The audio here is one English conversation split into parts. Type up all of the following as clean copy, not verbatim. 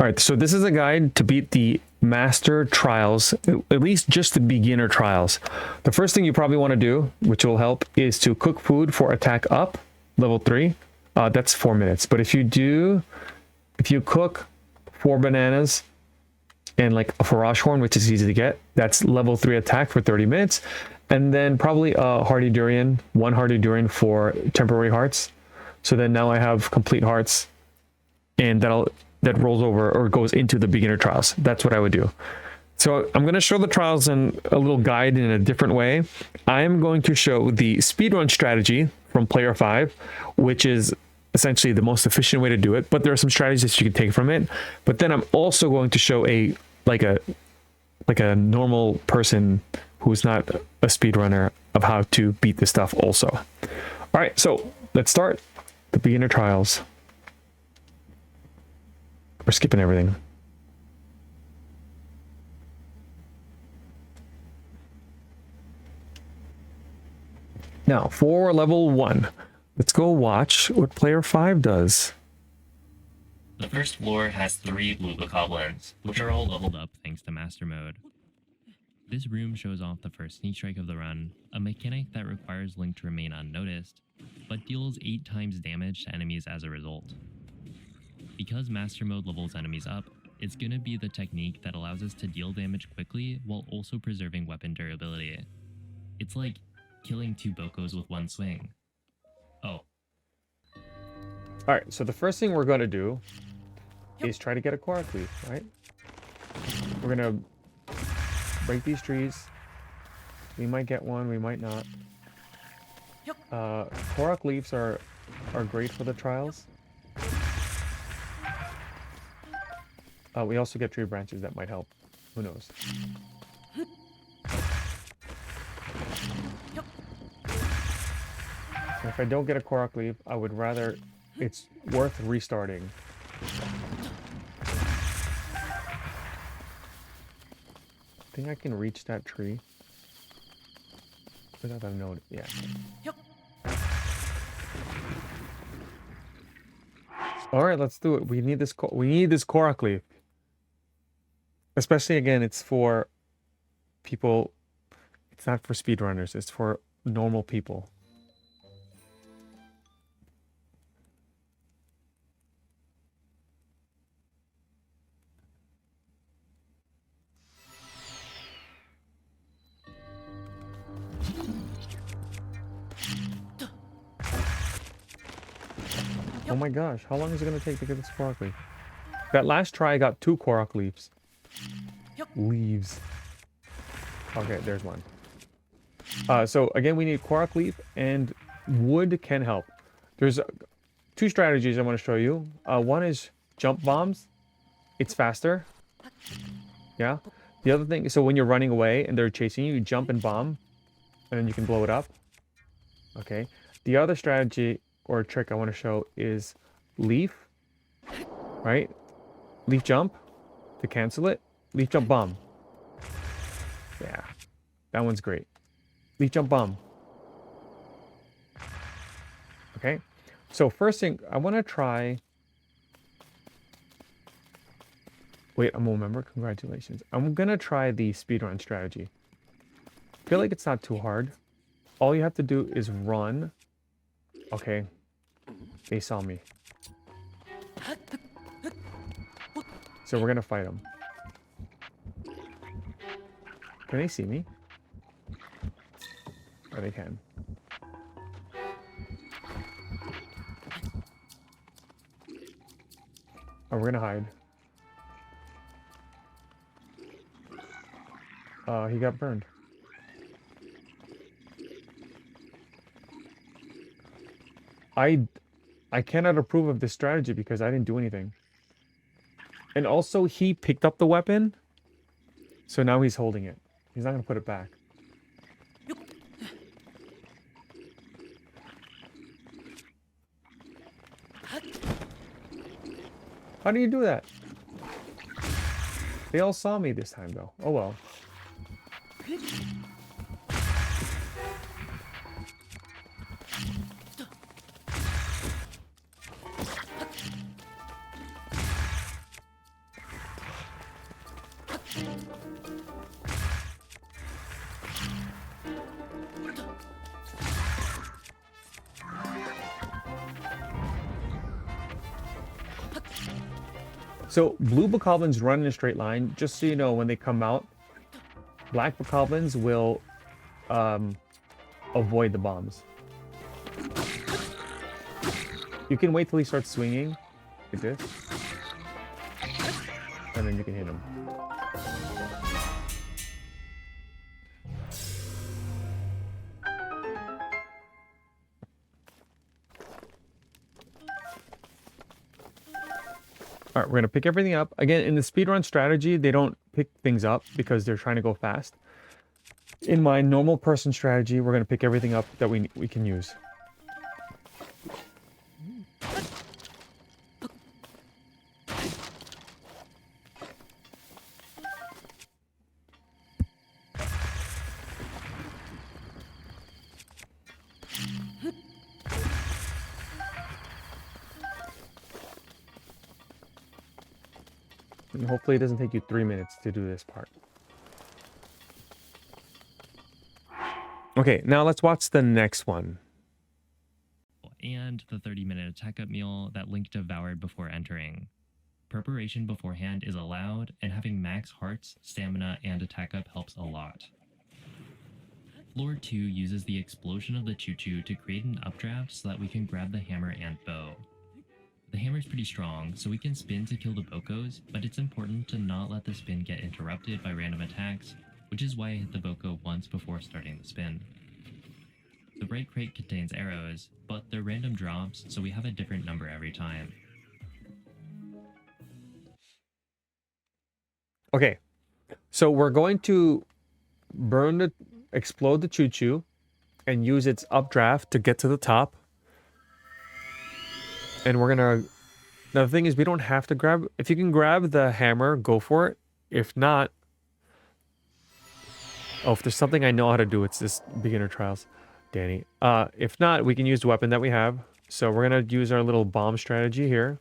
All right, so this is a guide to beat the master trials, at least just the beginner trials. The first thing you probably want to do, which will help, is to cook food for attack up, level 3. That's 4 minutes. But if you cook 4 bananas and like a Farage horn, which is easy to get, that's level 3 attack for 30 minutes. And then probably a hardy durian, 1 hardy durian for temporary hearts. So then now I have complete hearts, and that rolls over or goes into the beginner trials. That's what I would do. So I'm going to show the trials in a little guide in a different way. I am going to show the speedrun strategy from player 5, which is essentially the most efficient way to do it, but there are some strategies that you can take from it. But then I'm also going to show a normal person who's not a speedrunner of how to beat this stuff also. All right, so let's start the beginner trials. We're skipping everything. Now, for level 1, let's go watch what player 5 does. The first floor has 3 blue goblins, which are all leveled up thanks to Master Mode. This room shows off the first sneak strike of the run, a mechanic that requires Link to remain unnoticed, but deals 8 times damage to enemies as a result. Because Master Mode levels enemies up, it's gonna be the technique that allows us to deal damage quickly while also preserving weapon durability. It's like killing 2 Bokos with 1 swing. Oh. Alright, so the first thing we're gonna do is try to get a Korok leaf, right? We're gonna break these trees. We might get one, we might not. Korok leaves are great for the trials. We also get tree branches that might help. Who knows? And if I don't get a Korok leaf, I would rather... It's worth restarting. I think I can reach that tree without a note. Yeah. All right, let's do it. We need this. We need this Korok leaf. Especially again, it's for people. It's not for speedrunners. It's for normal people. Oh my gosh, how long is it going to take to get this Korok leaf? That last try I got 2 Korok leaves. Leaves. Okay, there's one. So again, we need Korok leaf, and wood can help. There's 2 strategies I want to show you. One is jump bombs. It's faster. Yeah. The other thing, so when you're running away and they're chasing you, you jump and bomb, and then you can blow it up. Okay. The other strategy or trick I want to show is leaf, right? Leaf jump to cancel it. Leaf jump bomb. Yeah, that one's great. Leaf jump bomb. Okay, so first thing I want to try. Wait, I'm a member. Congratulations. I'm gonna try the speedrun strategy. I feel like it's not too hard. All you have to do is run. Okay, they saw me. So we're gonna fight them. Can they see me? Oh, they can. Oh, we're gonna hide. He got burned. I cannot approve of this strategy because I didn't do anything. And also, he picked up the weapon, so now he's holding it. He's not going to put it back. How do you do that? They all saw me this time, though. Oh, well. So blue bokoblins run in a straight line. Just so you know, when they come out, black bokoblins will avoid the bombs. You can wait till he starts swinging, like this, and then you can hit him. All right, we're gonna pick everything up. Again, in the speedrun strategy, they don't pick things up because they're trying to go fast. In my normal person strategy, we're gonna pick everything up that we can use. And hopefully it doesn't take you 3 minutes to do this part. Okay, now let's watch the next one. And the 30-minute attack up meal that Link devoured before entering. Preparation beforehand is allowed, and having max hearts, stamina, and attack up helps a lot. Floor 2 uses the explosion of the choo-choo to create an updraft so that we can grab the hammer and bow. The hammer is pretty strong, so we can spin to kill the Bokos, but it's important to not let the spin get interrupted by random attacks, which is why I hit the Boko once before starting the spin. The right crate contains arrows, but they're random drops, so we have a different number every time. Okay, so we're going to explode the choo-choo and use its updraft to get to the top. And we're gonna, now the thing is we don't have to grab, if you can grab the hammer, go for it. If not, oh, if there's something I know how to do, it's this beginner trials, Danny. If not, we can use the weapon that we have. So we're gonna use our little bomb strategy here.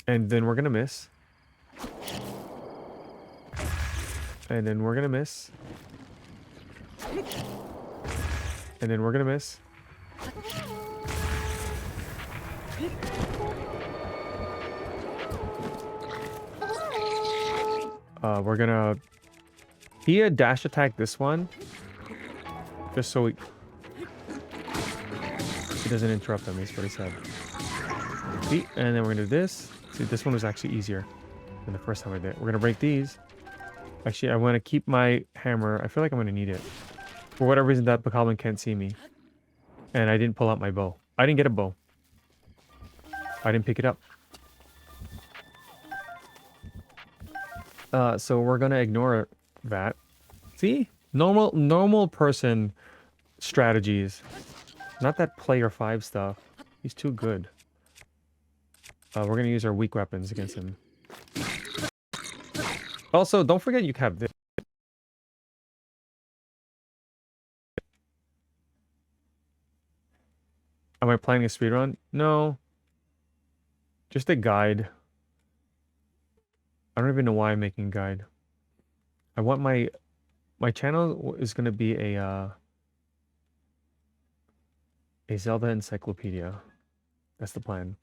And then we're gonna miss. And then we're gonna miss. And then we're gonna miss. We're gonna... He dash attack this one. Just so he doesn't interrupt him, is what he said. See? And then we're gonna do this. See, this one was actually easier than the first time I did it. We're gonna break these. Actually, I want to keep my hammer. I feel like I'm gonna need it. For whatever reason, that bokoblin can't see me. And I didn't pull out my bow. I didn't get a bow. I didn't pick it up. So we're gonna ignore that. See? Normal person strategies. Not that player 5 stuff. He's too good. We're gonna use our weak weapons against him. Also, don't forget you have this. Am I playing a speedrun? No. Just a guide. I don't even know why I'm making a guide. I want my channel is gonna be a Zelda encyclopedia. That's the plan.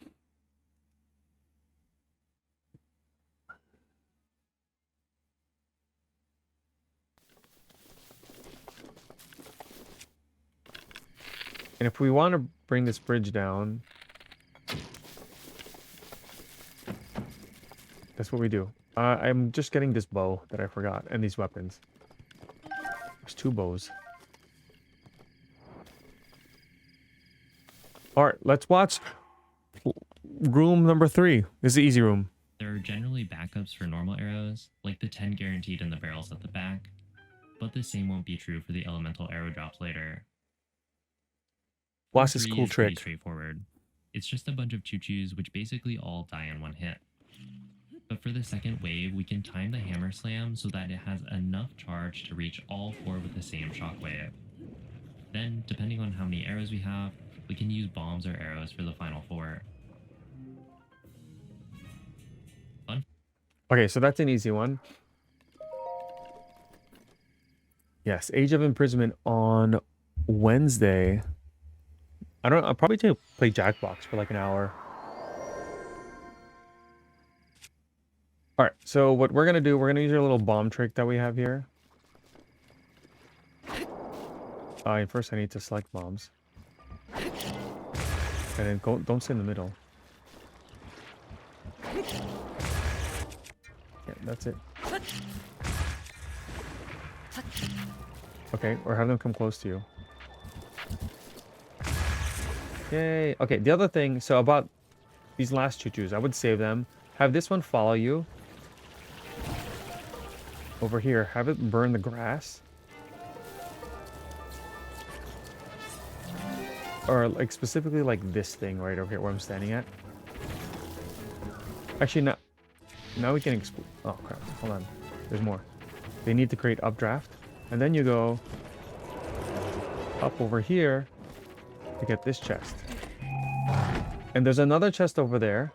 And if we want to bring this bridge down, that's what we do. I'm just getting this bow that I forgot, and these weapons. There's 2 bows. Alright, let's watch room number 3. This is the easy room. There are generally backups for normal arrows, like the 10 guaranteed in the barrels at the back, but the same won't be true for the elemental arrow drops later. Watch this cool Pretty trick. straightforward. It's just a bunch of choo-choos which basically all die in one hit. But for the second wave, we can time the hammer slam so that it has enough charge to reach all 4 with the same shockwave. Then, depending on how many arrows we have, we can use bombs or arrows for the final 4. Fun? Okay, so that's an easy one. Yes, Age of Imprisonment on Wednesday. I'll probably play Jackbox for like an hour. All right, so what we're gonna do, we're gonna use our little bomb trick that we have here. First I need to select bombs. And then don't sit in the middle. Yeah, that's it. Okay, or have them come close to you. Yay. Okay, the other thing, so about these last choo-choos, I would save them. Have this one follow you. Over here, have it burn the grass. Or like specifically like this thing right over here where I'm standing at. Actually, now we can explore. Oh crap, hold on. There's more. They need to create updraft. And then you go up over here to get this chest. And there's another chest over there.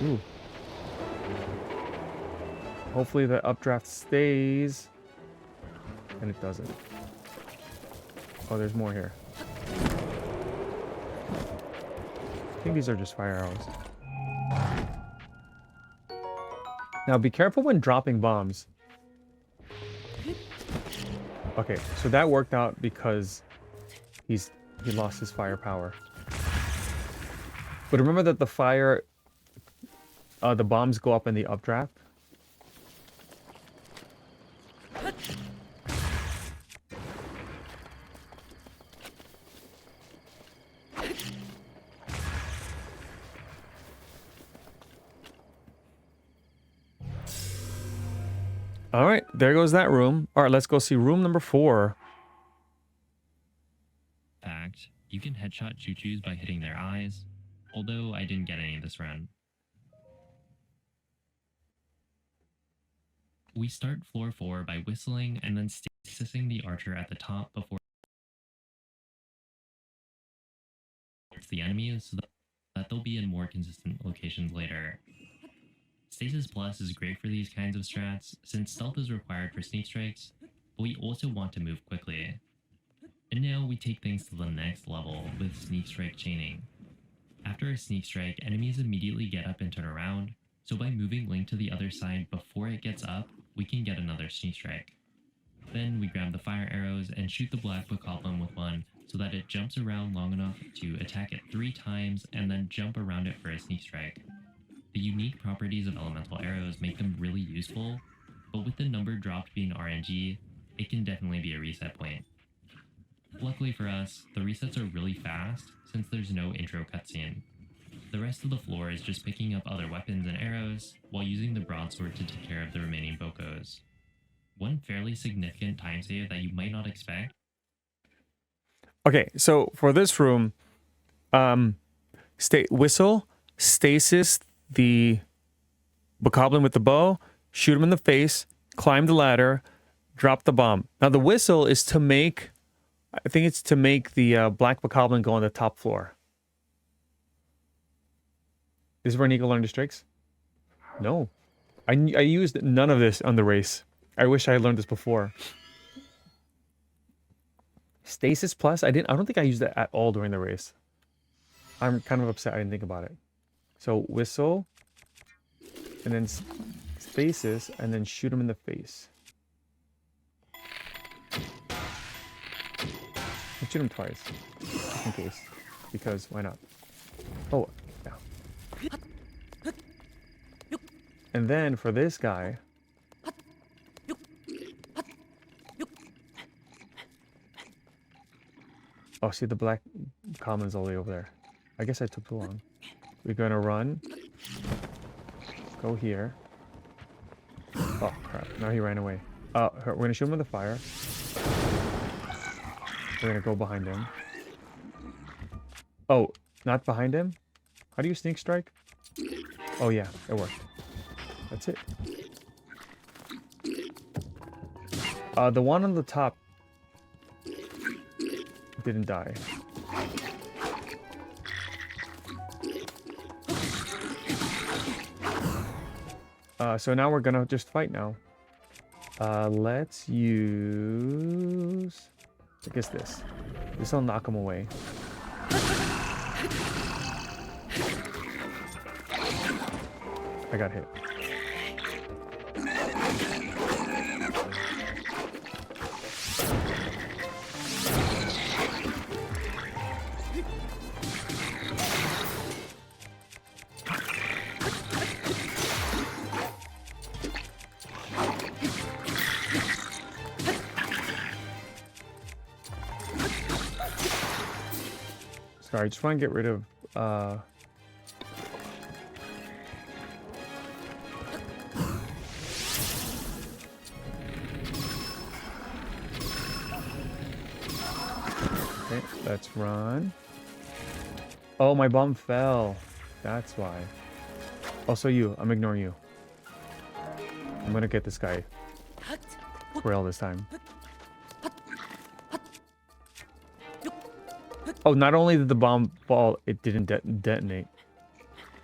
Ooh. Hopefully the updraft stays. And it doesn't. Oh, there's more here. I think these are just fire arrows. Now be careful when dropping bombs. Okay, so that worked out because he lost his firepower. But remember that the bombs go up in the updraft. All right, there goes that room. All right, let's go see room number 4. Fact, you can headshot choo-choos by hitting their eyes, although I didn't get any this run. We start floor 4 by whistling and then stasising the archer at the top before it's the enemies so that they'll be in more consistent locations later. Stasis Plus is great for these kinds of strats since stealth is required for sneak strikes, but we also want to move quickly. And now we take things to the next level with sneak strike chaining. After a sneak strike, enemies immediately get up and turn around, so by moving Link to the other side before it gets up, we can get another sneak strike. Then we grab the fire arrows and shoot the black bokoblin with one so that it jumps around long enough to attack it 3 times and then jump around it for a sneak strike. The unique properties of elemental arrows make them really useful, but with the number dropped being RNG, it can definitely be a reset point. Luckily for us, the resets are really fast since there's no intro cutscene. The rest of the floor is just picking up other weapons and arrows while using the broadsword to take care of the remaining bokos. One fairly significant time save that you might not expect. Okay, so for this room, whistle, stasis the bokoblin with the bow, shoot him in the face, climb the ladder, drop the bomb. Now the whistle is to make, I think it's to make the black bokoblin go on the top floor. This is where Nico learned his tricks? No. I used none of this on the race. I wish I had learned this before. Stasis Plus? I don't think I used that at all during the race. I'm kind of upset I didn't think about it. So whistle, and then stasis, and then shoot him in the face. I'll shoot him twice, just in case, because why not? Oh, yeah. And then for this guy, oh, see the black common's all the way over there. I guess I took too long. We're gonna run. Go here. Oh crap! Now he ran away. We're gonna shoot him with the fire. We're gonna go behind him. Oh, not behind him? How do you sneak strike? Oh yeah, it worked. That's it. The one on the top didn't die. So now we're gonna just fight now. Let's use, I guess this. This'll knock him away. I got hit. Sorry, I just want to get rid of okay, let's run. Oh, my bomb fell. That's why. Also you, I'm ignoring you. I'm gonna get this guy. Rail this time. Oh, not only did the bomb fall, it didn't detonate.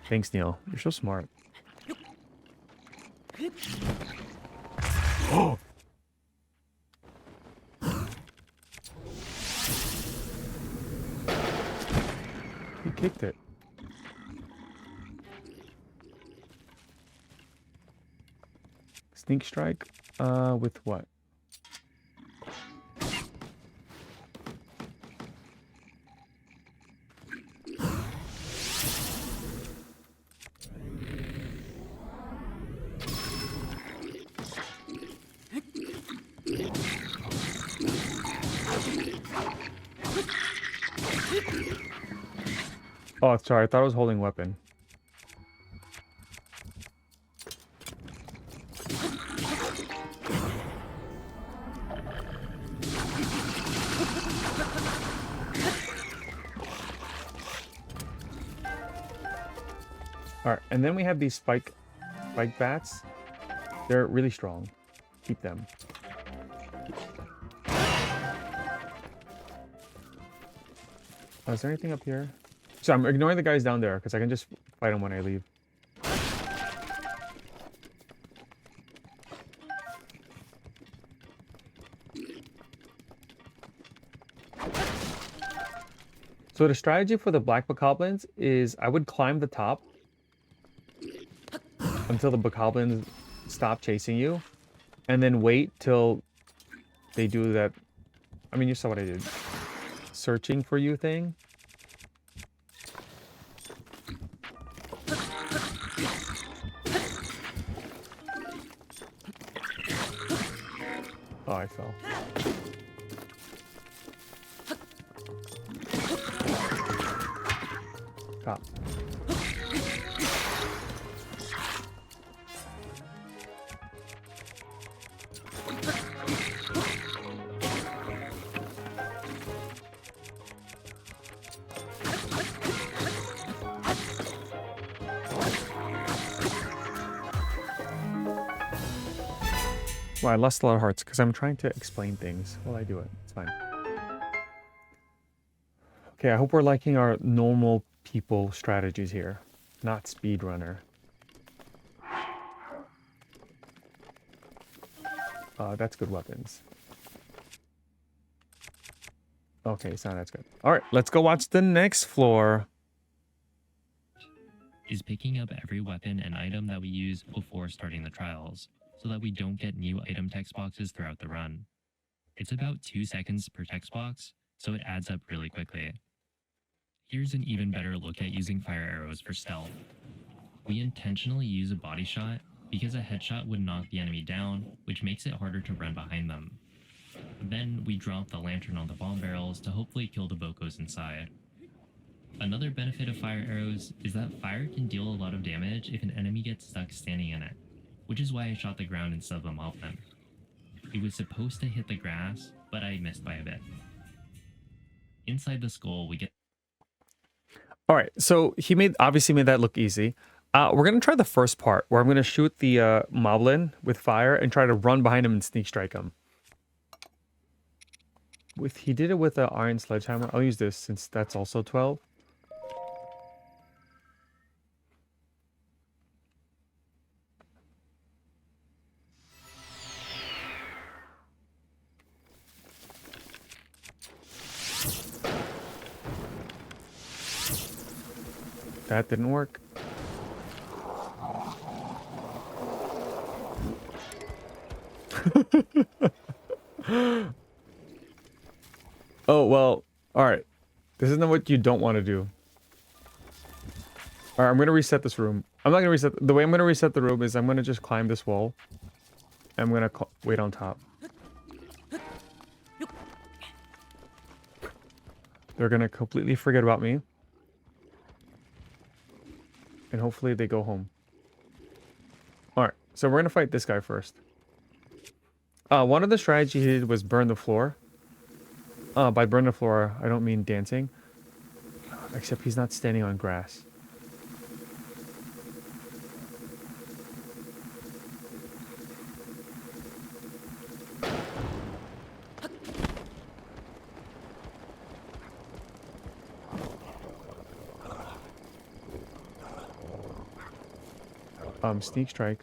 Thanks, Neil. You're so smart. Oh! He kicked it. Sneak strike? With what? Oh, sorry. I thought I was holding weapon. Alright, and then we have these spike bats. They're really strong. Keep them. Oh, is there anything up here? So I'm ignoring the guys down there because I can just fight them when I leave. So the strategy for the black bokoblins is I would climb the top until the bokoblins stop chasing you, and then wait till they do that. I mean, you saw what I did. Searching for you thing. Oh, I fell. Cop. Well, I lost a lot of hearts because I'm trying to explain things while I do it. It's fine. Okay, I hope we're liking our normal people strategies here, not speedrunner. That's good weapons. Okay, so that's good. All right, let's go watch the next floor. Is picking up every weapon and item that we use before starting the trials, so that we don't get new item text boxes throughout the run. It's about 2 seconds per text box, so it adds up really quickly. Here's an even better look at using fire arrows for stealth. We intentionally use a body shot because a headshot would knock the enemy down, which makes it harder to run behind them. Then we drop the lantern on the bomb barrels to hopefully kill the bokos inside. Another benefit of fire arrows is that fire can deal a lot of damage if an enemy gets stuck standing in it, which is why I shot the ground instead of the moblin. It was supposed to hit the grass, but I missed by a bit. Inside the skull, we get... All right, so he obviously made that look easy. We're gonna try the first part where I'm gonna shoot the moblin with fire and try to run behind him and sneak strike him. He did it with an iron sledgehammer. I'll use this since that's also 12. That didn't work. Oh, well, alright. This isn't what you don't want to do. Alright, I'm going to reset this room. I'm not going to reset... The way I'm going to reset the room is I'm going to just climb this wall. I'm going to wait on top. They're going to completely forget about me. And hopefully they go home. Alright, so we're going to fight this guy first. One of the strategies he did was burn the floor. By burn the floor, I don't mean dancing. Except he's not standing on grass. Sneak strike.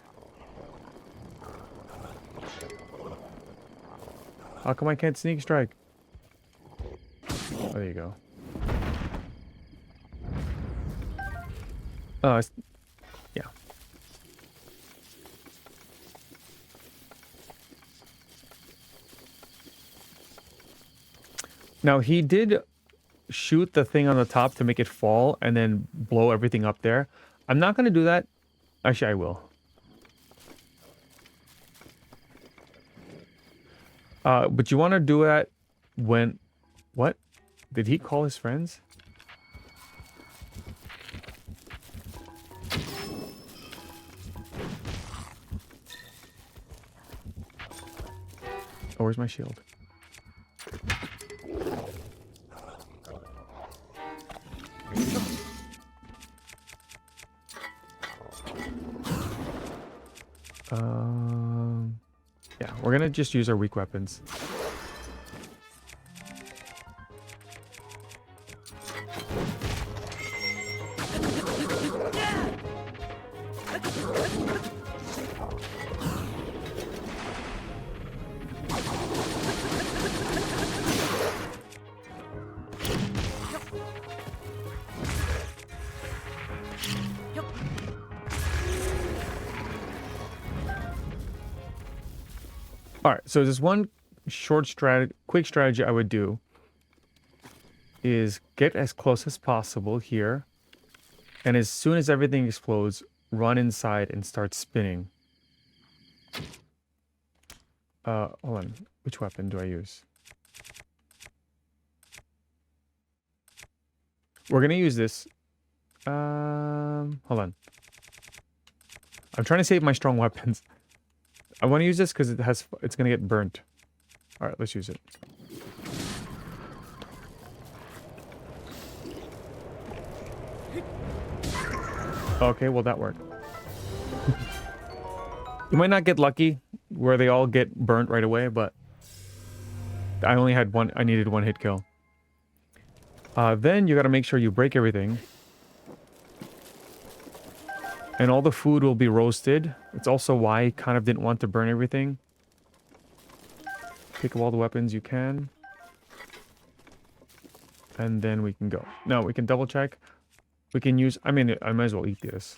How come I can't sneak strike? Oh, there you go. Yeah. Now, he did shoot the thing on the top to make it fall and then blow everything up there. I'm not going to do that. Actually, I will. But you want to do that when... What? Did he call his friends? Oh, where's my shield? Yeah, we're gonna just use our weak weapons. Alright, so there's one quick strategy I would do is get as close as possible here, and as soon as everything explodes, run inside and start spinning. Hold on. Which weapon do I use? We're gonna use this. Hold on. I'm trying to save my strong weapons. I want to use this because it's gonna get burnt. All right, let's use it. Okay, well that worked. You might not get lucky where they all get burnt right away, but I only had one. I needed one hit kill. Then you got to make sure you break everything. And all the food will be roasted. It's also why I kind of didn't want to burn everything. Pick up all the weapons you can. And then we can go. Now, we can double check. We can use... I mean, I might as well eat this.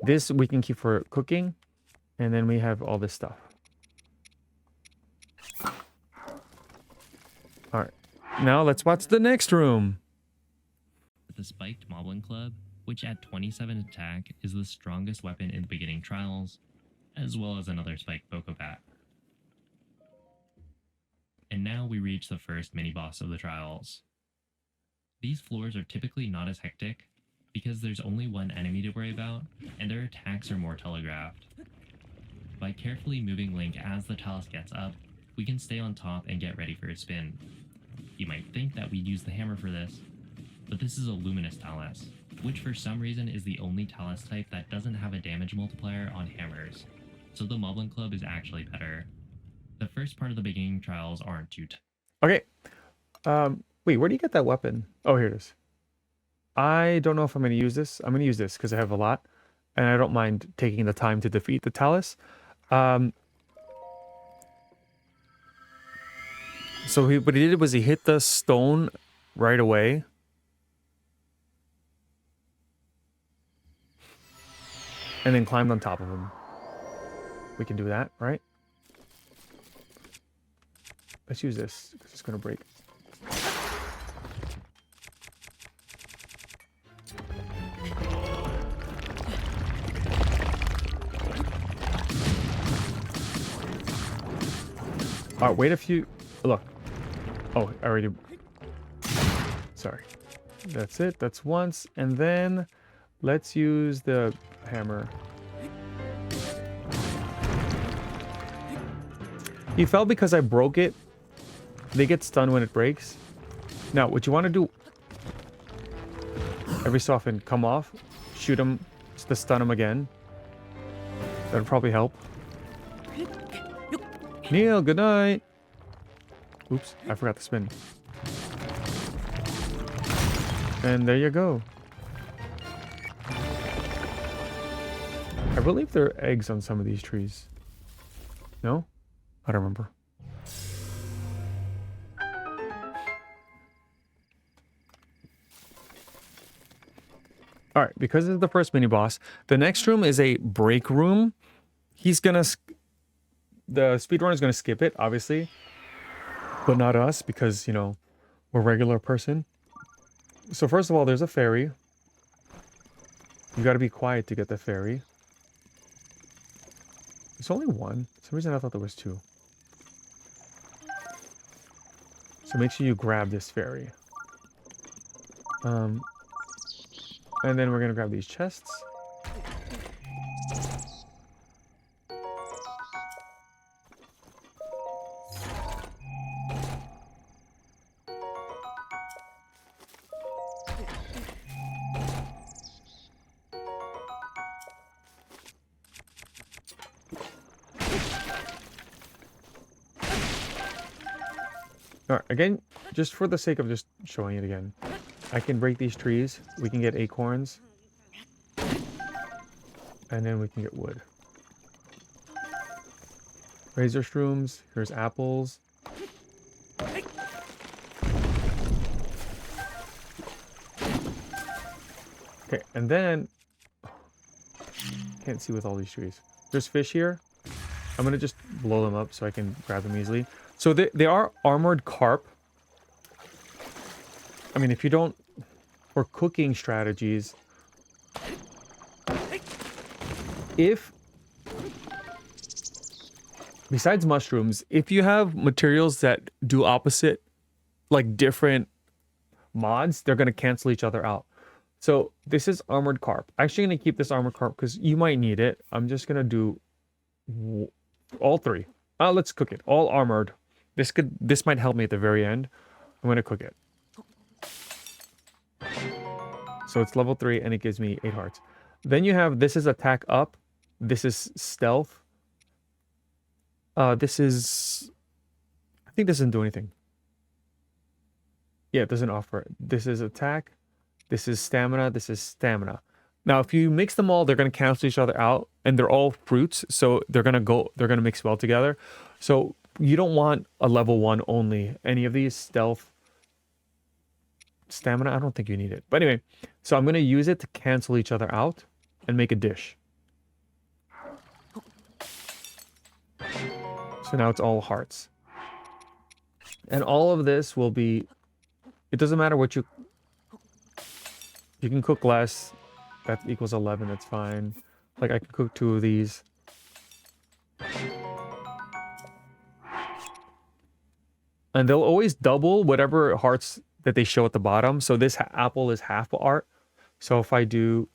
This we can keep for cooking. And then we have all this stuff. Alright. Now, let's watch the next room. The spiked Moblin Club, which at 27 attack is the strongest weapon in the beginning trials, as well as another spiked Bokobat. And now we reach the first mini-boss of the trials. These floors are typically not as hectic, because there's only one enemy to worry about, and their attacks are more telegraphed. By carefully moving Link as the talus gets up, we can stay on top and get ready for a spin. You might think that we'd use the hammer for this, but this is a luminous talus, which for some reason is the only talus type that doesn't have a damage multiplier on hammers, so the Moblin Club is actually better. The first part of the beginning trials aren't too Okay. Wait, where do you get that weapon? Oh, here it is. I don't know if I'm going to use this. I'm going to use this because I have a lot, and I don't mind taking the time to defeat the talus. So what he did was he hit the stone right away, and then climbed on top of him. We can do that, right? Let's use this, because it's going to break. Alright, wait a few... Look. Oh, I already... Sorry. That's it. That's once. And then let's use the hammer. He fell because I broke it. They get stunned when it breaks. Now, what you want to do... Every so often, come off. Shoot him to stun him again. That'll probably help. Neil, good night. Oops, I forgot to spin. And there you go. I believe there are eggs on some of these trees. No? I don't remember. Alright, because this is the first mini boss, the next room is a break room. He's gonna... The speedrunner's gonna skip it, obviously. But not us, because, you know, we're a regular person. So first of all, there's a fairy. You gotta be quiet to get the fairy. There's only one. For some reason I thought there was two. So make sure you grab this fairy. And then we're gonna grab these chests. Alright, again, just for the sake of just showing it again, I can break these trees, we can get acorns, and then we can get wood. Razor shrooms, here's apples. Okay, and then, can't see with all these trees. There's fish here. I'm gonna just blow them up so I can grab them easily. So they are armored carp. I mean, if you don't... For cooking strategies... If... Besides mushrooms, if you have materials that do opposite, like different mods, they're going to cancel each other out. So this is armored carp. I'm actually going to keep this armored carp because you might need it. I'm just going to do all three. Let's cook it. All armored. This might help me at the very end. I'm gonna cook it. So it's level 3 and it gives me 8 hearts. Then you have, this is attack up. This is stealth. This is... I think this doesn't do anything. Yeah, it doesn't offer it. This is attack. This is stamina. This is stamina. Now, if you mix them all, they're going to cancel each other out. And they're all fruits. So they're going to mix well together. So you don't want a level 1 only. Any of these stealth, stamina, I don't think you need it. But anyway, so I'm going to use it to cancel each other out and make a dish. So now it's all hearts. And all of this will be... It doesn't matter what you... You can cook less. That equals 11, that's fine. Like, I can cook 2 of these. And they'll always double whatever hearts that they show at the bottom. So this apple is half art. So if I do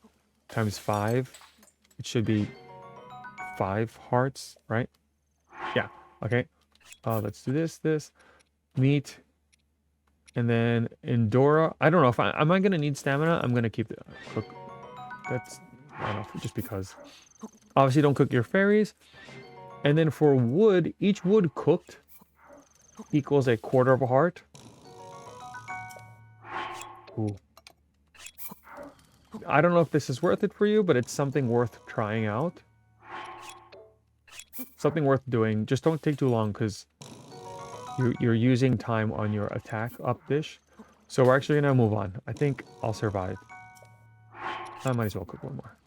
times 5, it should be 5 hearts, right? Yeah, okay. Let's do this. Meat. And then Endora. I don't know if am I going to need stamina? I'm going to keep the cook. That's, I don't know, just because. Obviously, don't cook your fairies. And then for wood, each wood cooked equals a quarter of a heart. Ooh. I don't know if this is worth it for you, but it's something worth trying out. Something worth doing. Just don't take too long, because you're using time on your attack up dish. So we're actually going to move on. I think I'll survive. I might as well cook one more.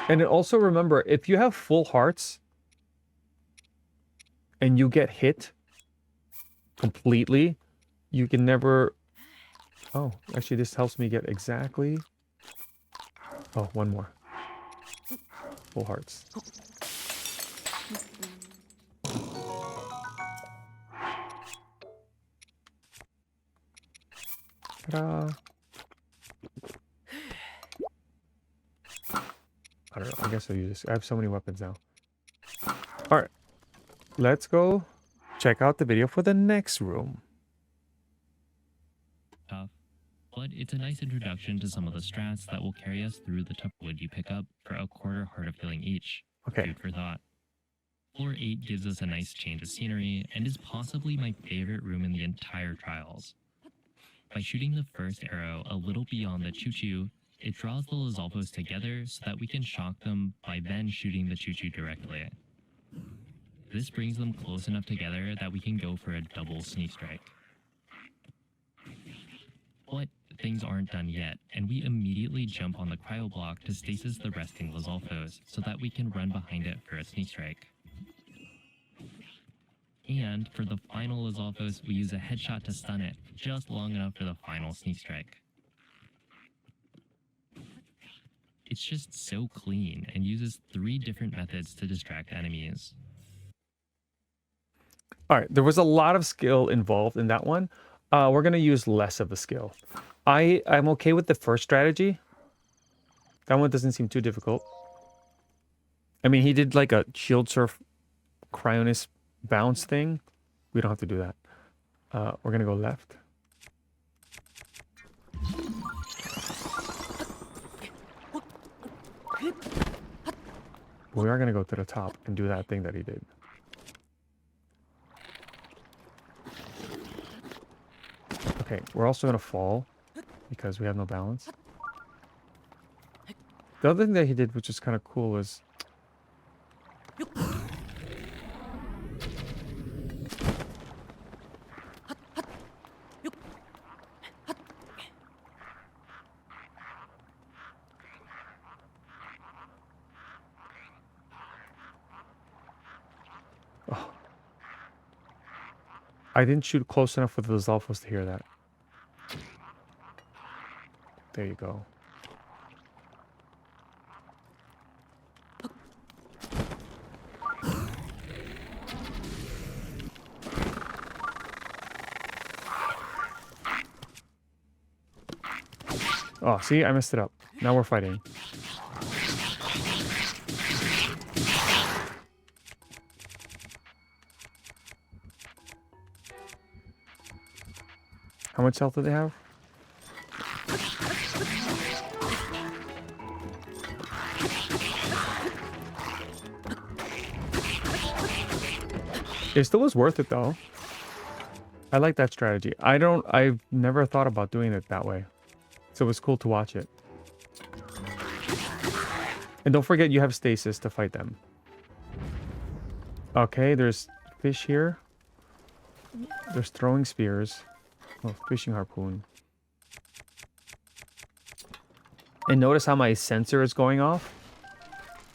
And also remember, if you have full hearts and you get hit completely, you can never... Oh, actually this helps me get exactly... Oh, one more. Full hearts. Ta-da! I don't know. I guess I'll use this. I have so many weapons now. Alright. Let's go check out the video for the next room. Tough, but it's a nice introduction to some of the strats that will carry us through the tough wood you pick up for a quarter heart of healing each. Okay. Food for thought. Floor 8 gives us a nice change of scenery and is possibly my favorite room in the entire Trials. By shooting the first arrow a little beyond the choo-choo, it draws the Lizalfos together so that we can shock them by then shooting the choo-choo directly. This brings them close enough together that we can go for a double sneak strike. But things aren't done yet, and we immediately jump on the cryo block to stasis the resting Lizalfos so that we can run behind it for a sneak strike. And for the final Lizalfos, we use a headshot to stun it, just long enough for the final sneak strike. It's just so clean and uses 3 different methods to distract enemies. Alright, there was a lot of skill involved in that one. We're going to use less of a skill. I'm okay with the first strategy. That one doesn't seem too difficult. I mean, he did like a shield surf cryonis bounce thing. We don't have to do that. We're going to go left. We are going to go to the top and do that thing that he did. Okay, we're also going to fall because we have no balance. The other thing that he did, which is kind of cool, was... Oh. I didn't shoot close enough with the Zalfos to hear that. There you go. Oh, see? I messed it up. Now we're fighting. How much health do they have? It still was worth it though. I like that strategy. I've never thought about doing it that way. So it was cool to watch it. And don't forget you have stasis to fight them. Okay, there's fish here. There's throwing spears. Oh, fishing harpoon. And notice how my sensor is going off.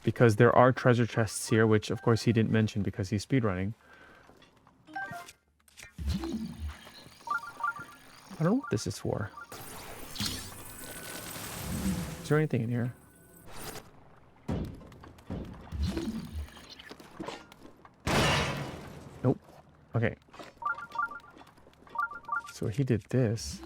Because there are treasure chests here, which of course he didn't mention because he's speedrunning. I don't know what this is for. Is there anything in here? Nope. Okay. So he did this.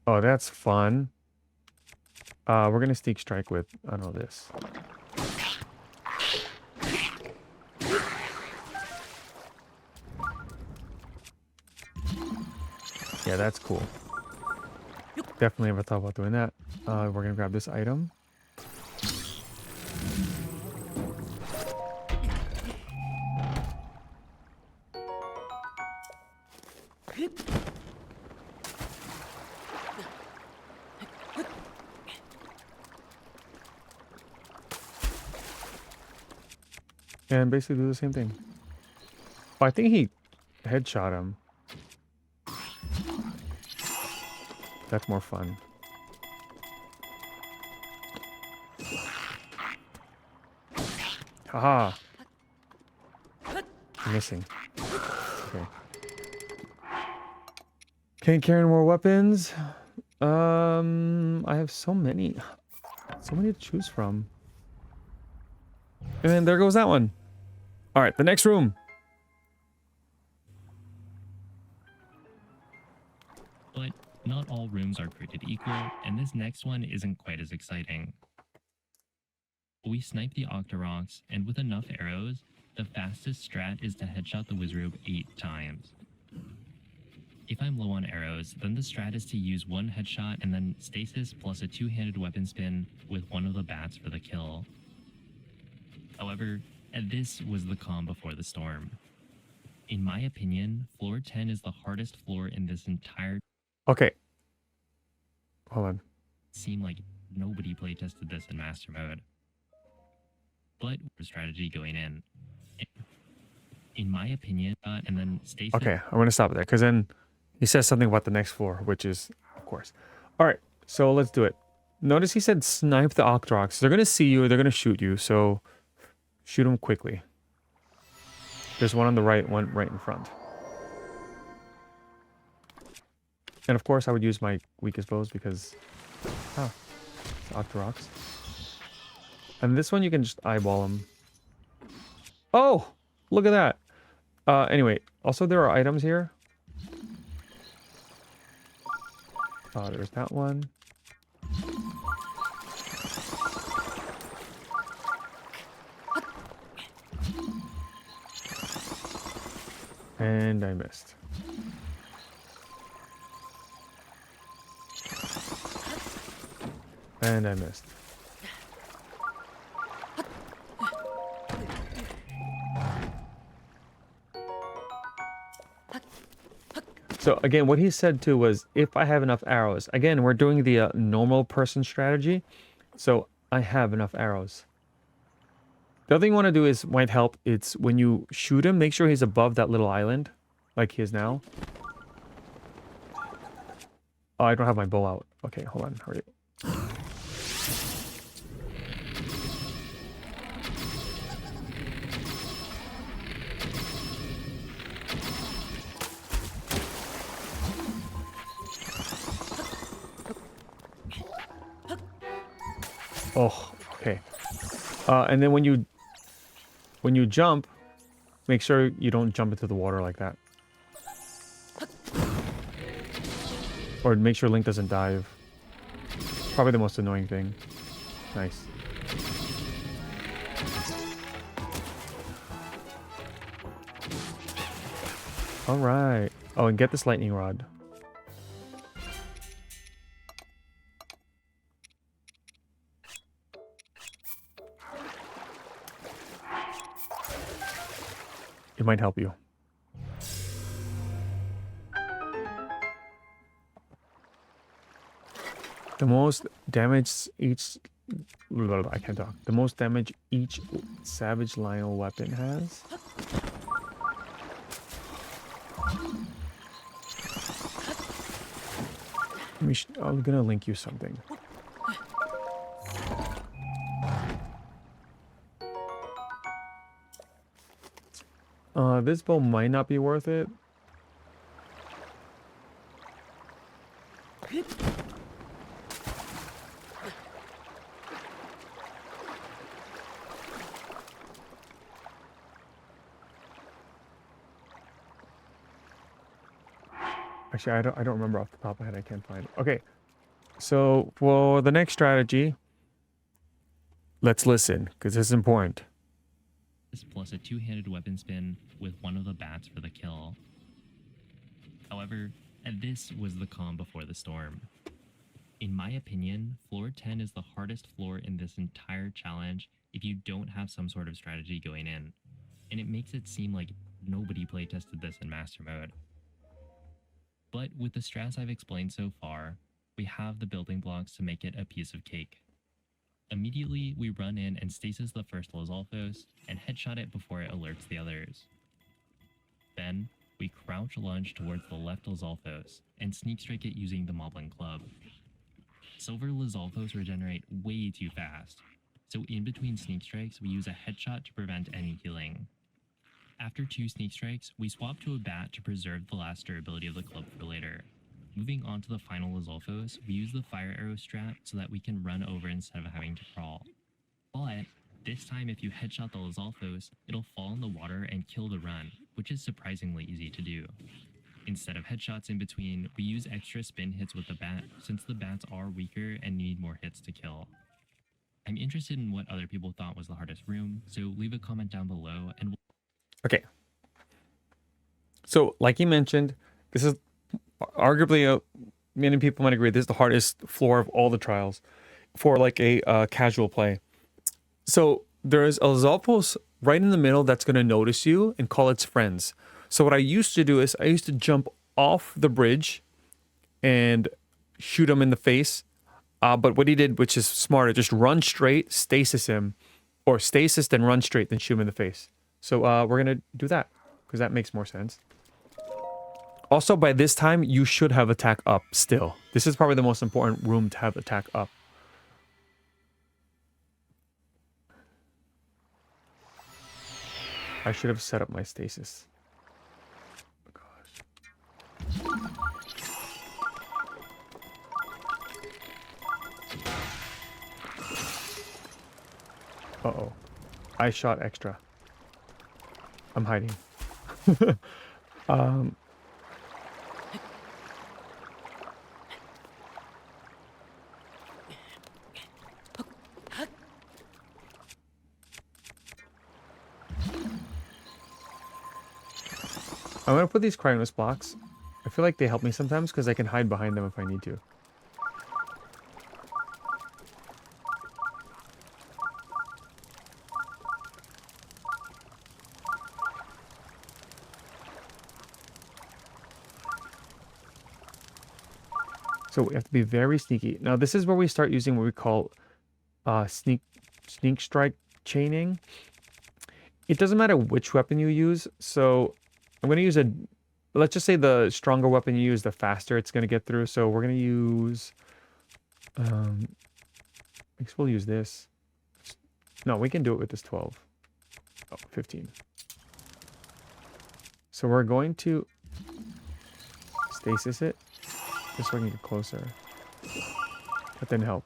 Oh, that's fun. We're gonna sneak strike with, I don't know, this. Yeah, that's cool. Definitely never thought about doing that. We're gonna grab this item. and basically do the same thing. Oh, I think he headshot him. That's more fun. Haha. I'm missing. Okay. Can't carry any more weapons. I have so many. So many to choose from. And there goes that one. Alright, the next room. But not all rooms are created equal, and this next one isn't quite as exciting. We snipe the Octoroks, and with enough arrows, the fastest strat is to headshot the Wizrobe 8 times. If I'm low on arrows, then the strat is to use one headshot and then stasis plus a two-handed weapon spin with one of the bats for the kill. However, this was the calm before the storm. In my opinion, floor 10 is the hardest floor in this entire Okay. Hold on. seem like nobody playtested this in master mode. But for strategy going in my opinion, and then stasis. Okay, I'm gonna stop it there because then he says something about the next floor, which is, of course. All right, so let's do it. Notice he said snipe the Octoroks. They're gonna see you. They're gonna shoot you. So shoot them quickly. There's one on the right, one right in front. And of course, I would use my weakest bows because, it's Octoroks. And this one you can just eyeball them. Oh, look at that. Anyway, also there are items here. There's that one. And I missed. And I missed. So again, what he said too was, if I have enough arrows. Again, we're doing the normal person strategy. So I have enough arrows. The other thing you want to do is, might help, it's when you shoot him, make sure he's above that little island. Like he is now. Oh, I don't have my bow out. Okay, hold on. Hurry. Oh, okay. And then when you jump, make sure you don't jump into the water like that. Or make sure Link doesn't dive. Probably the most annoying thing. Nice. Alright. Oh, and get this lightning rod. It might help you. The most damage each... I can't talk. The most damage each Savage Lionel weapon has. I'm gonna link you something. This bow might not be worth it. Actually, I don't remember off the top of my head. I can't find it. Okay. So for the next strategy, let's listen, because this is important. Plus a two-handed weapon spin with one of the bats for the kill. However, this was the calm before the storm. In my opinion, floor 10 is the hardest floor in this entire challenge if you don't have some sort of strategy going in, and it makes it seem like nobody playtested this in master mode. But with the strats I've explained so far, we have the building blocks to make it a piece of cake. Immediately, we run in and stasis the first Lizalfos and headshot it before it alerts the others. Then, we crouch lunge towards the left Lizalfos and sneak strike it using the Moblin Club. Silver Lizalfos regenerate way too fast, so in between sneak strikes, we use a headshot to prevent any healing. After 2 sneak strikes, we swap to a bat to preserve the last durability of the club for later. Moving on to the final Lizalfos, we use the fire arrow strat so that we can run over instead of having to crawl. But this time, if you headshot the Lizalfos, it'll fall in the water and kill the run, which is surprisingly easy to do. Instead of headshots in between, we use extra spin hits with the bat since the bats are weaker and need more hits to kill. I'm interested in what other people thought was the hardest room, so leave a comment down below and we'll... Okay. So, like you mentioned, this is arguably, many people might agree, this is the hardest floor of all the trials for like a casual play. So there's a Lizalfos right in the middle that's going to notice you and call its friends. So what I used to do is I used to jump off the bridge and shoot him in the face. But what he did, which is smarter, just run straight, stasis him, or stasis, then run straight, then shoot him in the face. So we're going to do that because that makes more sense. Also, by this time, you should have attack up still. This is probably the most important room to have attack up. I should have set up my stasis. Oh, gosh. Uh-oh. I shot extra. I'm hiding. I'm gonna put these Cryonis blocks. I feel like they help me sometimes because I can hide behind them if I need to. So we have to be very sneaky. Now this is where we start using what we call sneak strike chaining. It doesn't matter which weapon you use. So I'm going to use let's just say the stronger weapon you use, the faster it's going to get through. So we're going to use, I guess we'll use this. No, we can do it with this 12. Oh, 15. So we're going to stasis it, just so we can get closer. That didn't help.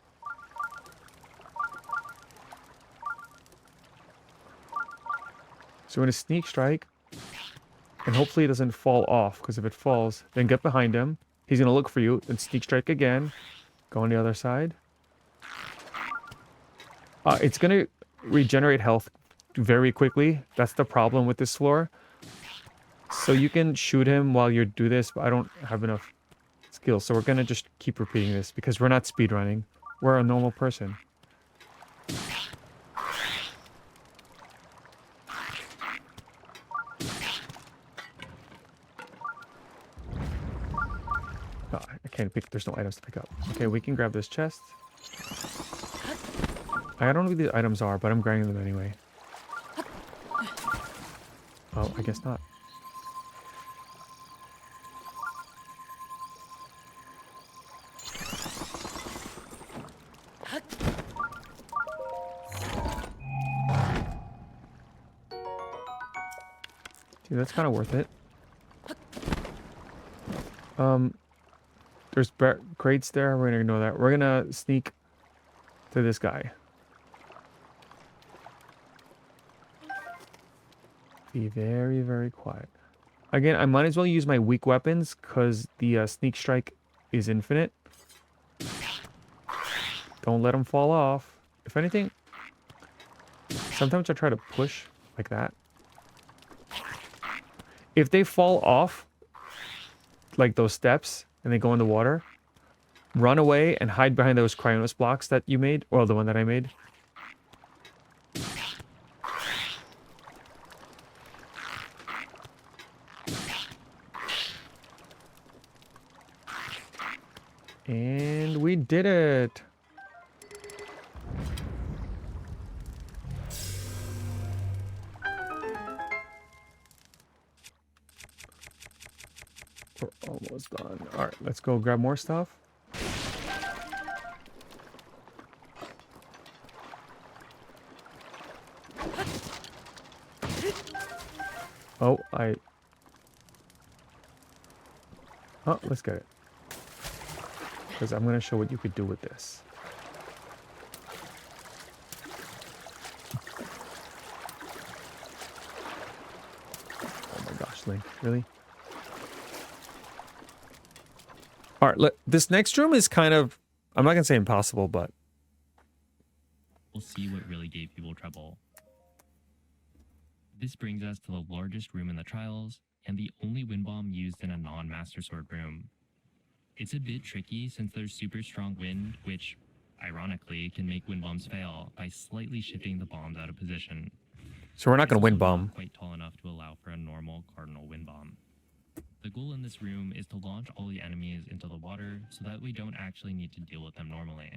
So we're going to sneak strike. And hopefully it doesn't fall off, because if it falls, then get behind him. He's going to look for you, then sneak strike again. Go on the other side. It's going to regenerate health very quickly. That's the problem with this floor. So you can shoot him while you do this, but I don't have enough skills. So we're going to just keep repeating this, because we're not speedrunning. We're a normal person. I can't pick, there's no items to pick up. Okay, we can grab this chest. I don't know what these items are, but I'm grabbing them anyway. Oh, I guess not. Dude, that's kind of worth it. There's crates there. We're gonna ignore that. We're gonna sneak to this guy. Be very, very quiet. Again, I might as well use my weak weapons because the sneak strike is infinite. Don't let them fall off. If anything, sometimes I try to push like that. If they fall off, like those steps, and they go in the water, run away and hide behind those Cryonis blocks that you made, or the one that I made. And we did it! We're almost done. All right, let's go grab more stuff. Oh, let's get it. Because I'm going to show what you could do with this. Oh my gosh, Link, really? All right, this next room is kind of, I'm not going to say impossible, but... We'll see what really gave people trouble. This brings us to the largest room in the trials, and the only wind bomb used in a non-Master Sword room. It's a bit tricky since there's super strong wind, which, ironically, can make wind bombs fail by slightly shifting the bombs out of position. So we're not going to wind It's also bomb. not quite tall enough to allow for a normal cardinal wind bomb. The goal in this room is to launch all the enemies into the water so that we don't actually need to deal with them normally.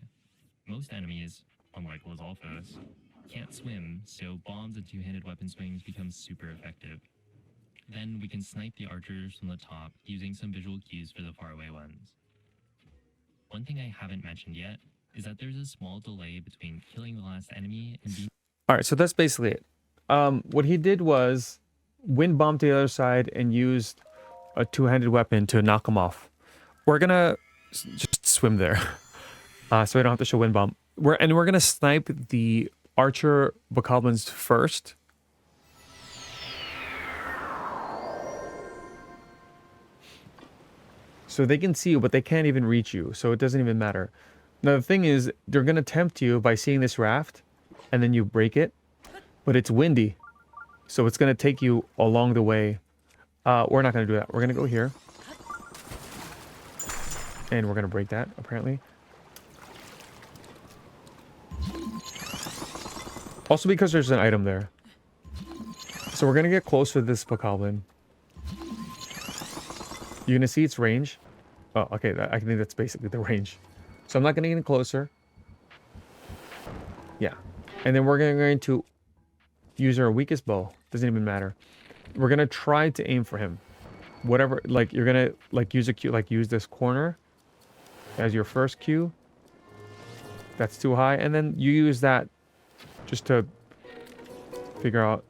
Most enemies, unlike Lizalfos, can't swim, so bombs and two-handed weapon swings become super effective. Then we can snipe the archers from the top using some visual cues for the faraway ones. One thing I haven't mentioned yet is that there's a small delay between killing the last enemy and being... All right, so that's basically it. What he did was wind bomb to the other side and used a two-handed weapon to knock him off. We're gonna just swim there, so we don't have to show wind bomb. We're gonna snipe the archer bokoblins first. So they can see you, but they can't even reach you, so it doesn't even matter. Now the thing is, they're gonna tempt you by seeing this raft, and then you break it, but it's windy, so it's gonna take you along the way. We're not gonna do that. We're gonna go here, and we're gonna break that apparently. Also because there's an item there. So we're gonna get close to this bokoblin. You're gonna see its range. Oh, okay, I think that's basically the range. So I'm not gonna get any closer. Yeah. And then we're going to use our weakest bow. Doesn't even matter. We're gonna try to aim for him. Whatever, like you're gonna use a cue, use this corner as your first cue. That's too high, and then you use that just to figure out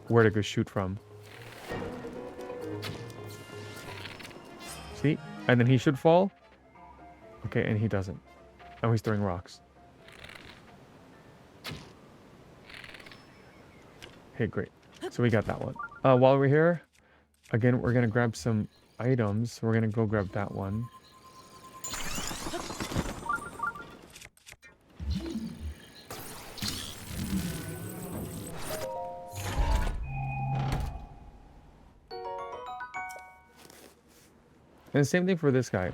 where to go shoot from. See? And then he should fall. Okay, and he doesn't. Oh, he's throwing rocks. Okay, great. So we got that one. While we're here, again, we're going to grab some items. We're going to go grab that one. And the same thing for this guy.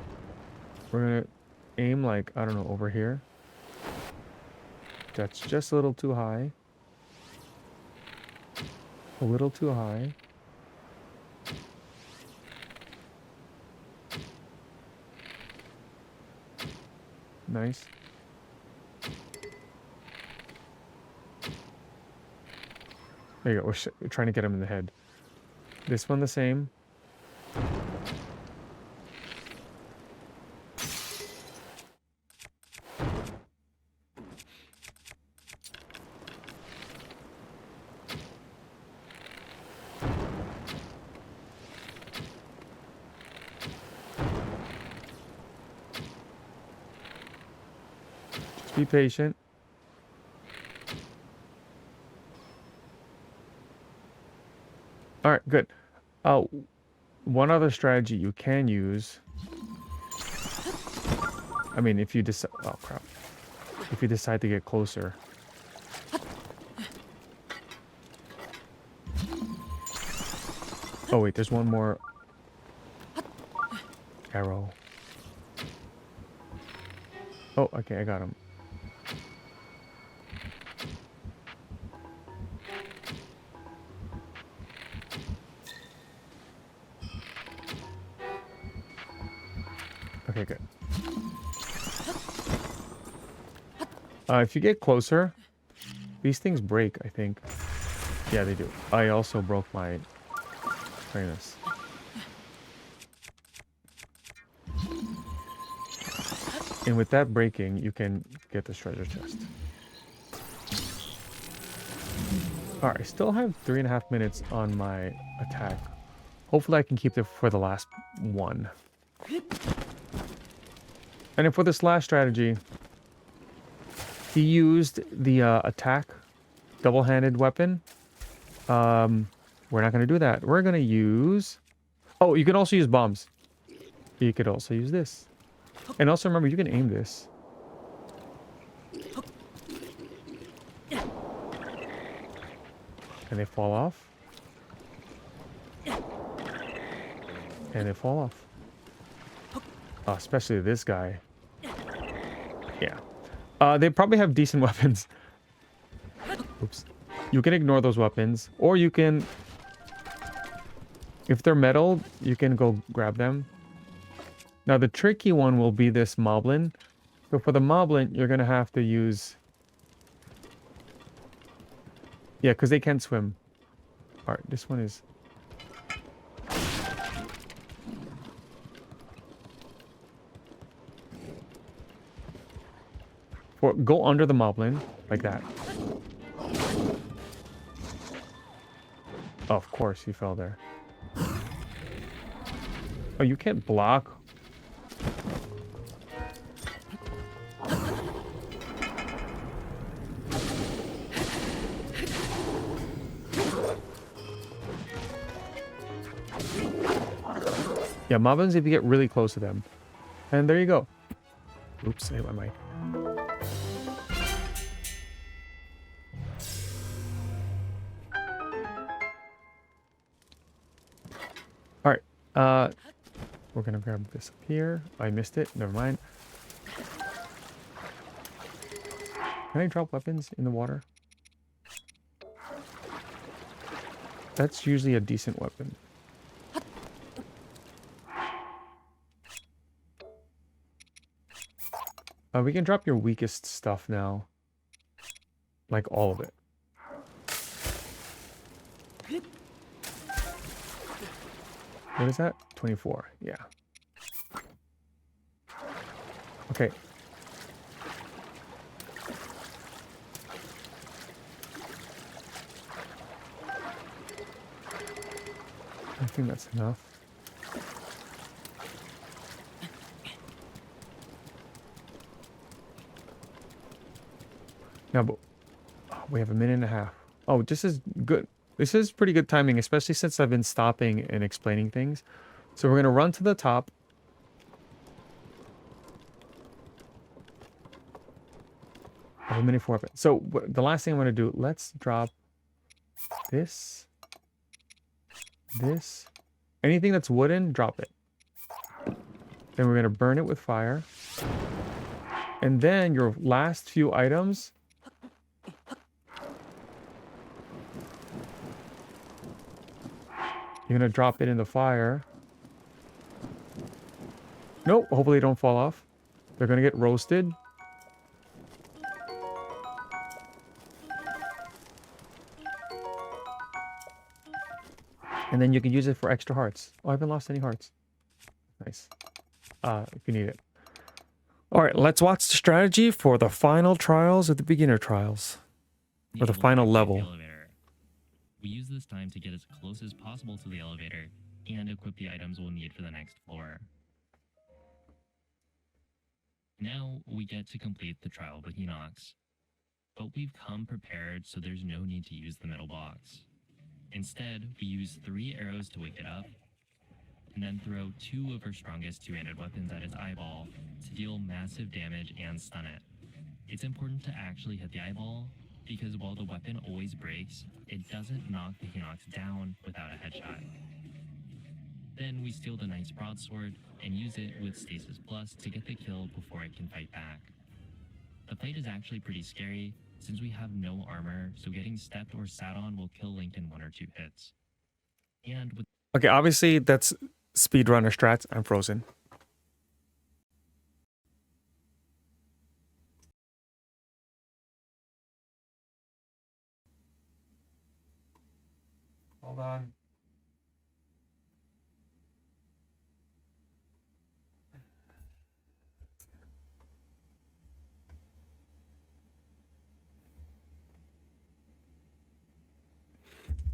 We're going to aim I don't know, over here. That's just a little too high. A little too high. Nice. There you go. We're trying to get him in the head. This one the same. Be patient. All right, good. One other strategy you can use. I mean, if you decide, oh crap, if you decide to get closer. Oh wait, there's one more arrow. Oh, okay, I got him. Okay, good. If you get closer, these things break, I think. Yeah, they do. I also broke my furnace. And with that breaking, you can get this treasure chest. Alright, I still have 3.5 minutes on my attack. Hopefully I can keep it for the last one. And then for this last strategy, he used the attack double-handed weapon. We're not going to do that. We're going to use... Oh, you can also use bombs. You could also use this. And also remember, you can aim this. And they fall off. And they fall off. Oh, especially this guy. Yeah. They probably have decent weapons. Oops. You can ignore those weapons. Or you can... If they're metal, you can go grab them. Now, the tricky one will be this moblin. So for the moblin, you're going to have to use... Yeah, because they can't swim. Alright, this one is... Go under the moblin, like that. Oh, of course, he fell there. Oh, you can't block. Yeah, moblins if you get really close to them. And there you go. Oops, I hit my mic. Alright, we're gonna grab this up here. I missed it, never mind. Can I drop weapons in the water? That's usually a decent weapon. We can drop your weakest stuff now. Like all of it. What is that? 24. Yeah. Okay. I think that's enough. Now, but we have a minute and a half. Oh, this is good. This is pretty good timing, especially since I've been stopping and explaining things. So we're going to run to the top. I have a minute for it. So the last thing I'm going to do, let's drop this. This. Anything that's wooden, drop it. Then we're going to burn it with fire. And then your last few items... You're going to drop it in the fire. Nope, hopefully they don't fall off. They're going to get roasted. And then you can use it for extra hearts. Oh, I haven't lost any hearts. Nice. If you need it. Alright, let's watch the strategy for the final trials of the beginner trials. Or the final level. We use this time to get as close as possible to the elevator and equip the items we'll need for the next floor. Now we get to complete the trial of the Koroks. But we've come prepared, so there's no need to use the middle box. Instead, we use 3 arrows to wake it up, and then throw 2 of our strongest two-handed weapons at its eyeball to deal massive damage and stun it. It's important to actually hit the eyeball, because while the weapon always breaks, it doesn't knock the Koroks down without a headshot. Then we steal the knight's broadsword and use it with Stasis Plus to get the kill before it can fight back. The fight is actually pretty scary, since we have no armor, so getting stepped or sat on will kill Link in 1 or 2 hits. And with... Okay, obviously that's speedrunner strats. I'm frozen. Hold on.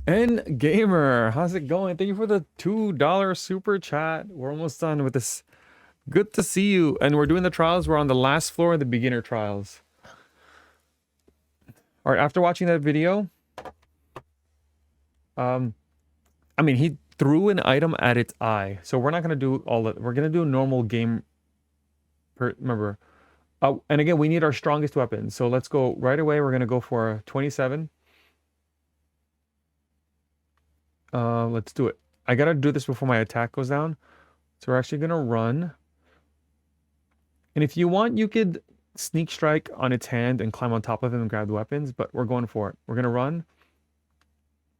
And Gamer, how's it going? Thank you for the $2 super chat. We're almost done with this. Good to see you. And we're doing the trials. We're on the last floor of the beginner trials. All right, after watching that video, I mean, he threw an item at its eye. So we're not going to do all that. We're going to do normal game. Remember. And again, we need our strongest weapon. So let's go right away. We're going to go for 27. Let's do it. I got to do this before my attack goes down. So we're actually going to run. And if you want, you could sneak strike on its hand and climb on top of him and grab the weapons. But we're going for it. We're going to run.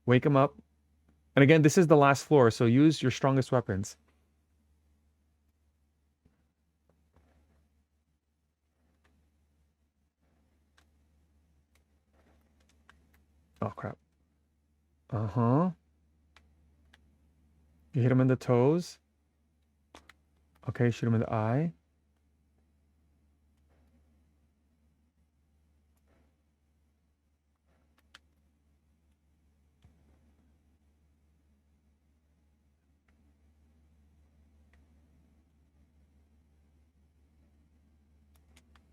Wake him up. And again, this is the last floor. So use your strongest weapons. Oh, crap. Uh-huh. You hit him in the toes. Okay, shoot him in the eye.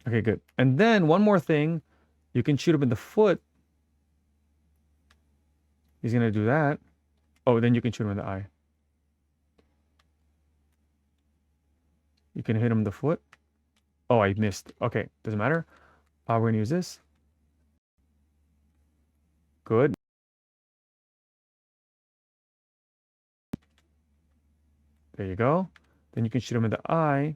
Okay, good. And then one more thing. You can shoot him in the foot. He's going to do that. Oh, then you can shoot him in the eye. You can hit him in the foot. Oh, I missed. Okay, doesn't matter. We're going to use this. Good. There you go. Then you can shoot him in the eye.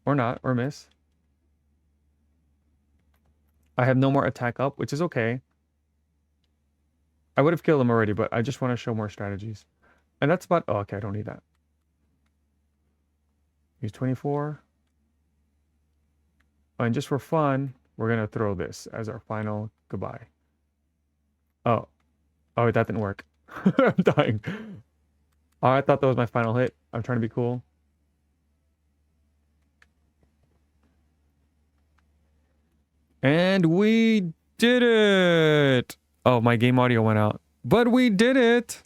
Or not, or miss. I have no more attack up, which is okay. I would have killed him already, but I just want to show more strategies. And that's about... Oh, okay, I don't need that. Use 24. Oh, and just for fun, we're going to throw this as our final goodbye. Oh. Oh, that didn't work. I'm dying. Oh, I thought that was my final hit. I'm trying to be cool. And we did it! Oh, my game audio went out. But we did it!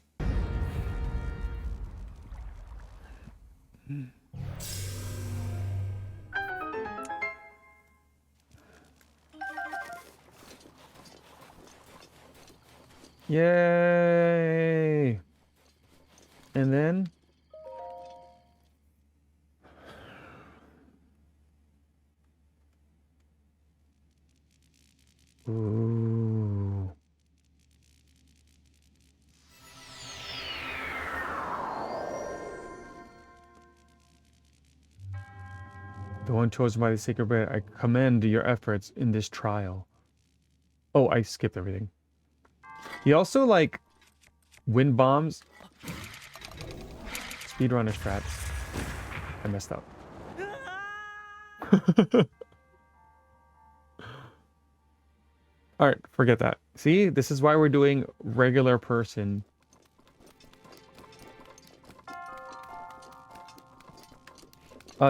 Yay! And then... Ooh. The one chosen by the sacred bread, I commend your efforts in this trial. Oh, I skipped everything. He also, like, wind bombs. Speedrunner strats. I messed up. Alright, forget that. See, this is why we're doing regular person.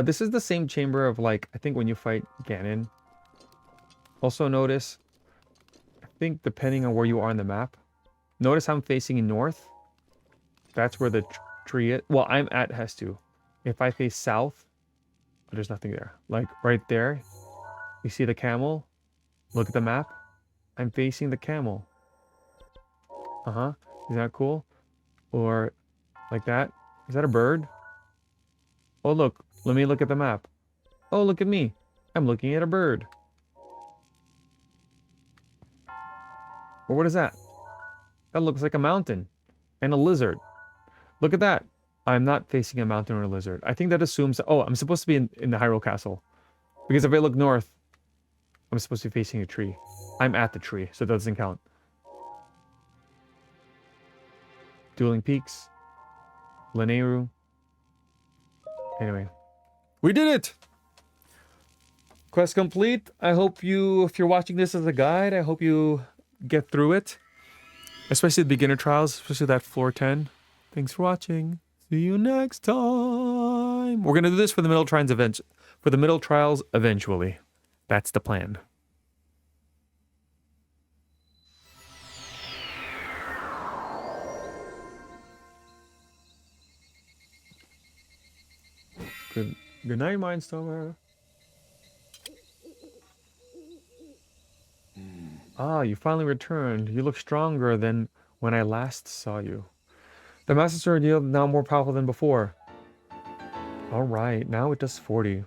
This is the same chamber of, like, I think when you fight Ganon. Also notice, I think depending on where you are on the map, notice I'm facing north. That's where the tree is. Well, I'm at Hestu. If I face south, there's nothing there. Like, right there, you see the camel? Look at the map. I'm facing the camel. Uh-huh. Isn't that cool? Or like that. Is that a bird? Oh, look. Let me look at the map. Oh, look at me. I'm looking at a bird. Or what is that? That looks like a mountain. And a lizard. Look at that. I'm not facing a mountain or a lizard. I think that assumes... Oh, I'm supposed to be in the Hyrule Castle. Because if I look north, I'm supposed to be facing a tree. I'm at the tree, so it doesn't count. Dueling Peaks. Lanayru. Anyway. We did it! Quest complete. I hope you, if you're watching this as a guide, I hope you get through it. Especially the beginner trials, especially that floor 10. Thanks for watching. See you next time. We're going to do this for the middle trials eventually. That's the plan. Good night, Mindstormer. Ah, you finally returned. You look stronger than when I last saw you. The Master Sword yield now more powerful than before. Alright, now it does 40.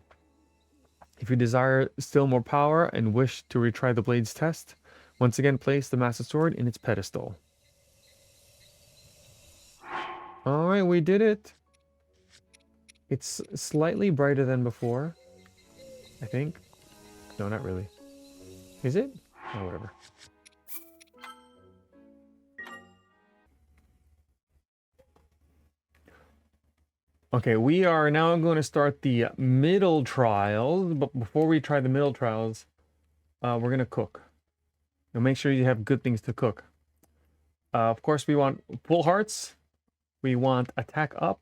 If you desire still more power and wish to retry the blade's test, once again place the Master Sword in its pedestal. Alright, we did it. It's slightly brighter than before, I think. No, not really. Is it? Oh, whatever. Okay, we are now going to start the middle trials, but before we try the middle trials, we're going to cook. Now make sure you have good things to cook. Of course, we want full hearts. We want attack up.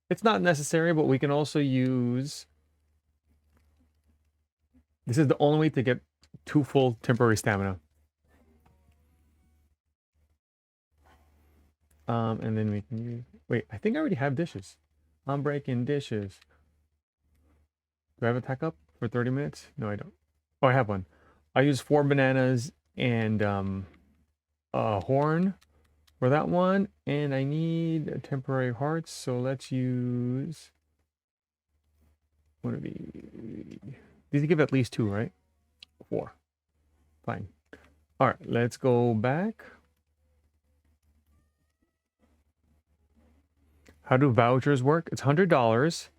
It's not necessary, but we can also use... This is the only way to get 2 full temporary stamina. And then we can use... Wait, I think I already have dishes. I'm breaking dishes. Do I have attack up for 30 minutes? No, I don't. Oh, I have one. I use 4 bananas and a horn for that one. And I need temporary hearts, so let's use one of these. These give at least 2, right? 4. Fine. All right, let's go back. How do vouchers work? It's $100,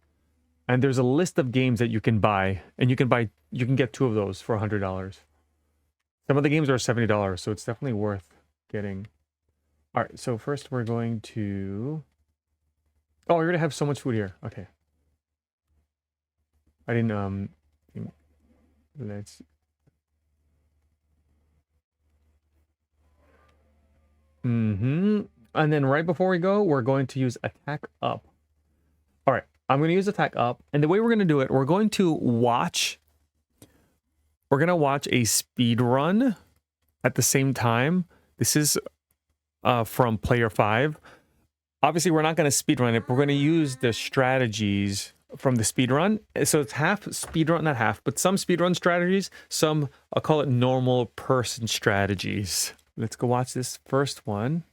and there's a list of games that you can buy, and you can get 2 of those for $100. Some of the games are $70, so it's definitely worth getting. All right, so first we're going to... Oh, we're gonna have so much food here. Okay. I didn't let's... And then right before we go, we're going to use attack up. All right, I'm going to use attack up. And the way we're going to do it, we're going to watch a speed run at the same time. This is from player 5. Obviously, we're not going to speed run it. We're going to use the strategies from the speed run. So it's half speed run, not half, but some speed run strategies, some, I'll call it normal person strategies. Let's go watch this first one.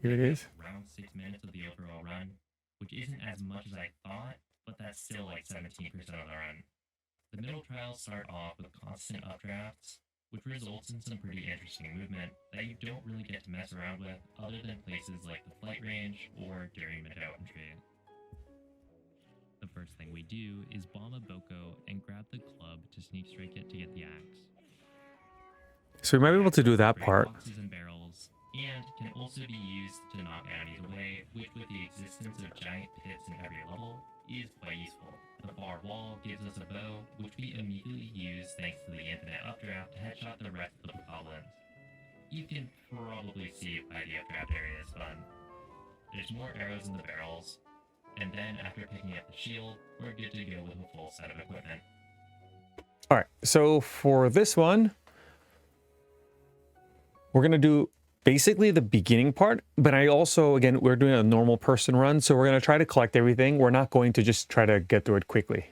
Here it is. Around 6 minutes of the overall run, which isn't as much as I thought, but that's still like 17% of the run. The middle trials start off with constant updrafts, which results in some pretty interesting movement that you don't really get to mess around with other than places like the flight range or during mid-outentry. The first thing we do is bomb a Boko and grab the club to sneak strike it to get the axe. So we might be able to do that part. Boxes and barrels, and can also be used to knock enemies away, which with the existence of giant pits in every level, is quite useful. The far wall gives us a bow, which we immediately use thanks to the infinite updraft to headshot the rest of the goblins. You can probably see why the updraft area is fun. There's more arrows in the barrels, and then after picking up the shield, we're good to go with a full set of equipment. Alright, so for this one, we're going to do basically the beginning part, but I also, again, we're doing a normal person run, so we're going to try to collect everything. We're not going to just try to get through it quickly.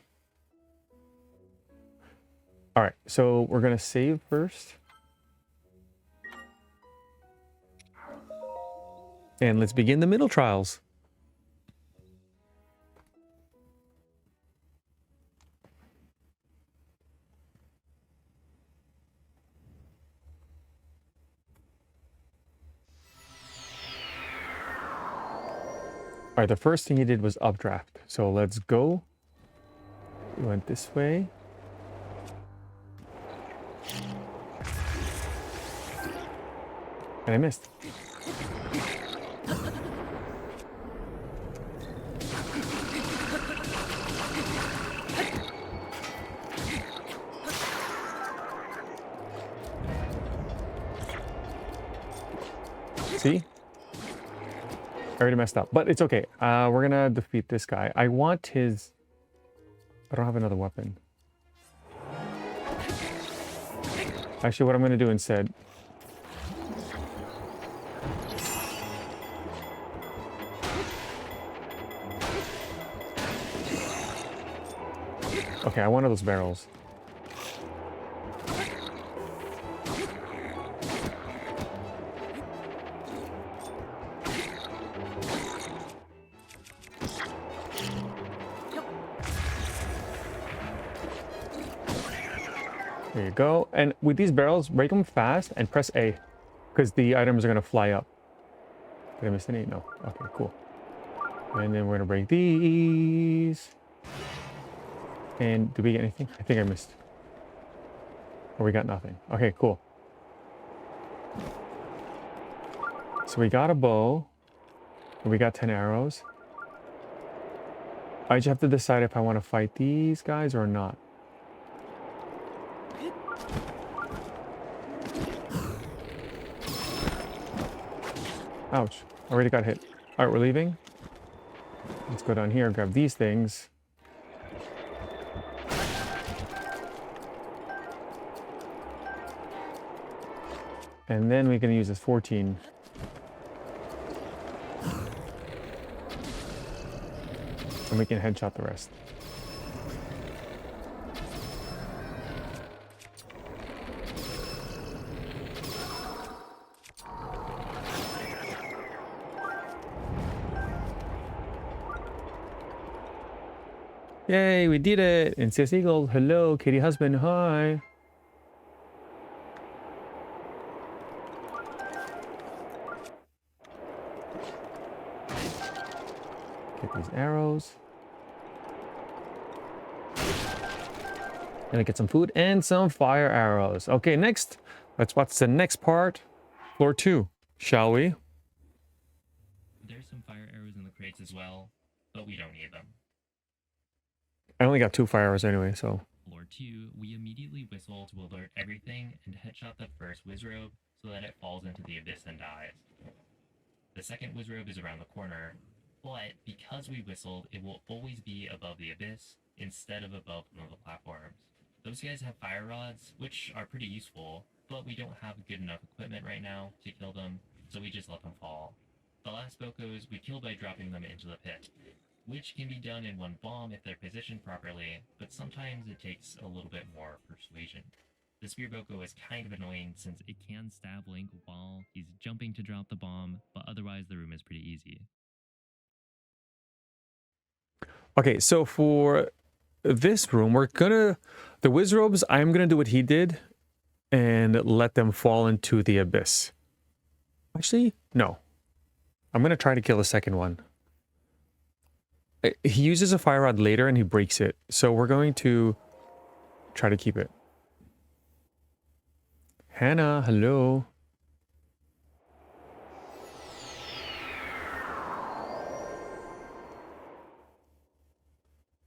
All right, so we're going to save first. And let's begin the middle trials. All right, the first thing he did was updraft. So let's go. We went this way. And I missed. See? I already messed up, but it's okay. We're gonna defeat this guy. I want his... I don't have another weapon. Actually, what I'm gonna do instead... Okay, I wanted those barrels. There you go. And with these barrels, break them fast and press A, because the items are going to fly up. Did I miss any? No. Okay, cool. And then we're going to break these. And did we get anything? I think I missed. Or we got nothing. Okay, cool. So we got a bow. And we got 10 arrows. I just have to decide if I want to fight these guys or not. Ouch. Already got hit. Alright, we're leaving. Let's go down here, grab these things. And then we can use this 14. And we can headshot the rest. Yay, we did it! And CS Eagle, hello, Katie husband, hi! Get these arrows. Gonna get some food and some fire arrows. Okay, next, let's watch the next part. Floor 2, shall we? There's some fire arrows in the crates as well, but we don't need them. I only got 2 fire arrows anyway, so... Floor 2, we immediately whistle to alert everything and headshot the first wizrobe so that it falls into the abyss and dies. The second wizrobe is around the corner, but because we whistled, it will always be above the abyss instead of above one of the platforms. Those guys have fire rods, which are pretty useful, but we don't have good enough equipment right now to kill them, so we just let them fall. The last Bokos we kill by dropping them into the pit, which can be done in one bomb if they're positioned properly, but sometimes it takes a little bit more persuasion. The Spear Boko is kind of annoying since it can stab Link while he's jumping to drop the bomb, but otherwise the room is pretty easy. Okay, so for this room, we're gonna... The wizrobes, I'm gonna do what he did and let them fall into the abyss. Actually, no. I'm gonna try to kill the second one. He uses a fire rod later and he breaks it. So we're going to try to keep it. Hannah, hello.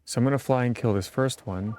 So I'm going to fly and kill this first one.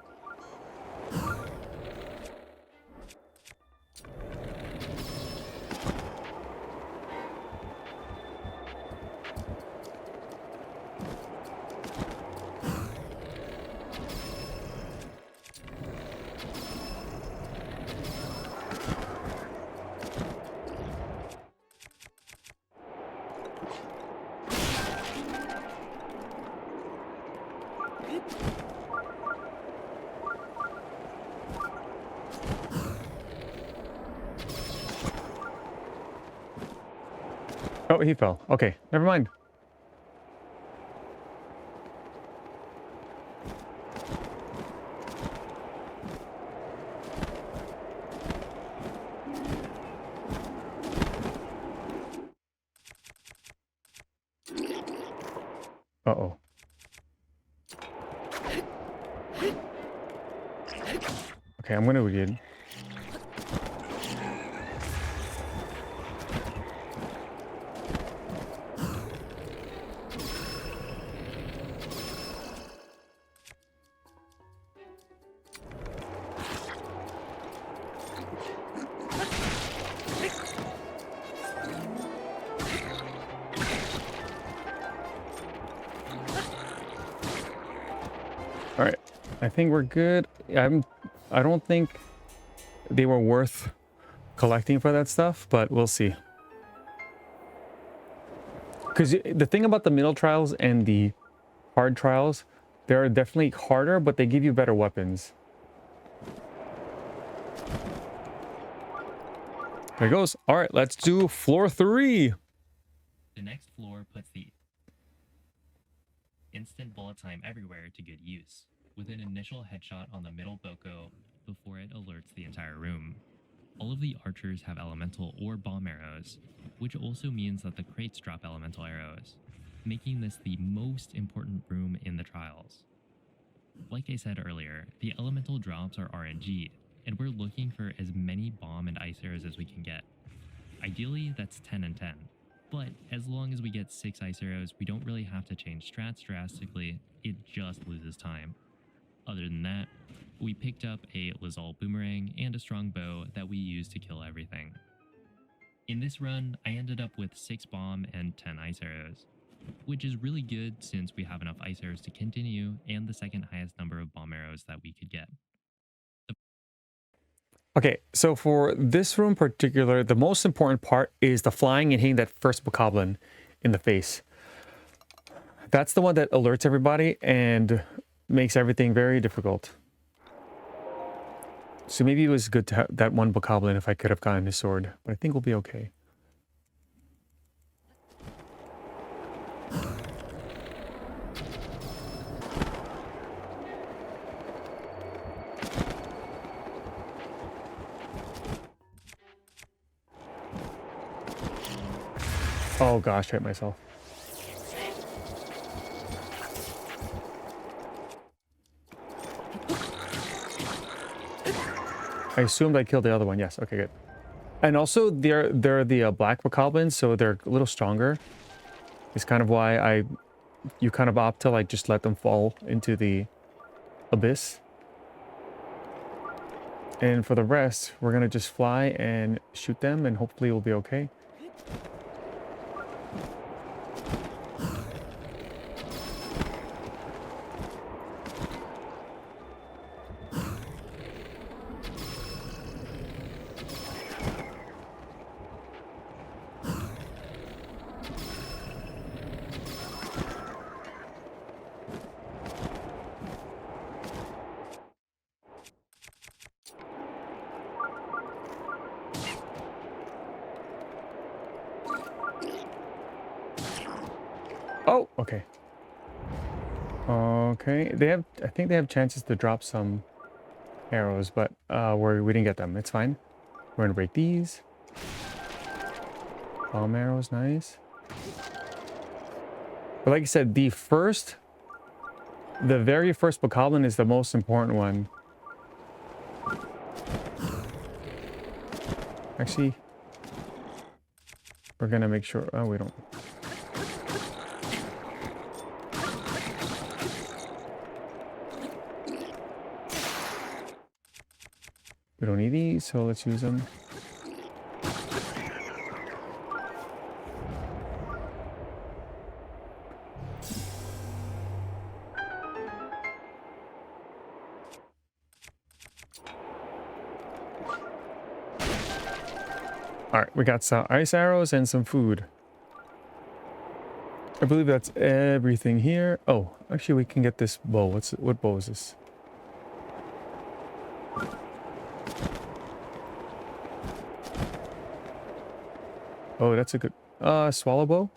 Oh, he fell. Okay, never mind. Uh-oh. Okay, I'm gonna read. All right, I think we're good. I don't think they were worth collecting for that stuff, but we'll see. Because the thing about the middle trials and the hard trials, They're definitely harder, but they give you better weapons. There it goes. All right, let's do floor 3. The next floor puts the instant bullet time everywhere to good use, with an initial headshot on the middle boko before it alerts the entire room. All of the archers have elemental or bomb arrows, which also means that the crates drop elemental arrows, making this the most important room in the trials. Like I said earlier, the elemental drops are RNG, and we're looking for as many bomb and ice arrows as we can get. Ideally, that's 10 and 10. But as long as we get 6 ice arrows, we don't really have to change strats drastically, it just loses time. Other than that, we picked up a Lazal boomerang and a strong bow that we use to kill everything. In this run, I ended up with 6 bomb and 10 ice arrows, which is really good since we have enough ice arrows to continue and the second highest number of bomb arrows that we could get. Okay, so for this room in particular, the most important part is the flying and hitting that first bokoblin in the face. That's the one that alerts everybody and makes everything very difficult. So maybe it was good to have that one bokoblin if I could have gotten his sword, but I think we'll be okay. Oh gosh, I hit myself. I assumed I killed the other one. Yes, okay, good. And also, they're the black bokoblins, so they're a little stronger. It's kind of why you kind of opt to like just let them fall into the abyss. And for the rest, we're gonna just fly and shoot them, and hopefully we'll be okay. Oh, okay. Okay, they have. I think they have chances to drop some arrows, but we didn't get them. It's fine. We're gonna break these. Bomb arrows, nice. But like I said, the very first bokoblin is the most important one. Actually, we're gonna make sure. Oh, we don't. We don't need these, so let's use them. All right, we got some ice arrows and some food. I believe that's everything here. Oh, actually, we can get this bow. What bow is this? Oh, that's a good swallow bow.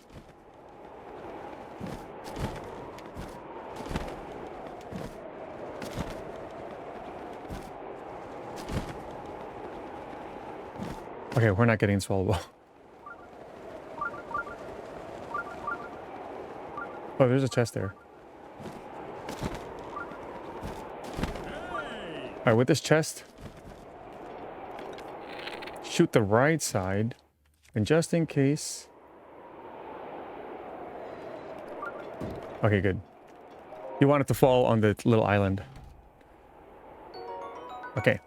Okay, we're not getting swallow bow. Oh, there's a chest there. All right, with this chest, shoot the right side, and just in case. Okay, good. You want it to fall on the little island. Okay.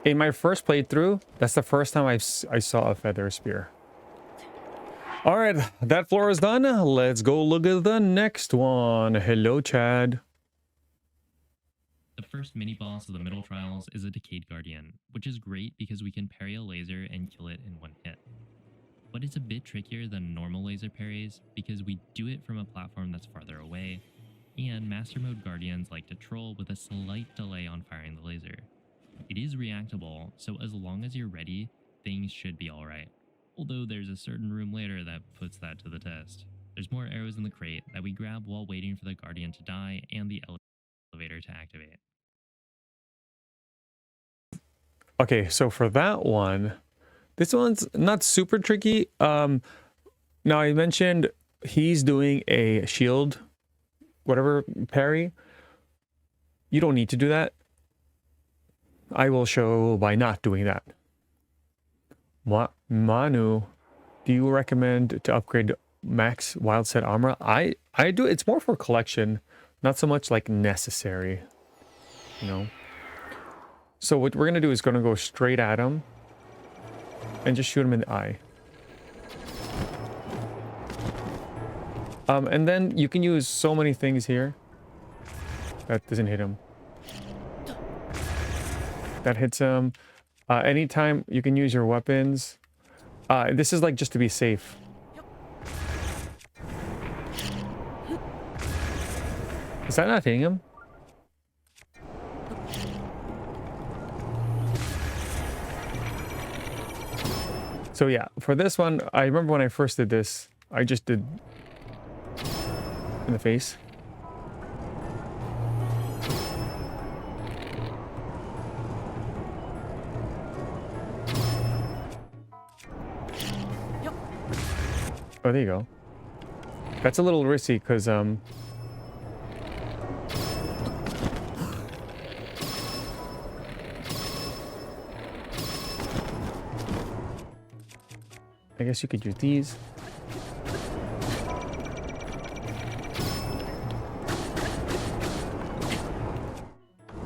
In my first playthrough, that's the first time I saw a feather spear. All right, that floor is done. Let's go look at the next one. Hello, Chad. The first mini-boss of the middle trials is a Decayed Guardian, which is great because we can parry a laser and kill it in one hit. But it's a bit trickier than normal laser parries because we do it from a platform that's farther away, and Master Mode Guardians like to troll with a slight delay on firing the laser. It is reactable, so as long as you're ready, things should be alright. Although there's a certain room later that puts that to the test. There's more arrows in the crate that we grab while waiting for the Guardian to die and the elevator to activate. Okay, so for that one, this one's not super tricky. Now I mentioned he's doing a shield, whatever, parry. You don't need to do that. I will show by not doing that. Manu, do you recommend to upgrade max wild set armor? I do. It's more for collection, not so much like necessary, you know. So what we're gonna do is gonna go straight at him and just shoot him in the eye. And then you can use so many things here. That doesn't hit him. That hits him. Anytime you can use your weapons. This is like just to be safe. Is that not hitting him? So yeah, for this one, I remember when I first did this, I just did in the face. Oh, there you go. That's a little risky because I guess you could use these.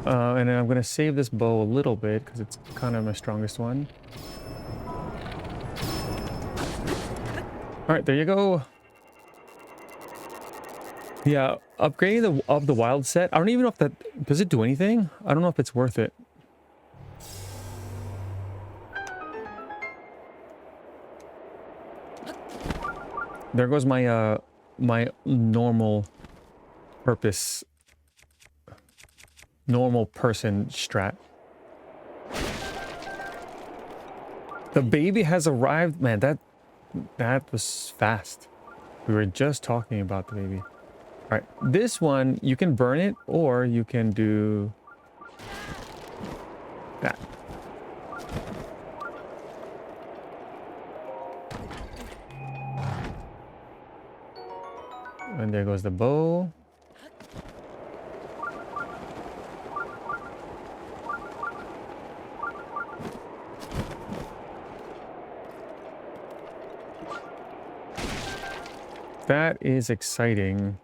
And then I'm going to save this bow a little bit because it's kind of my strongest one. All right, there you go. Yeah, upgrading the wild set. I don't even know if that does it do anything. I don't know if it's worth it. There goes my my normal purpose, normal person strat. The baby has arrived. Man, that was fast. We were just talking about the baby. All right, this one you can burn it or you can do that. And there goes the bow. That is exciting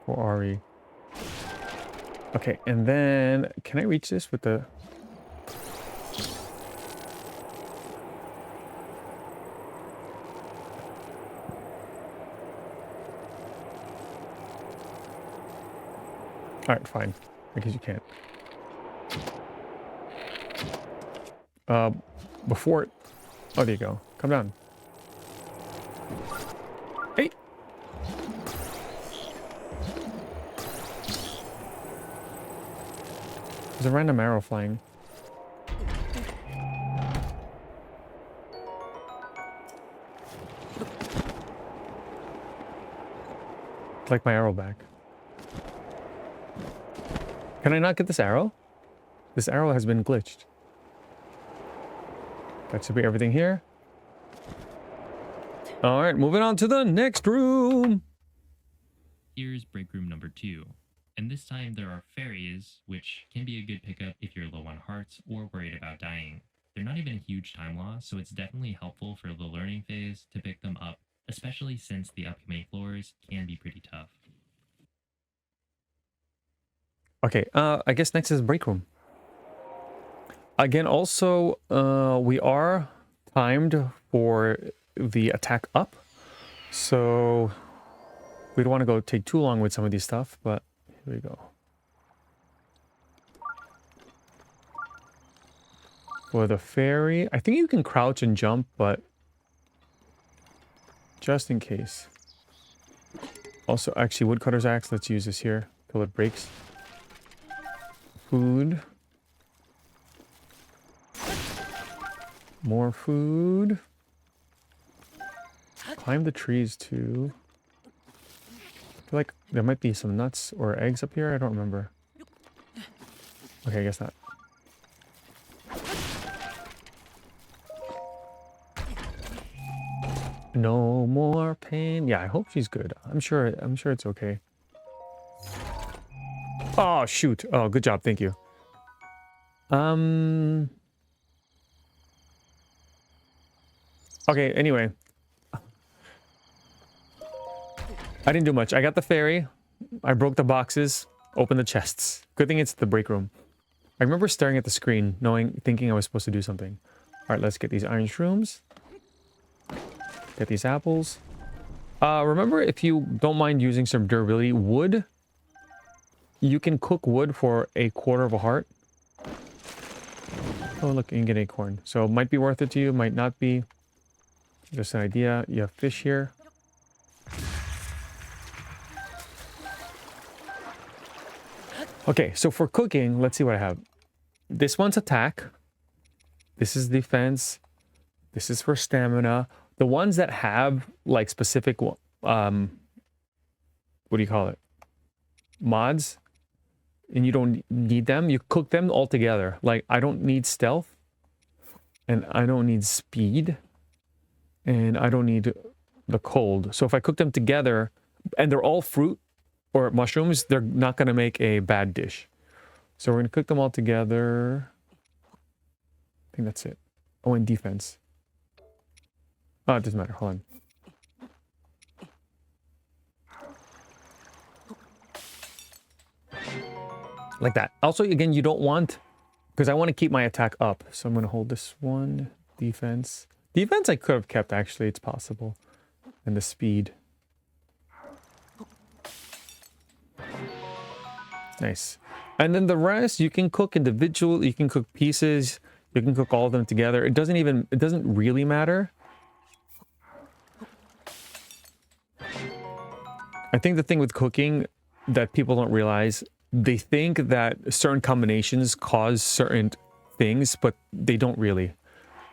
for Ari. Okay, and then can I reach this with the... Alright, fine. I guess you can't. Before... Oh, there you go. Come down. Hey! There's a random arrow flying. I'd like my arrow back. Can I not get this arrow? This arrow has been glitched. That should be everything here. All right, moving on to the next room. Here's break room number 2. And this time there are fairies, which can be a good pickup if you're low on hearts or worried about dying. They're not even a huge time loss, so it's definitely helpful for the learning phase to pick them up, especially since the upcoming floors can be pretty tough. Okay, I guess next is break room. Again, also, we are timed for the attack up. So we don't want to go take too long with some of these stuff, but here we go. For the fairy, I think you can crouch and jump, but just in case. Also, actually, woodcutter's axe, let's use this here. till it breaks. Food. More food. Climb the trees too. I feel like there might be some nuts or eggs up here. I don't remember. Okay, I guess not. No more pain. Yeah, I hope she's good. I'm sure it's okay. Oh shoot. Oh, good job. Thank you. Okay, anyway. I didn't do much. I got the fairy. I broke the boxes, opened the chests. Good thing it's the break room. I remember staring at the screen, thinking I was supposed to do something. All right, let's get these iron shrooms. Get these apples. Remember, if you don't mind using some durability, wood, you can cook wood for a quarter of a heart. Oh, look, you can get acorn. So it might be worth it to you, might not be. Just an idea. You have fish here. Okay, so for cooking, let's see what I have. This one's attack. This is defense. This is for stamina. The ones that have like specific, what do you call it? Mods, and you don't need them. You cook them all together. Like I don't need stealth, and I don't need speed, and I don't need the cold. So if I cook them together, and they're all fruit or mushrooms, they're not going to make a bad dish. So we're going to cook them all together. I think that's it. Oh, and defense. Oh, it doesn't matter. Hold on. Like that. Also, again, you don't want... Because I want to keep my attack up. So I'm going to hold this one. Defense. Defense I could have kept, actually. It's possible. And the speed. Nice. And then the rest, you can cook individual. You can cook pieces. You can cook all of them together. It doesn't really matter. I think the thing with cooking that people don't realize, they think that certain combinations cause certain things, but they don't really.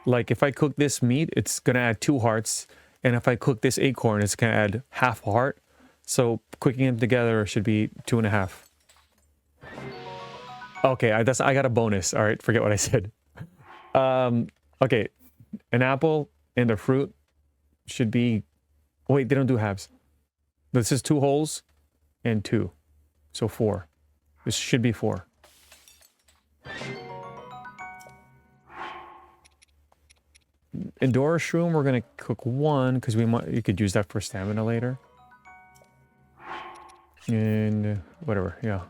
Like if I cook this meat, it's going to add 2 hearts. And if I cook this acorn, it's going to add half a heart. So cooking them together should be 2.5. Okay, I got a bonus. All right, forget what I said. Okay, an apple and a fruit should be... Wait, they don't do halves. This is 2 wholes and 2. So 4. This should be 4. Endora shroom, we're going to cook 1 because you could use that for stamina later. And whatever, yeah.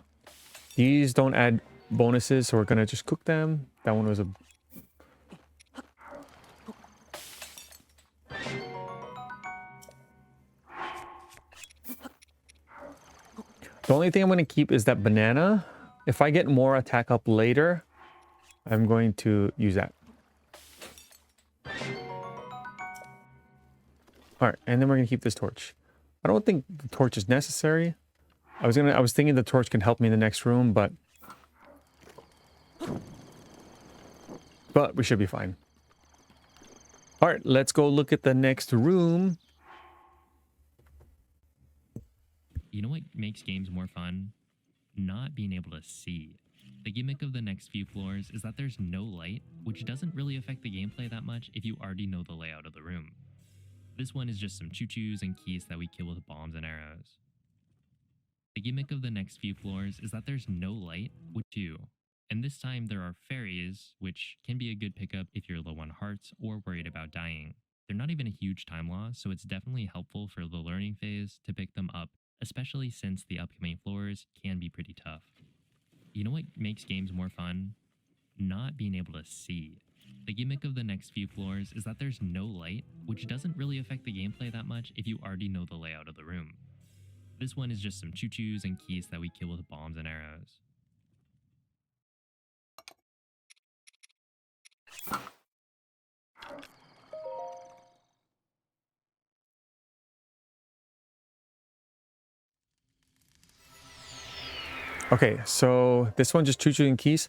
These don't add bonuses, so we're going to just cook them. That one was a... The only thing I'm going to keep is that banana. If I get more attack up later, I'm going to use that. Alright, and then we're going to keep this torch. I don't think the torch is necessary. I was thinking the torch can help me in the next room, but we should be fine. Alright, let's go look at the next room. You know what makes games more fun? Not being able to see. The gimmick of the next few floors is that there's no light, which doesn't really affect the gameplay that much if you already know the layout of the room. This one is just some choo-choos and keys that we kill with bombs and arrows. The gimmick of the next few floors is that there's no light, which too. And this time there are fairies, which can be a good pickup if you're low on hearts or worried about dying. They're not even a huge time loss, so it's definitely helpful for the learning phase to pick them up, especially since the upcoming floors can be pretty tough. You know what makes games more fun? Not being able to see. The gimmick of the next few floors is that there's no light, which doesn't really affect the gameplay that much if you already know the layout of the room. This one is just some choo-choos and keys that we kill with bombs and arrows. Okay, so this one just choo-chooing keys.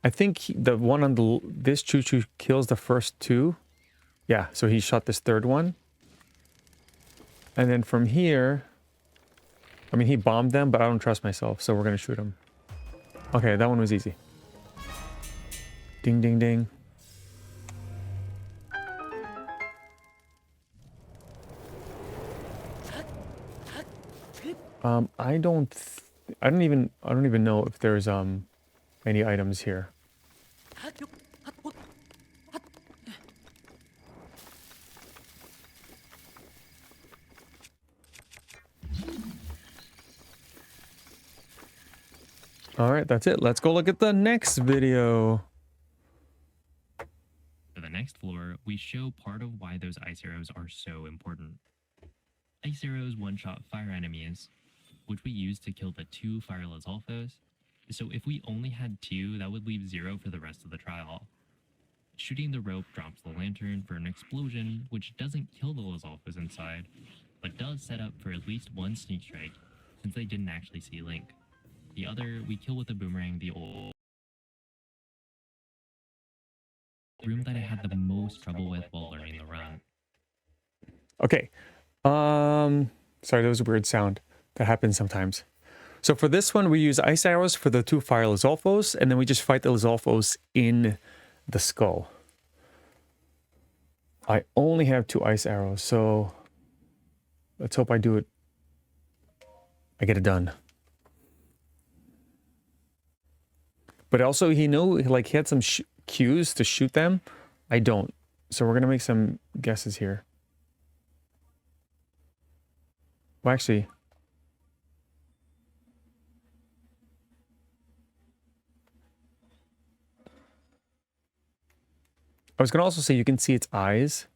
I think the one on this choo-choo kills the first two. Yeah, so he shot this third one. And then from here, I mean, he bombed them, but I don't trust myself, so we're gonna shoot him. Okay, that one was easy. Ding, ding, ding. I don't even know if there's any items here. All right, that's it. Let's go look at the next video. For the next floor, we show part of why those ice arrows are so important. Ice arrows one-shot fire enemies, which we use to kill the 2 fireless alphas. So if we only had 2, that would leave 0 for the rest of the trial. Shooting the rope drops the lantern for an explosion, which doesn't kill the Lizalfas inside, but does set up for at least 1 sneak strike, since they didn't actually see Link. The other, we kill with a boomerang the old room that I had the most trouble with while learning the run. Okay. Sorry, that was a weird sound. That happens sometimes. So for this one, we use ice arrows for the 2 fire Lizalfos, and then we just fight the Lizalfos in the skull. I only have 2 ice arrows, so let's hope I do it. I get it done. But also, he had some cues to shoot them. I don't. So we're gonna make some guesses here. Well, actually, I was gonna also say you can see its eyes.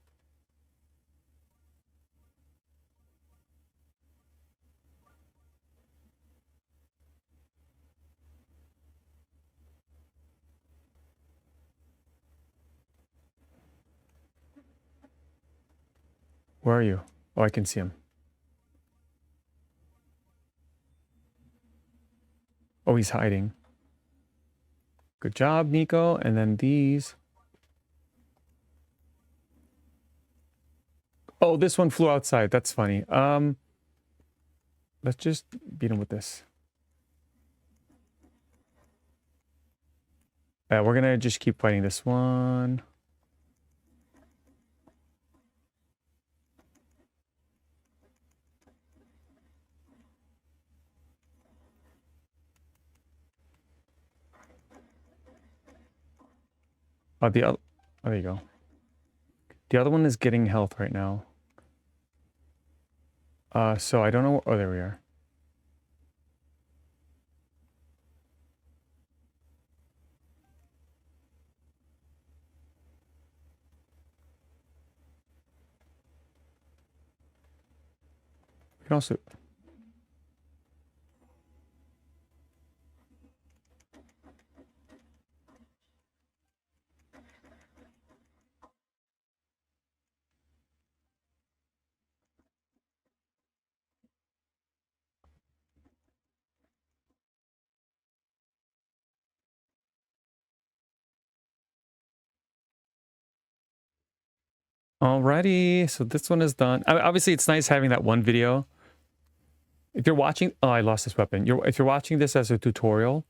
Where are you? Oh, I can see him. Oh, he's hiding. Good job, Nico. And then these. Oh, this one flew outside. That's funny. Let's just beat him with this. We're gonna just keep fighting this one. Oh, oh, there you go. The other one is getting health right now. So I don't know. Oh, there we are. We can also. Alrighty, so this one is done. Obviously, it's nice having that one video. If you're watching, oh, I lost this weapon. If you're watching this as a tutorial,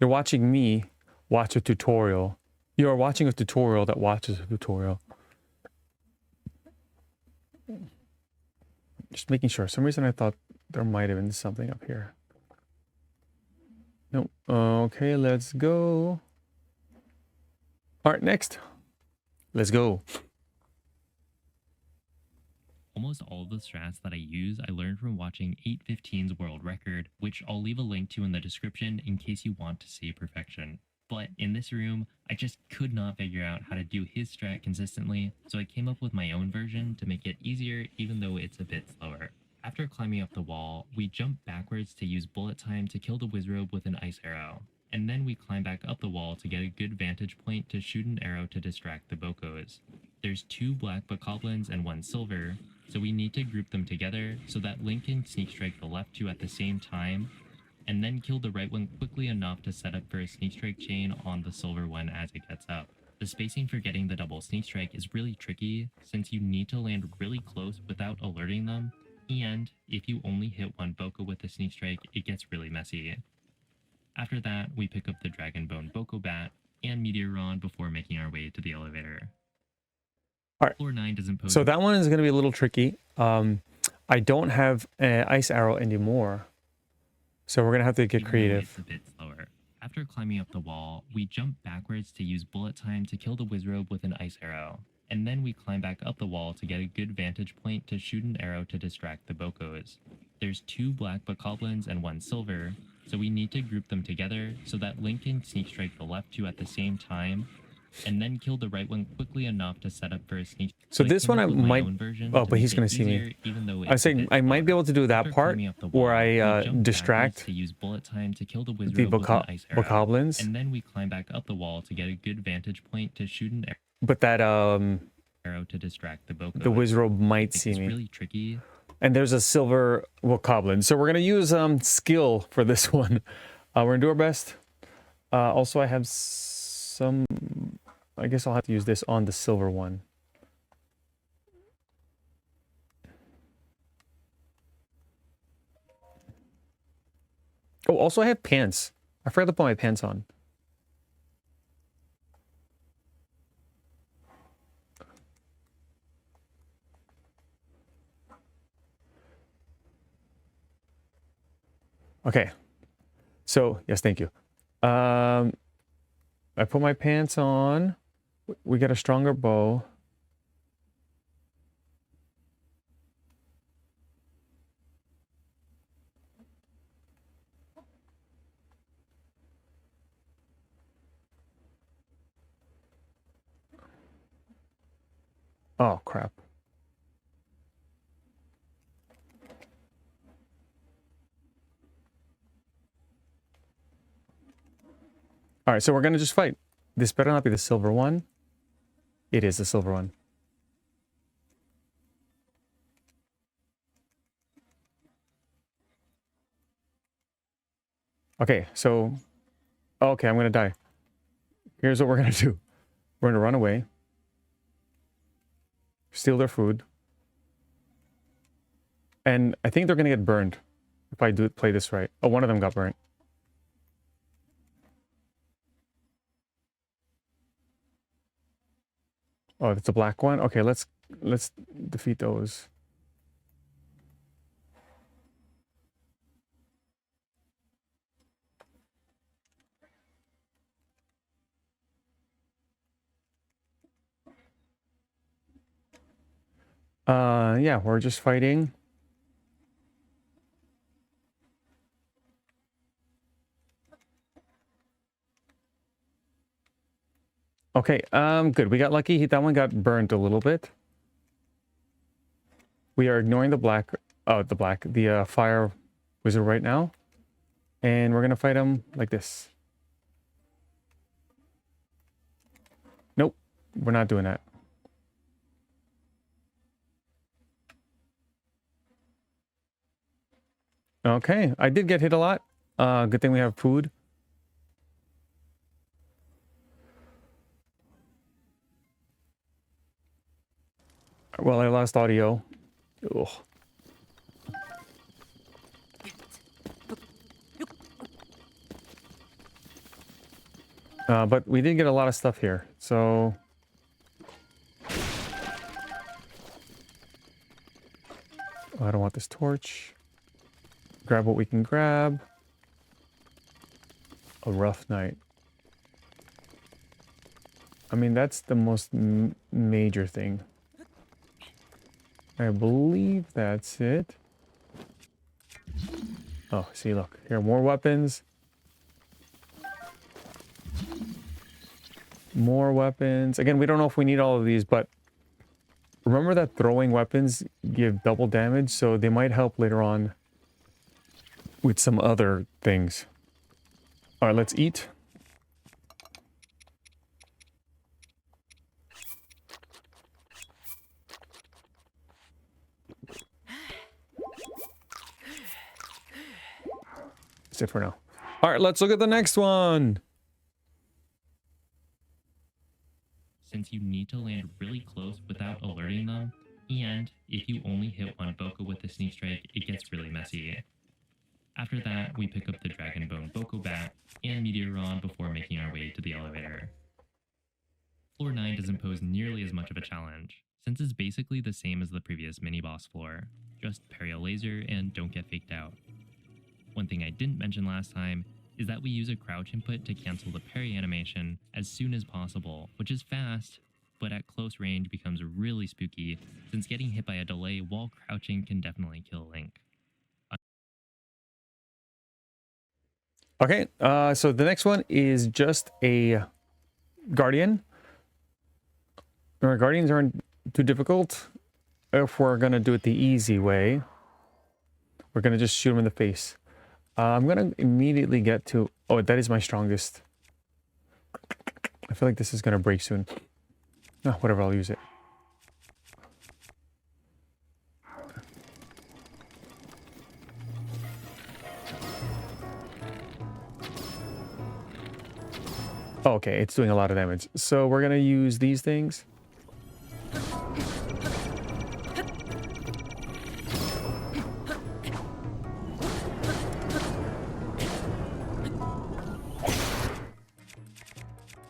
you're watching me watch a tutorial. You're watching a tutorial that watches a tutorial. Just making sure. For some reason I thought there might have been something up here. Nope. Okay, let's go. All right, next. Let's go. Almost all of the strats that I use, I learned from watching 815's world record, which I'll leave a link to in the description in case you want to see perfection. But in this room, I just could not figure out how to do his strat consistently, so I came up with my own version to make it easier even though it's a bit slower. After climbing up the wall, we jump backwards to use bullet time to kill the wizrobe with an ice arrow. And then we climb back up the wall to get a good vantage point to shoot an arrow to distract the Bokos. There's 2 black bokoblins and 1 silver, so we need to group them together so that Link can sneak strike the left 2 at the same time, and then kill the right one quickly enough to set up for a sneak strike chain on the silver one as it gets up. The spacing for getting the double sneak strike is really tricky since you need to land really close without alerting them, and if you only hit one Boko with the sneak strike, it gets really messy. After that, we pick up the Dragon Bone Boko Bat and Meteoron before making our way to the elevator. Alright, Floor 9 doesn't pose so that one is going to be a little tricky. I don't have an ice arrow anymore, so we're going to have to get even though creative. it's a bit slower. After climbing up the wall, we jump backwards to use bullet time to kill the Wizrobe with an ice arrow, and then we climb back up the wall to get a good vantage point to shoot an arrow to distract the Bokos. There's 2 black bokoblins and 1 silver, so we need to group them together so that Link can sneak strike the left 2 at the same time, and then kill the right one quickly enough to set up for a sneak. So this one I might... Oh, but he's going to see me. I say I might be able to do that part where I distract to use bullet time to kill the Wizrobe the with an ice arrow, bokoblins, and then we climb back up the wall to get a good vantage point to shoot an but that arrow to distract the Boko. the Wizrobe might see It's me. really tricky. And there's a silver bokoblin, so we're gonna use skill for this one. We're gonna do our best. Also, I have some. I guess I'll have to use this on the silver one. Oh, also I have pants. I forgot to put my pants on. Okay. So, yes, thank you. I put my pants on. We get a stronger bow. Oh, crap. All right, so we're going to just fight. This better not be the silver one. It is the silver one. Okay, so... Okay, I'm going to die. Here's what we're going to do. We're going to run away. Steal their food. And I think they're going to get burned if I do play this right. Oh, one of them got burnt. Oh, it's a black one? Okay, let's defeat those. Yeah, we're just fighting. Okay, good. We got lucky. That one got burned a little bit. We are ignoring the black, the fire wizard right now. And we're gonna fight him like this. Nope, we're not doing that. Okay, I did get hit a lot. Good thing we have food. Well, I lost audio. Ugh. But we did get a lot of stuff here, so... Oh, I don't want this torch. Grab what we can grab. A rough night. I mean, that's the most major thing. I believe that's it. Oh, see, look. Here, more weapons. More weapons. Again, we don't know if we need all of these, but remember that throwing weapons give double damage, so they might help later on with some other things. All right, let's eat. That's it for now. All right, let's look at the next one. Since you need to land really close without alerting them, and if you only hit one Boko with the sneak strike, it gets really messy. After that, we pick up the Dragon Bone Boko Bat and Meteoron before making our way to the elevator. Floor 9 doesn't pose nearly as much of a challenge, since it's basically the same as the previous mini-boss floor, just parry a laser and don't get faked out. One thing I didn't mention last time is that we use a crouch input to cancel the parry animation as soon as possible, which is fast, but at close range becomes really spooky, since getting hit by a delay while crouching can definitely kill Link. Okay, so the next one is just a Guardian. Our Guardians aren't too difficult. If we're gonna do it the easy way, we're gonna just shoot him in the face. I'm gonna immediately get to... Oh, that is my strongest. I feel like this is gonna break soon. Oh, whatever, I'll use it. Oh, okay, it's doing a lot of damage. So we're gonna use these things.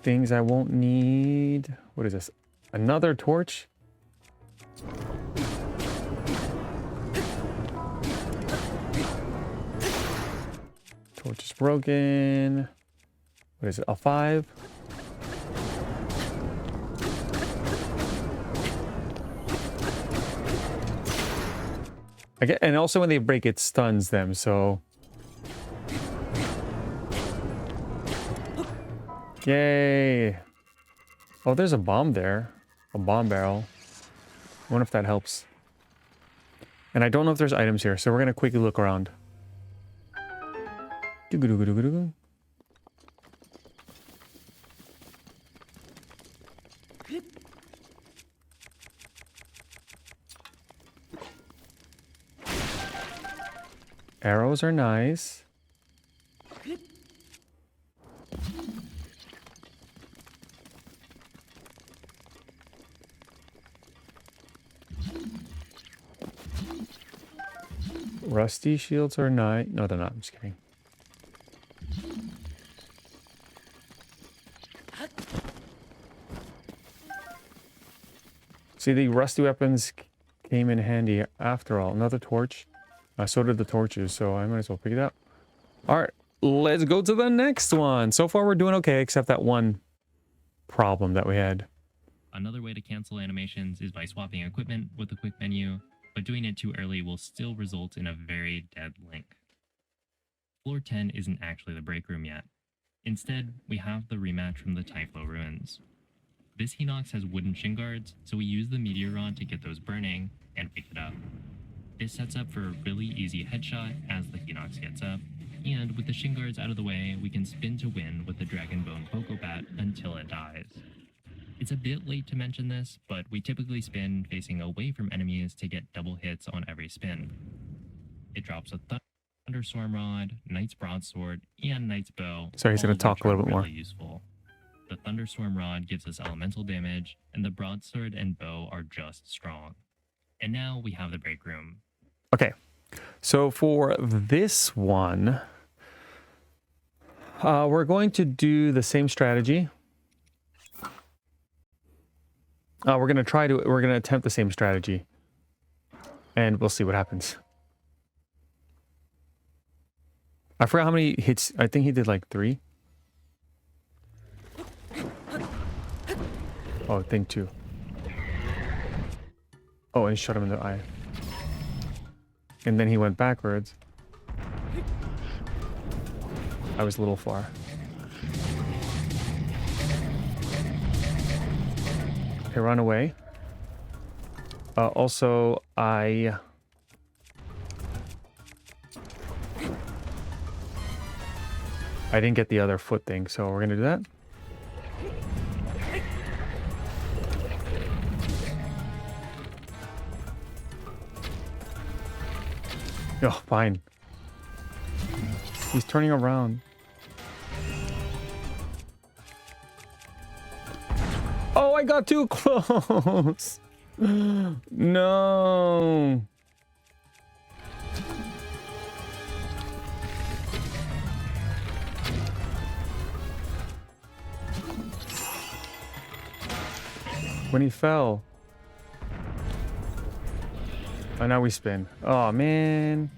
Things I won't need. What is this? Another torch? Torch is broken. What is it? A 5? And also when they break, it stuns them, so... Yay! Oh, there's a bomb there. A bomb barrel. I wonder if that helps. And I don't know if there's items here, so we're gonna quickly look around. Doo-goo-doo-goo-doo-goo. Arrows are nice. Rusty shields are nice. No, they're not. I'm just kidding. See, the rusty weapons came in handy after all. Another torch. So did the torches, so I might as well pick it up. Alright, let's go to the next one. So far we're doing okay, except that one problem that we had. Another way to cancel animations is by swapping equipment with the quick menu, but doing it too early will still result in a very dead Link. Floor 10 isn't actually the break room yet. Instead, we have the rematch from the Typhlo ruins. This Hinox has wooden shin guards, so we use the Meteoron to get those burning and pick it up. This sets up for a really easy headshot as the Hinox gets up, and with the shin guards out of the way, we can spin to win with the Dragon Bone Boko Bat until it dies. It's a bit late to mention this, but we typically spin facing away from enemies to get double hits on every spin. It drops a Thunderstorm Rod, Knight's Broadsword, and Knight's Bow. Sorry, he's going to talk a little bit more. Really useful. The Thunderstorm Rod gives us elemental damage, and the Broadsword and Bow are just strong. And now we have the break room. Okay, so for this one, we're going to do the same strategy. We're going to attempt the same strategy. And we'll see what happens. I forgot how many hits. I think he did like 3. Oh, I think 2. Oh, and shot him in the eye. And then he went backwards. I was a little far. Okay, run away. Also, I didn't get the other foot thing, so we're gonna do that. Oh, fine. He's turning around. Oh, I got too close. No. When he fell. Oh, now we spin. Oh, man.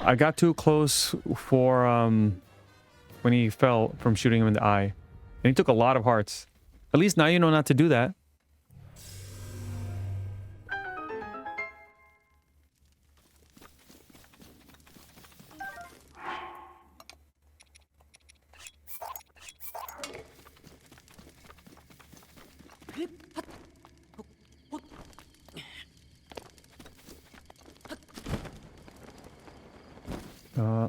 I got too close for when he fell from shooting him in the eye. And he took a lot of hearts. At least now you know not to do that.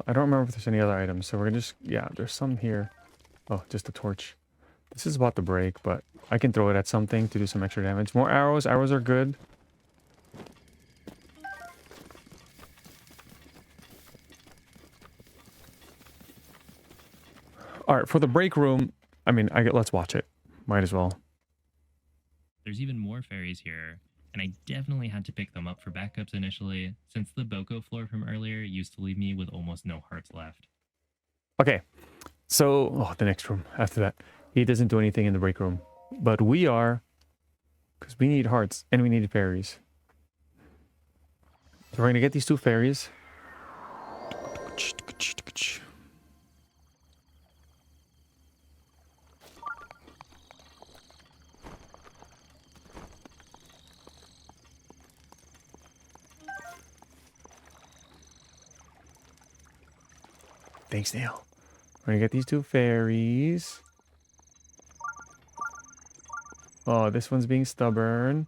I don't remember if there's any other items, so we're gonna just... Yeah, there's some here. Oh, just a torch. This is about to break, but I can throw it at something to do some extra damage. More arrows. Arrows are good. Alright, for the break room... I mean, let's watch it. Might as well. There's even more fairies here, and I definitely had to pick them up for backups initially, since the Boko floor from earlier used to leave me with almost no hearts left. Okay, so... Oh, the next room after that. He doesn't do anything in the break room. But we are... Because we need hearts, and we need fairies. So we're going to get these two fairies. Thanks, Neil. We're gonna get these two fairies. Oh, this one's being stubborn.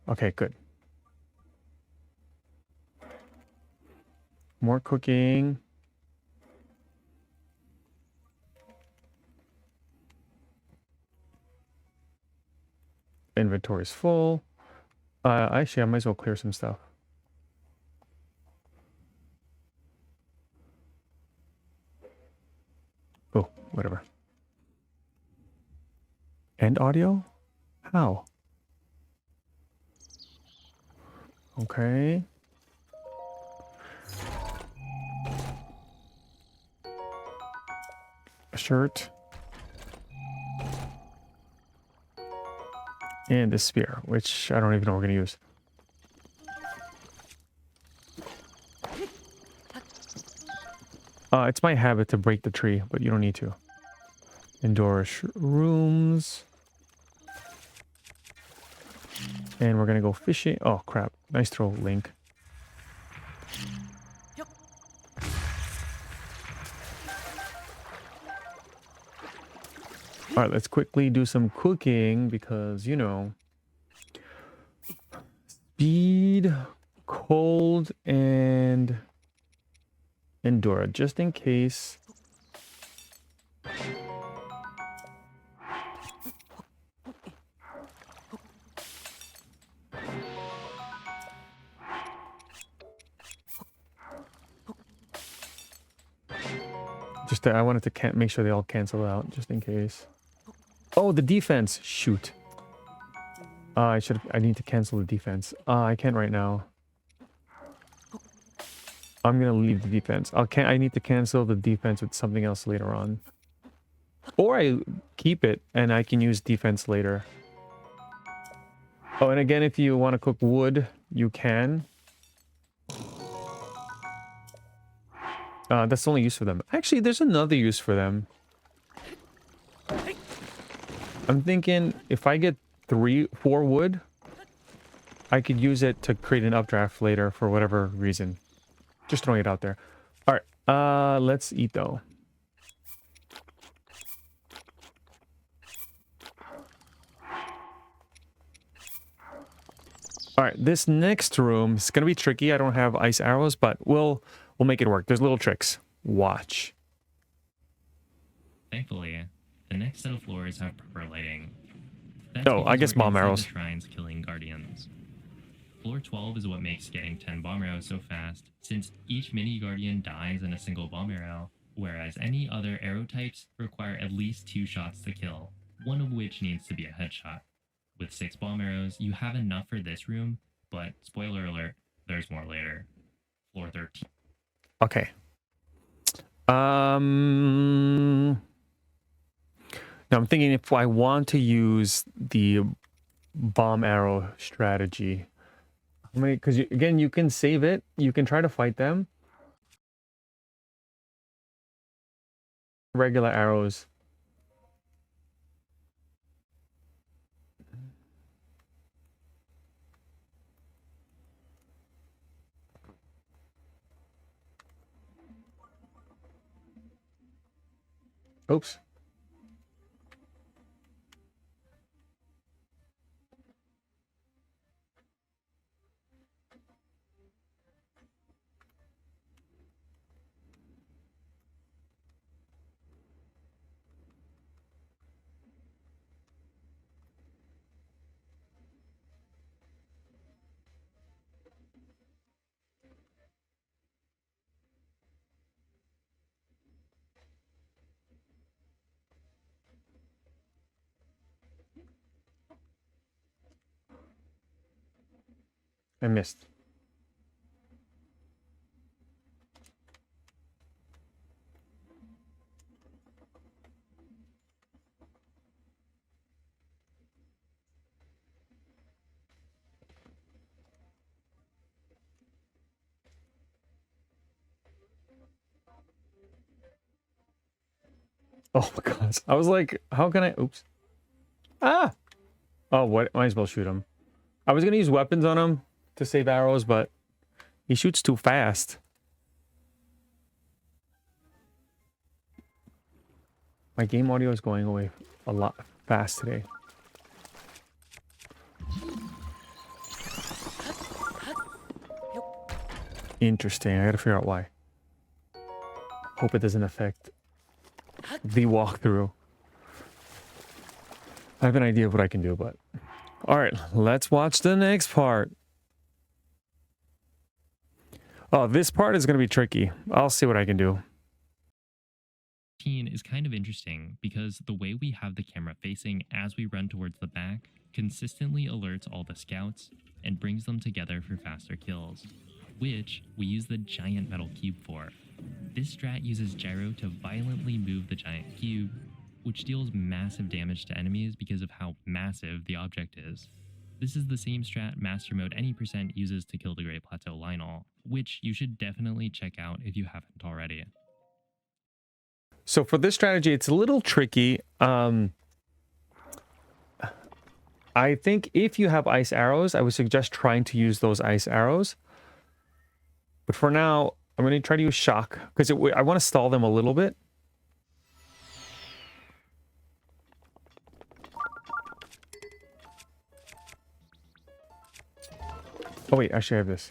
Okay, good. More cooking. Inventory's full. Actually, I might as well clear some stuff. Oh, whatever. End audio? How? Okay. A shirt. And the spear, which I don't even know we're going to use. It's my habit to break the tree, but you don't need to. Indoorish rooms. And we're going to go fishing. Oh, crap. Nice throw, Link. All right, let's quickly do some cooking because, you know, speed, cold, and Endura, just in case. Just I wanted to make sure they all cancel out, just in case. Oh, the defense. Shoot. I need to cancel the defense. I can't right now. I'm gonna leave the defense. I need to cancel the defense with something else later on. Or I keep it and I can use defense later. Oh, and again, if you want to cook wood, you can. That's the only use for them. Actually, there's another use for them. I'm thinking if I get 4 wood, I could use it to create an updraft later for whatever reason. Just throwing it out there. All right, let's eat though. All right, this next room is gonna be tricky. I don't have ice arrows, but we'll We'll make it work. There's little tricks. Watch. Thankfully, the next set of floors have proper lighting. That's Oh, I because guess we're bomb inside arrows. The shrines killing guardians. Floor 12 is what makes getting 10 bomb arrows so fast, since each mini guardian dies in a single bomb arrow, whereas any other arrow types require at least 2 shots to kill, one of which needs to be a headshot. With 6 bomb arrows, you have enough for this room, but spoiler alert, there's more later. Floor 13. Okay. Now I'm thinking if I want to use the bomb arrow strategy, how many? Because again, you can save it. You can try to fight them. Regular arrows. Oops. I missed. Oh my gosh. I was like, how can I? Oops. Ah! Oh, what? Might as well shoot him. I was going to use weapons on him to save arrows, but he shoots too fast. My game audio is going away a lot fast today. Interesting. I gotta figure out why. Hope it doesn't affect the walkthrough. I have an idea of what I can do, but... Alright, let's watch the next part. Oh, this part is going to be tricky. I'll see what I can do. Is kind of interesting because the way we have the camera facing as we run towards the back consistently alerts all the scouts and brings them together for faster kills, which we use the giant metal cube for. This strat uses gyro to violently move the giant cube, which deals massive damage to enemies because of how massive the object is. This is the same strat Master Mode Any % uses to kill the Great Plateau Lynel, which you should definitely check out if you haven't already. So for this strategy, it's a little tricky. I think if you have ice arrows, I would suggest trying to use those ice arrows. But for now, I'm going to try to use shock because I want to stall them a little bit. Oh wait, actually I have this.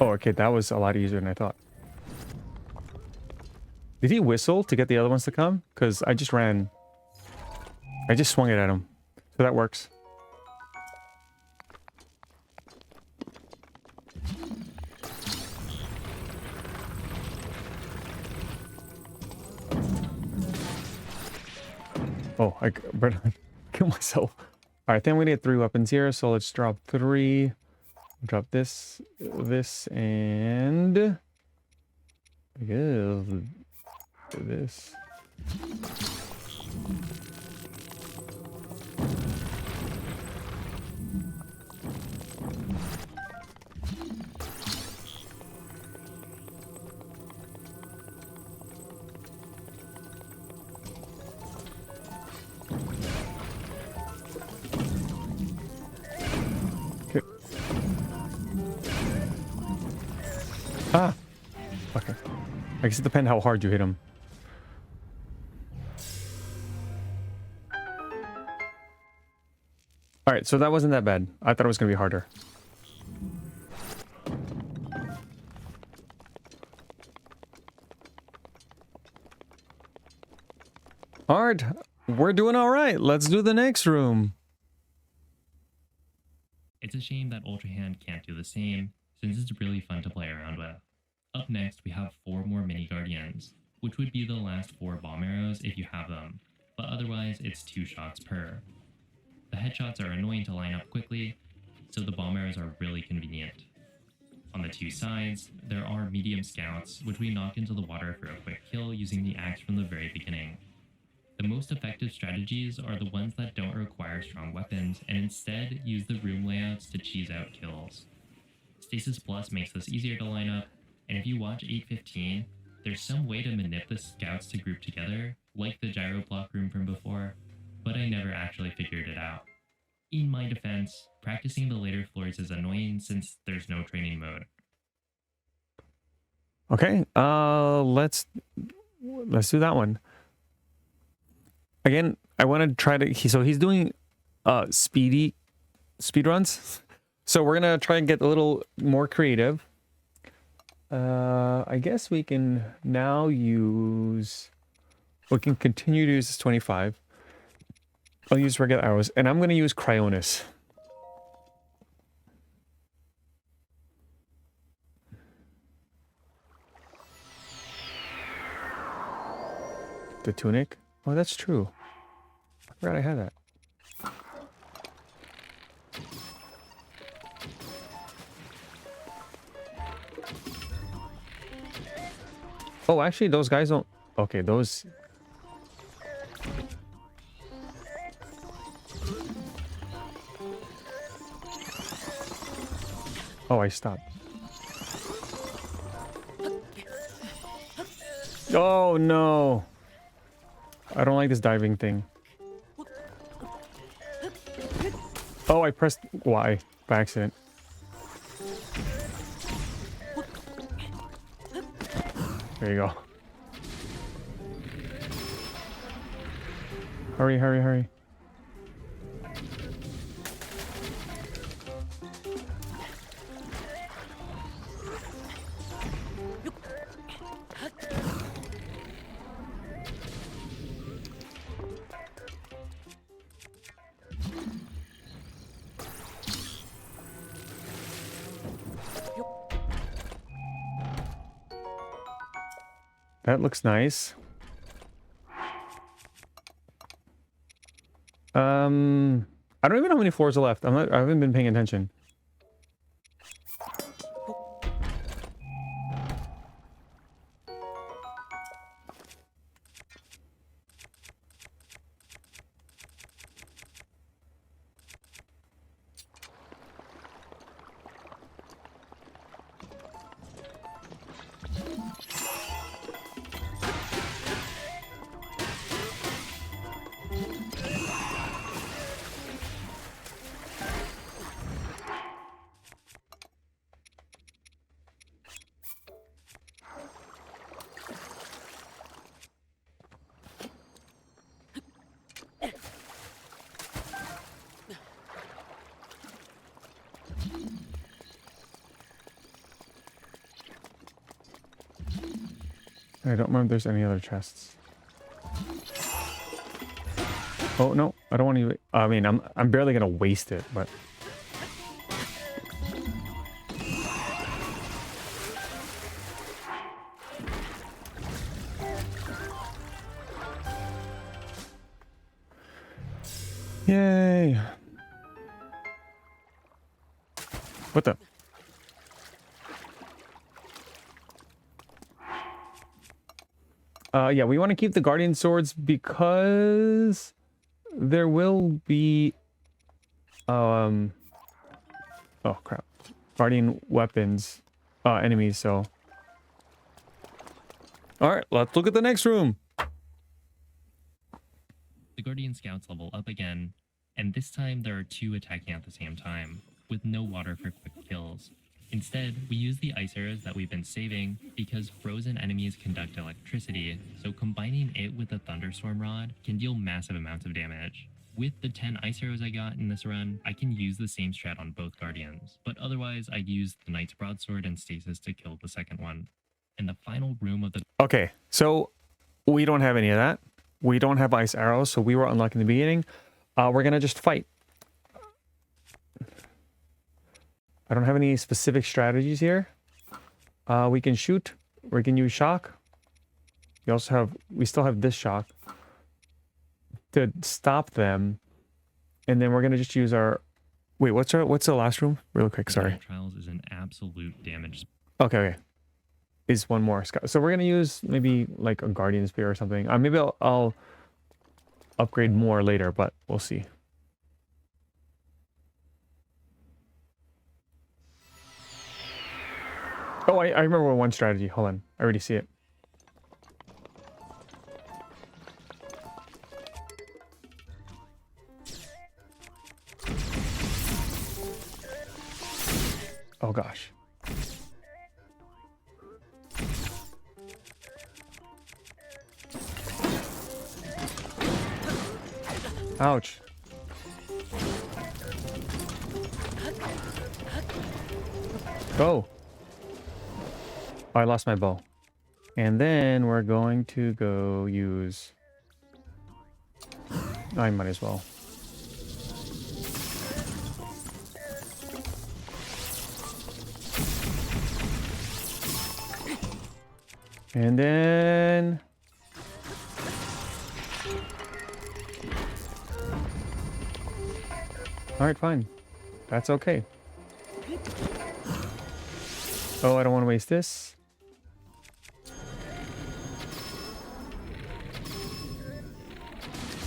Oh, okay, that was a lot easier than I thought. Did he whistle to get the other ones to come? Because I just ran. I just swung it at him. So that works. Oh, I better kill myself. All right, then we need 3 weapons here. So let's drop 3. Drop this, and I guess do this. Ah! Okay. I guess it depends how hard you hit him. All right, so that wasn't that bad. I thought it was gonna be harder. All right, we're doing all right. Let's do the next room. It's a shame that Ultra Hand can't do the same, since it's really fun to play around with. Up next, we have 4 more mini guardians, which would be the last 4 bomb arrows if you have them, but otherwise it's 2 shots per. The headshots are annoying to line up quickly, so the bomb arrows are really convenient. On the 2 sides, there are medium scouts, which we knock into the water for a quick kill using the axe from the very beginning. The most effective strategies are the ones that don't require strong weapons and instead use the room layouts to cheese out kills. Stasis Plus makes this easier to line up, and if you watch 8:15, there's some way to manip the scouts to group together, like the gyro block room from before, but I never actually figured it out. In my defense, practicing the later floors is annoying since there's no training mode. Okay, let's do that one. Again, I want to try to. So he's doing speed runs. So we're gonna try and get a little more creative. I guess we can now use. We can continue to use this 25. I'll use regular arrows, and I'm gonna use Cryonis. The tunic. Oh, that's true. I forgot I had that. Oh, actually, those guys don't... Okay, those... Oh, I stopped. Oh, no. I don't like this diving thing. Oh, I pressed Y by accident. There you go. Hurry, hurry, hurry. That looks nice. I don't even know how many floors are left. I haven't been paying attention. I don't remember if there's any other chests. Oh no, I don't want to. I mean, I'm barely gonna waste it, but. Yay! What the? Yeah, we want to keep the guardian swords because there will be oh crap, guardian weapons enemies. So all right, let's look at the next room. The Guardian Scouts level up again, and this time there are 2 attacking at the same time, with no water for quick kills. Instead, we use the ice arrows that we've been saving because frozen enemies conduct electricity, so combining it with a thunderstorm rod can deal massive amounts of damage. With the 10 ice arrows I got in this run, I can use the same strat on both guardians, but otherwise I'd use the knight's broadsword and stasis to kill the second one. In the final room of the... Okay, so we don't have any of that. We don't have ice arrows, so we were unlucky in the beginning. We're gonna just fight. I don't have any specific strategies here. We can shoot. We can use shock. We still have this shock to stop them, and then we're gonna just use our. Wait, what's the last room? Real quick, sorry. Trials is an absolute damage. Okay. Is one more. So we're gonna use maybe like a guardian spear or something. Maybe I'll upgrade more later, but we'll see. Oh, I remember one strategy. Hold on. I already see it. Oh, gosh. Ouch. Go. Oh, I lost my bow. And then we're going to go use... I might as well. And then... Alright, fine. That's okay. Oh, I don't want to waste this.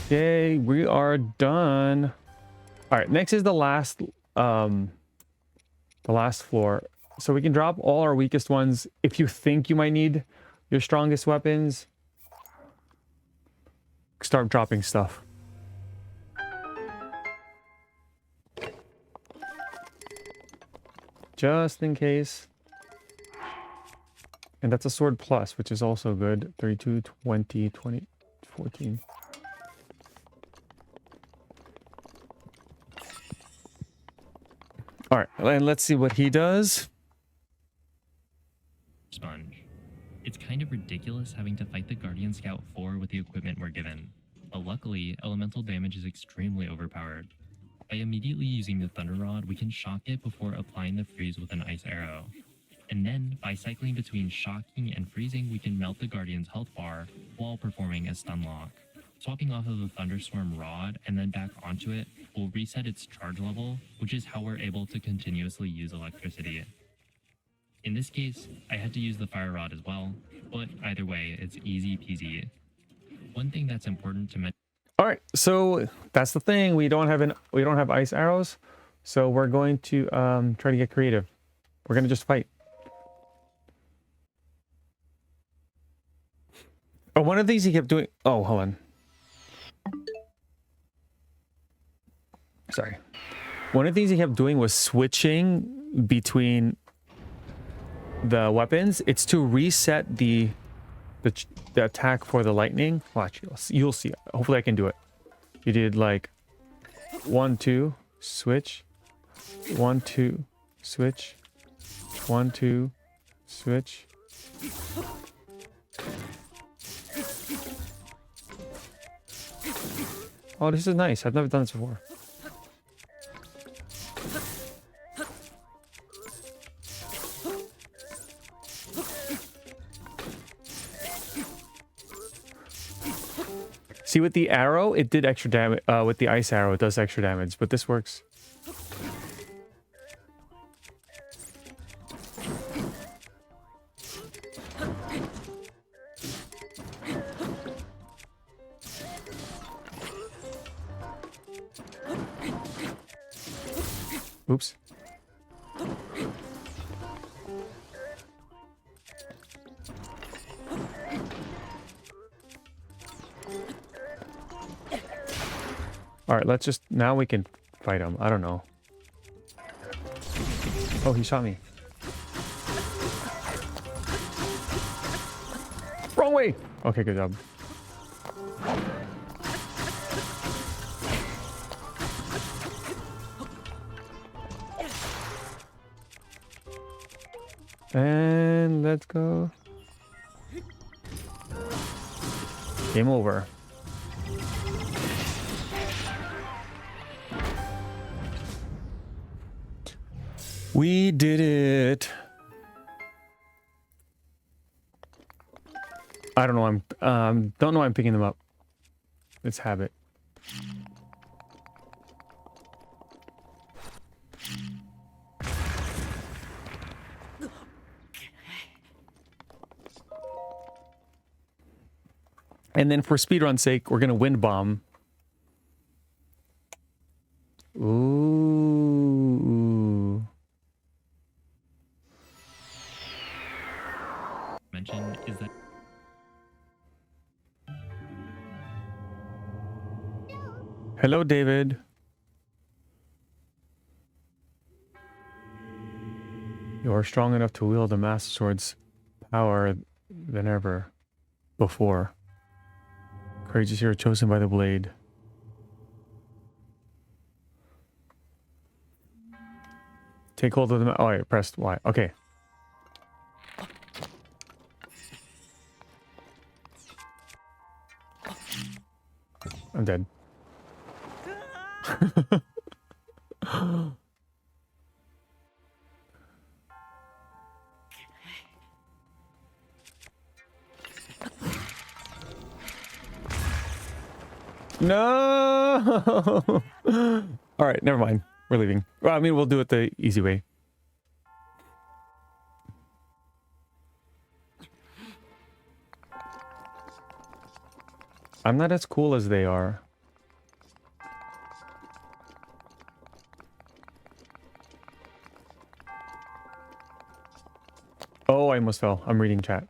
Okay, we are done. Alright, next is the last floor. So we can drop all our weakest ones. If you think you might need your strongest weapons, start dropping stuff. Just in case. And that's a sword plus, which is also good. 32, 20, 20, 14. All right, and let's see what he does. Sponge. It's kind of ridiculous having to fight the Guardian Scout 4 with the equipment we're given. But luckily, elemental damage is extremely overpowered. By immediately using the Thunder Rod, we can shock it before applying the freeze with an ice arrow. And then, by cycling between shocking and freezing, we can melt the Guardian's health bar while performing a stun lock. Swapping off of the Thunderstorm Rod and then back onto it will reset its charge level, which is how we're able to continuously use electricity. In this case, I had to use the Fire Rod as well, but either way, it's easy peasy. One thing that's important to mention. All right, so that's the thing. We don't have ice arrows, so we're going to try to get creative. We're gonna just fight. Oh, one of these he kept doing. Oh, hold on. Sorry. One of these he kept doing was switching between the weapons. It's to reset the attack for the lightning. Watch, you'll see. Hopefully I can do it. You did like 1, 2, switch, 1, 2, switch, 1, 2, switch. Oh, this is nice. I've never done this before. See, with the arrow, it did extra damage. With the ice arrow, it does extra damage, but this works. Oops. All right, let's just, now we can fight him. I don't know. Oh, he shot me. Wrong way. Okay, good job. And let's go. Game over. We did it. I don't know. Don't know. I'm picking them up. It's habit. And then for speedrun's sake, we're gonna wind bomb. Ooh. Mention is that Hello, David. You are strong enough to wield the Master Sword's power than ever before. Courageous hero chosen by the blade. Take hold of the... Oh, I pressed Y. Okay. I'm dead. No! All right, never mind. We're leaving. Well, I mean, we'll do it the easy way. I'm not as cool as they are. Oh, I almost fell. I'm reading chat.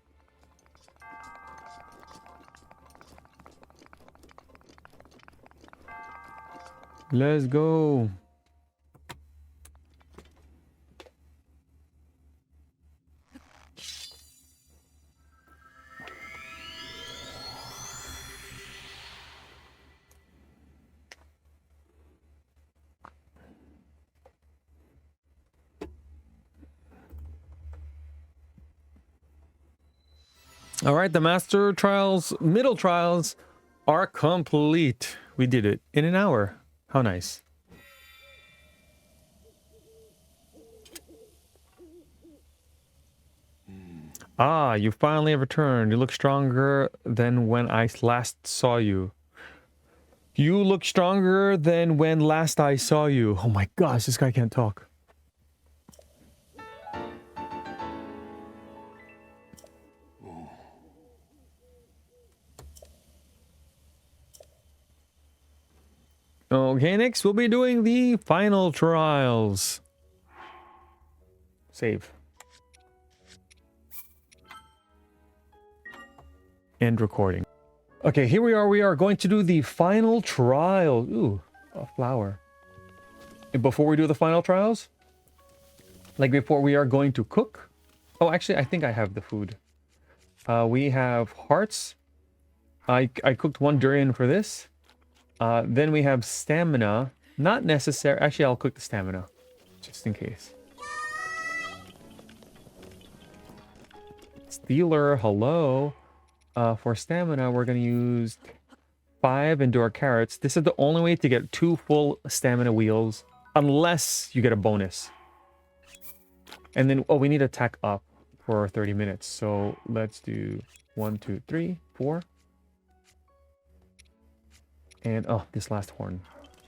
Let's go. All right, the master trials, middle trials are complete. We did it in an hour. How nice. Ah, you finally have returned. You look stronger than when I last saw you. You look stronger than when last I saw you. Oh my gosh, this guy can't talk. Okay, next we'll be doing the final trials. Save. End recording. Okay, here we are. We are going to do the final trial. Ooh, a flower. And before we do the final trials, like before, we are going to cook. Oh, actually, I think I have the food. We have hearts. I cooked one durian for this. Then we have stamina. Not necessary. Actually, I'll cook the stamina. Just in case. Stealer, hello. For stamina, we're going to use 5 and do our carrots. This is the only way to get 2 full stamina wheels. Unless you get a bonus. And then, oh, we need to attack up for 30 minutes. So let's do 1, 2, 3, 4. And, oh, this last horn.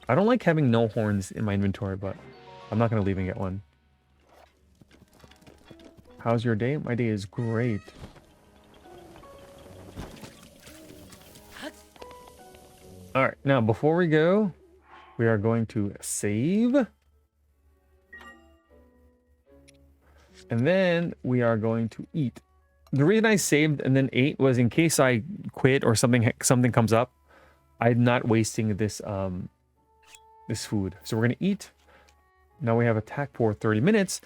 I don't like having no horns in my inventory, but I'm not going to leave and get one. How's your day? My day is great. Alright, now before we go, we are going to save. And then we are going to eat. The reason I saved and then ate was in case I quit or something comes up. I'm not wasting this this food. So we're gonna eat. Now we have attack for 30 minutes.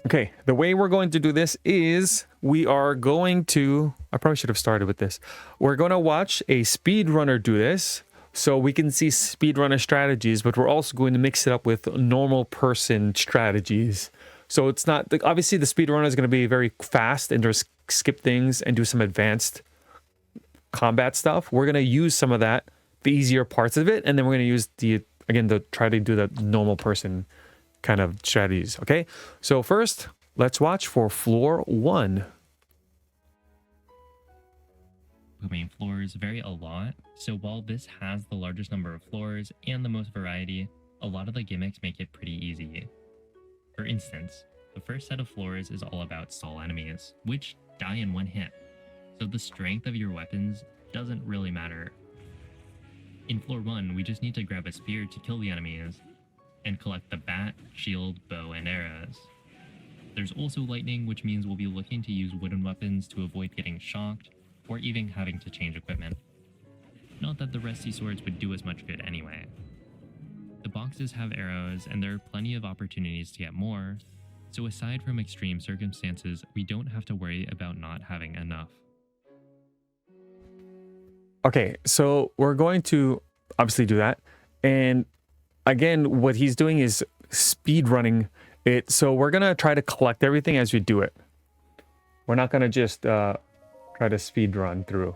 Okay, the way we're going to do this is we are going to... I probably should have started with this. We're going to watch a speedrunner do this so we can see speedrunner strategies, but we're also going to mix it up with normal person strategies. So it's not like, obviously the speedrunner is going to be very fast and just skip things and do some advanced combat stuff. We're going to use some of that, the easier parts of it, and then we're going to use the try to do the normal person kind of strategies. Okay, so first let's watch for floor 1. The main floors vary a lot, so while this has the largest number of floors and the most variety, a lot of the gimmicks make it pretty easy. For instance, the first set of floors is all about stall enemies, which die in one hit, so the strength of your weapons doesn't really matter. In floor 1, we just need to grab a spear to kill the enemies, and collect the bat, shield, bow, and arrows. There's also lightning, which means we'll be looking to use wooden weapons to avoid getting shocked, or even having to change equipment. Not that the rusty swords would do as much good anyway. The boxes have arrows, and there are plenty of opportunities to get more, so aside from extreme circumstances, we don't have to worry about not having enough. Okay, so we're going to obviously do that. And again, what he's doing is speed running it. So we're going to try to collect everything as we do it. We're not going to just try to speed run through.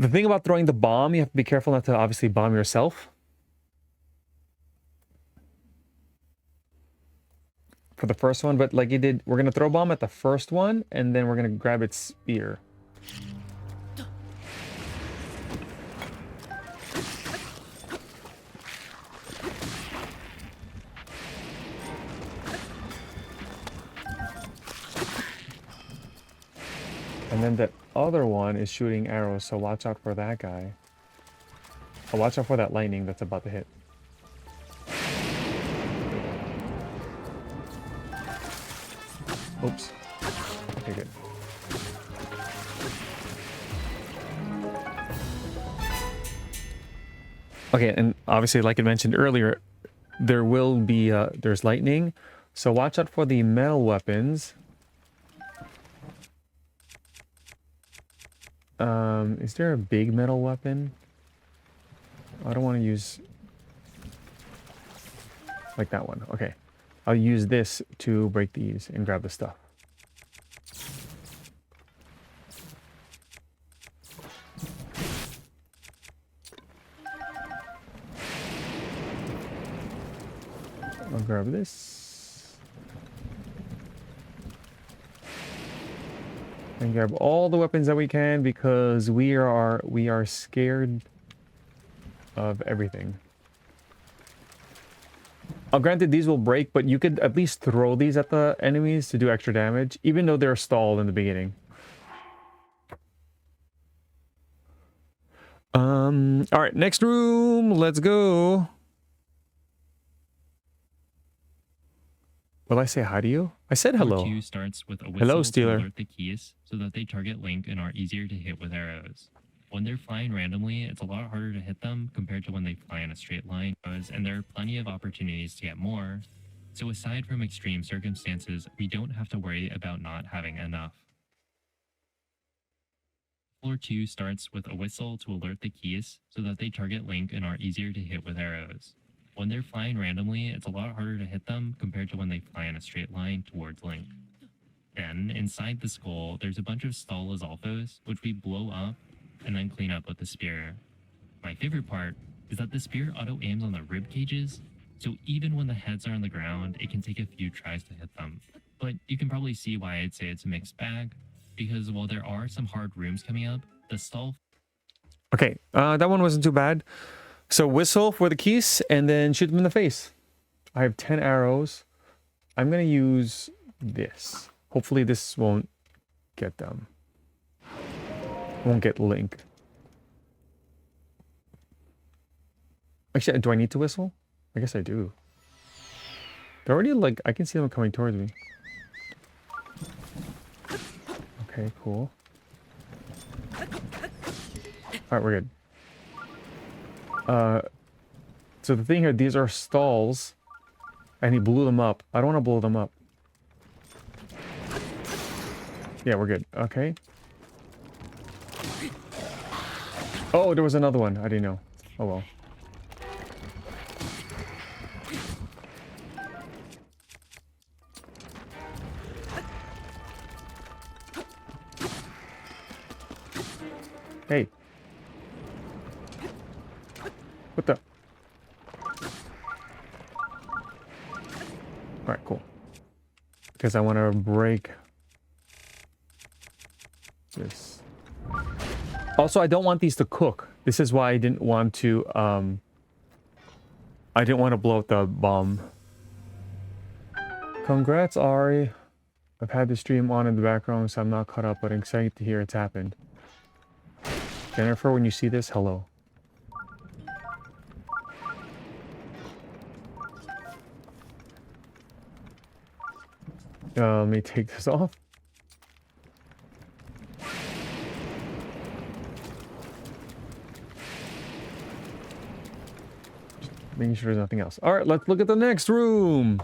The thing about throwing the bomb, you have to be careful not to obviously bomb yourself. For the first one, but like you did, we're going to throw a bomb at the first one, and then we're going to grab its spear. And then the other one is shooting arrows, so watch out for that guy. Oh, watch out for that lightning that's about to hit. Oops. Okay, good. Okay, and obviously, like I mentioned earlier, there will be, there's lightning. So watch out for the metal weapons. Is there a big metal weapon? I don't want to use like that one. Okay. I'll use this to break these and grab the stuff. I'll grab this. And grab all the weapons that we can because we are scared of everything. Granted, these will break, but you could at least throw these at the enemies to do extra damage, even though they're stalled in the beginning. All right, next room. Let's go. Will I say hi to you? I said hello. Floor 2 starts with a whistle Hello, to Stealer. alert the keys so that they target Link and are easier to hit with arrows. When they're flying randomly, it's a lot harder to hit them compared to when they fly in a straight line, and there are plenty of opportunities to get more. So aside from extreme circumstances, we don't have to worry about not having enough. Floor 2 starts with a whistle to alert the keys so that they target Link and are easier to hit with arrows. When they're flying randomly, it's a lot harder to hit them compared to when they fly in a straight line towards Link. Then, inside the skull, there's a bunch of stall Lizalfos, which we blow up and then clean up with the spear. My favorite part is that the spear auto-aims on the rib cages, so even when the heads are on the ground, it can take a few tries to hit them. But you can probably see why I'd say it's a mixed bag, because while there are some hard rooms coming up, the stall... Okay, that one wasn't too bad. So whistle for the keys and then shoot them in the face. I have 10 arrows. I'm going to use this. Hopefully this won't get them. Won't get Link. Actually, do I need to whistle? I guess I do. They're already like, I can see them coming towards me. Okay, cool. Alright, we're good. So the thing here, these are stalls. And he blew them up. I don't want to blow them up. Yeah, we're good. Okay. Oh, there was another one. I didn't know. Oh well. Hey. What the? Alright, cool. Because I want to break this. Also, I don't want these to cook. This is why I didn't want to blow up the bomb. Congrats, Ari. I've had the stream on in the background, so I'm not caught up, but I'm excited to hear it's happened. Jennifer, when you see this, hello. Let me take this off. Just making sure there's nothing else. All right, let's look at the next room.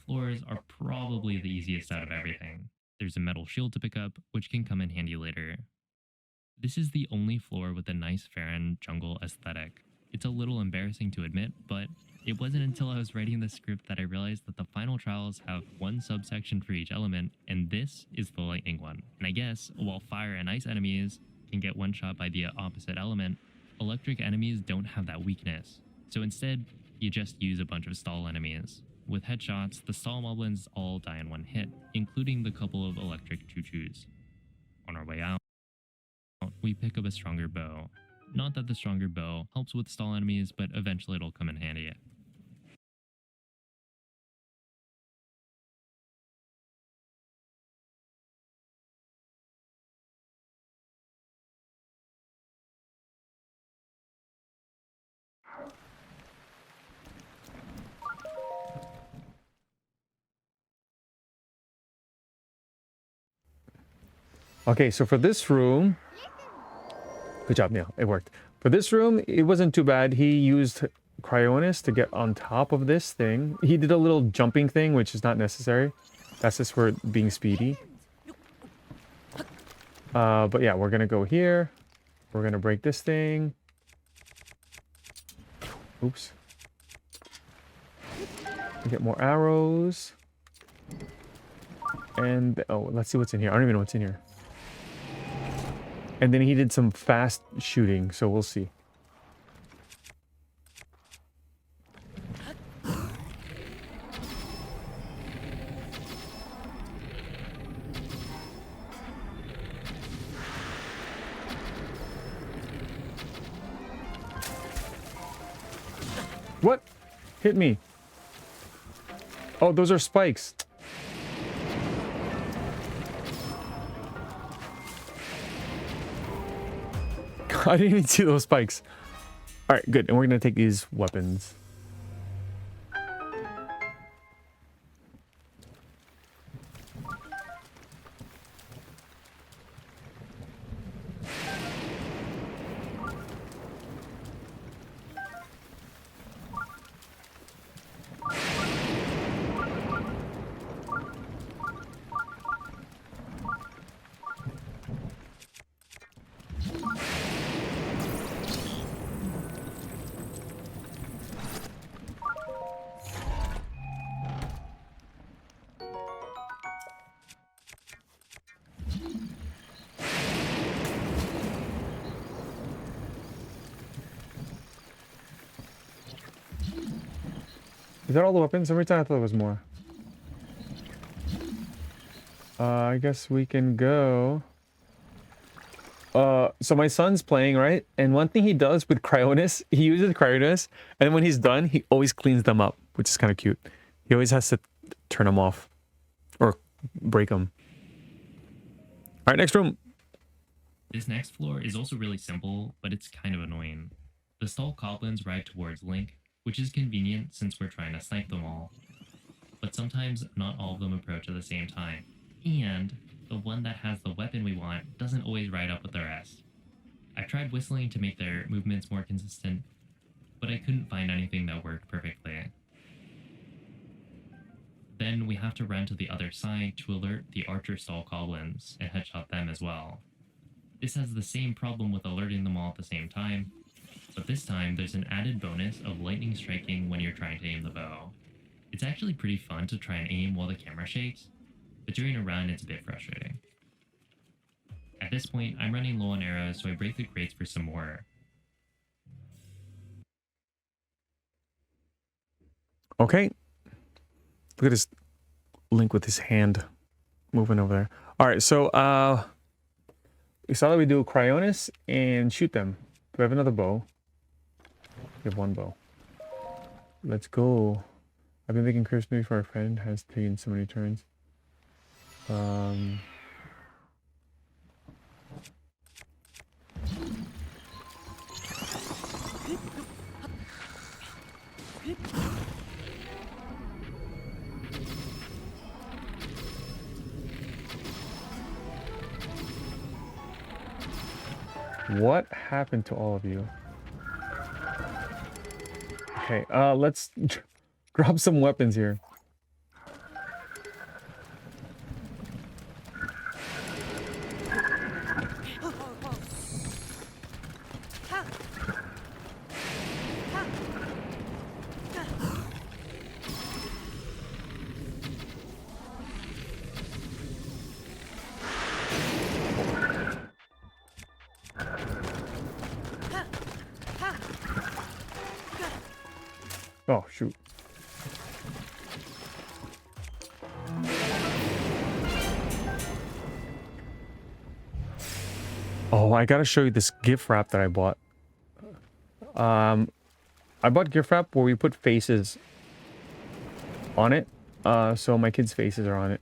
Floors are probably the easiest out of everything. There's a metal shield to pick up, which can come in handy later. This is the only floor with a nice Farron jungle aesthetic. It's a little embarrassing to admit, but it wasn't until I was writing the script that I realized that the final trials have one subsection for each element, and this is the lightning one. And I guess, while fire and ice enemies can get one shot by the opposite element, electric enemies don't have that weakness. So instead, you just use a bunch of stall enemies. With headshots, the stall moblins all die in one hit, including the couple of electric choo-choos. On our way out, we pick up a stronger bow. Not that the stronger bow helps with stall enemies, but eventually it'll come in handy. Okay, so for this room, good job, Neil. It worked. For this room, it wasn't too bad. He used Cryonis to get on top of this thing. He did a little jumping thing, which is not necessary. That's just for being speedy. But yeah, we're gonna go here. We're gonna break this thing. Oops. Get more arrows. And oh, let's see what's in here. I don't even know what's in here. And then he did some fast shooting, so we'll see. What? Hit me. Oh, those are spikes. I didn't even see those spikes. All right, good. And we're going to take these weapons. Is that all the weapons? Every time I thought there was more. I guess we can go. So my son's playing, right? And one thing he does with Cryonis, he uses Cryonis, and when he's done, he always cleans them up, which is kind of cute. He always has to turn them off or break them. All right, next room. This next floor is also really simple, but it's kind of annoying. The stall goblins ride towards Link, which is convenient since we're trying to snipe them all. But sometimes not all of them approach at the same time, and the one that has the weapon we want doesn't always ride up with the rest. I tried whistling to make their movements more consistent, but I couldn't find anything that worked perfectly. Then we have to run to the other side to alert the archer stall goblins and headshot them as well. This has the same problem with alerting them all at the same time, but this time there's an added bonus of lightning striking when you're trying to aim the bow. It's actually pretty fun to try and aim while the camera shakes, but during a run it's a bit frustrating. At this point, I'm running low on arrows, so I break the crates for some more. Okay. Look at his Link with his hand moving over there. All right, so we saw that we do Cryonis and shoot them. Do we have another bow? We have one bow. Let's go. I've been making Christmas movie for a friend. Has taken so many turns. What happened to all of you? Okay, let's grab some weapons here. Oh, shoot. Oh, I gotta show you this gift wrap that I bought. I bought gift wrap where we put faces on it. So my kids' faces are on it.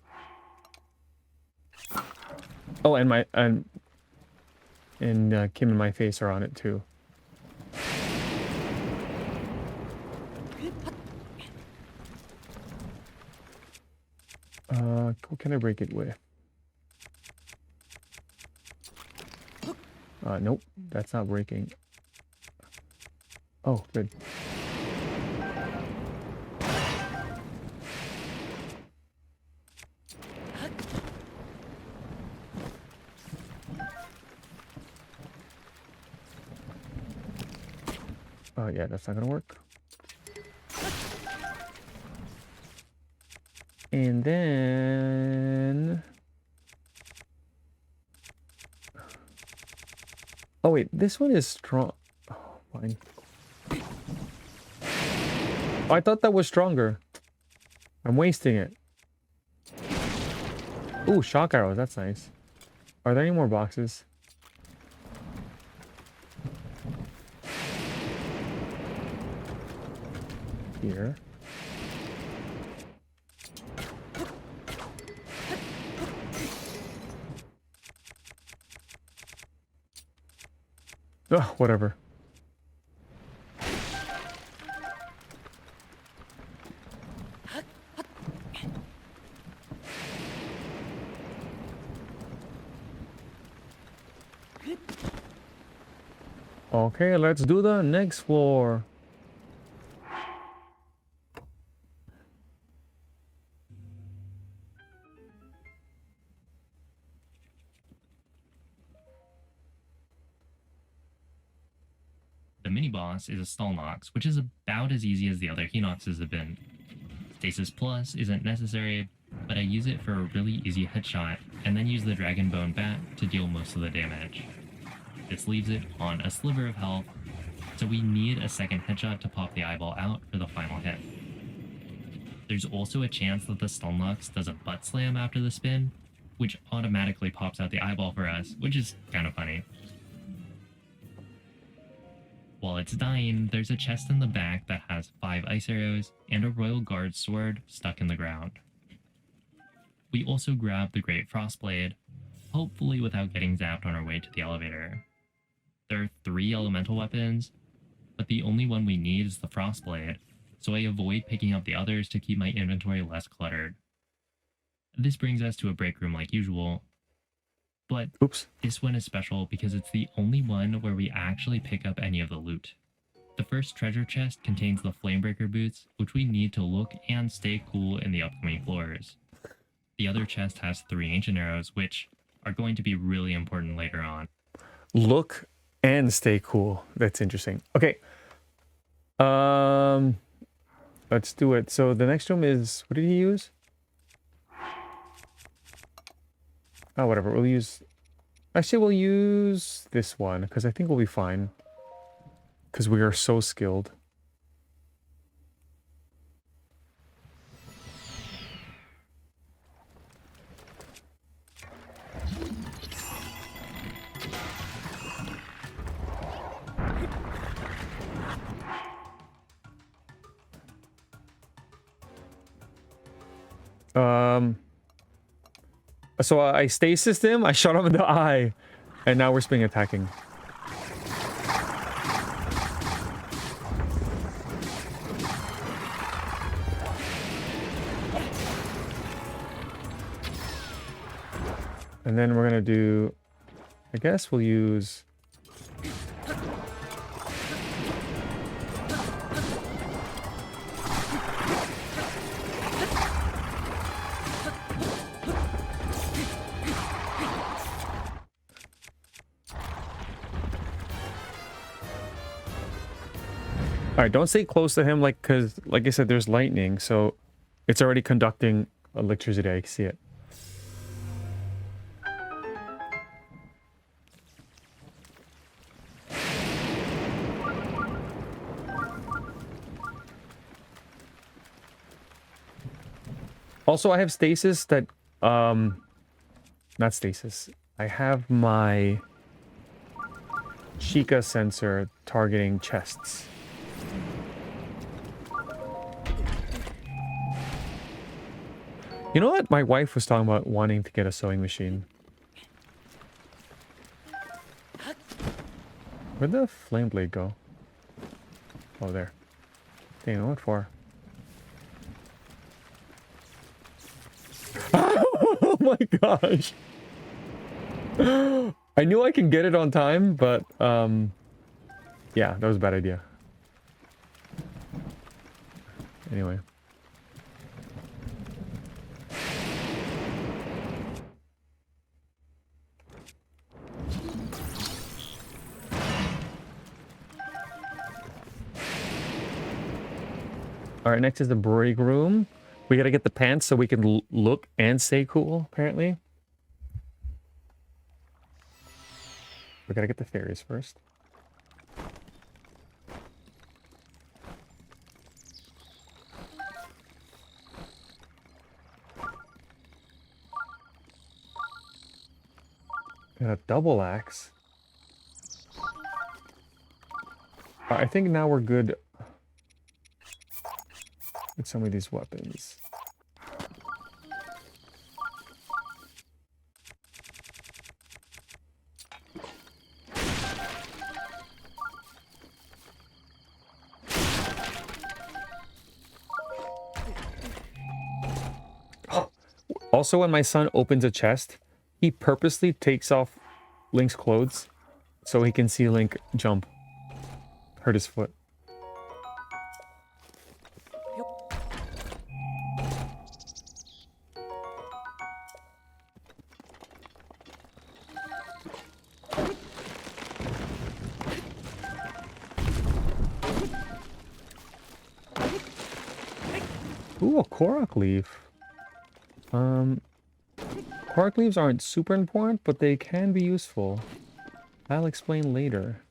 Oh, and Kim and my face are on it too. What can I break it with? Nope, that's not breaking. Oh, good. Oh, yeah, that's not gonna work. And then... Oh, wait, this one is strong. Oh, fine. Oh, I thought that was stronger. I'm wasting it. Ooh, shock arrows, that's nice. Are there any more boxes? Here. Ugh, whatever. Okay, let's do the next floor. The mini-boss is a Stallnox, which is about as easy as the other Hinoxes have been. Stasis Plus isn't necessary, but I use it for a really easy headshot, and then use the Dragon Bone Bat to deal most of the damage. This leaves it on a sliver of health, so we need a second headshot to pop the eyeball out for the final hit. There's also a chance that the Stallnox does a butt slam after the spin, which automatically pops out the eyeball for us, which is kind of funny. While it's dying, there's a chest in the back that has 5 ice arrows and a Royal Guard sword stuck in the ground. We also grab the Great Frostblade, hopefully without getting zapped on our way to the elevator. There are 3 elemental weapons, but the only one we need is the Frostblade, so I avoid picking up the others to keep my inventory less cluttered. This brings us to a break room like usual, but Oops. this one is special because it's the only one where we actually pick up any of the loot. The first treasure chest contains the Flamebreaker boots, which we need to look and stay cool in the upcoming floors. The other chest has 3 ancient arrows, which are going to be really important later on. Look and stay cool. That's interesting. Okay. Let's do it. So the next room is, what did he use? Oh, whatever. We'll use Actually, we'll use this one because I think we'll be fine. Because we are so skilled. So I stasised him, I shot him in the eye, and now we're spring attacking. And then we're gonna do, I guess we'll use... Alright, don't stay close to him, like, because, like I said, there's lightning, so it's already conducting electricity, I can see it. Also, I have stasis that, not stasis. I have my Chica sensor targeting chests. You know what? My wife was talking about wanting to get a sewing machine. Where'd the flame blade go? Oh, there. Dang, what for? Oh my gosh! I knew I can get it on time, but, yeah, that was a bad idea. Anyway. Alright, next is the break room. We gotta get the pants so we can look and stay cool, apparently. We gotta get the fairies first. Got a double axe. I think now we're good with some of these weapons. Also, when my son opens a chest, he purposely takes off Link's clothes so he can see Link jump. Hurt his foot. Ooh, a Korok leaf. Korok leaves aren't super important, but they can be useful. I'll explain later.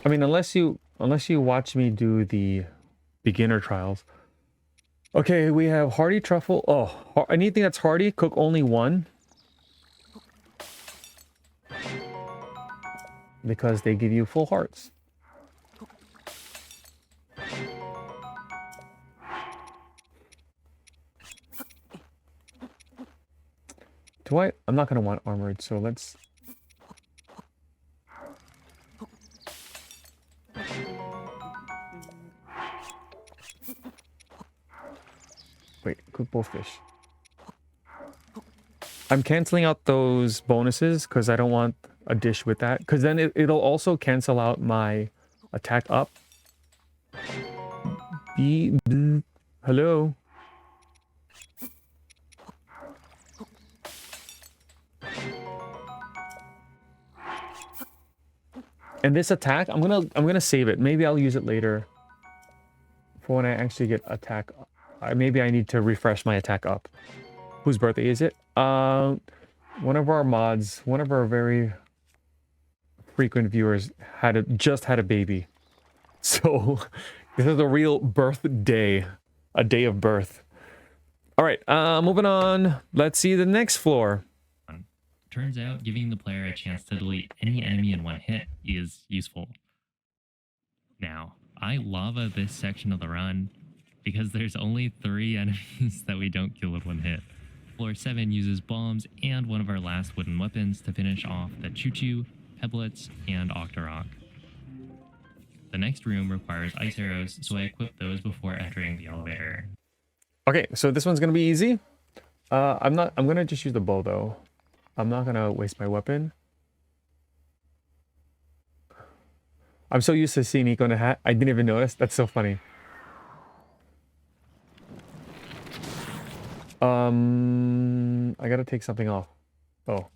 I mean, unless you watch me do the beginner trials. Okay, we have hardy truffle. Oh, anything that's hardy, cook only one. Because they give you full hearts. I'm not going to want armored, so let's... Wait, cook both fish. I'm canceling out those bonuses because I don't want a dish with that. Because then it'll also cancel out my attack up. Hello? And this attack, I'm gonna save it. Maybe I'll use it later for when I actually get attack. Maybe I need to refresh my attack up. Whose birthday is it? One of our mods, one of our very frequent viewers just had a baby. So this is a real birthday, a day of birth. All right, moving on. Let's see the next floor. Turns out giving the player a chance to delete any enemy in one hit is useful. Now, I lava this section of the run because there's only 3 enemies that we don't kill with one hit. Floor 7 uses bombs and one of our last wooden weapons to finish off the Choo-Choo, Peblets, and Octorok. The next room requires ice arrows, so I equip those before entering the elevator. Okay, so this one's gonna be easy. I'm gonna just use the bow though. I'm not gonna waste my weapon. I'm so used to seeing Nico in a hat, I didn't even notice. That's so funny. I gotta take something off. Oh.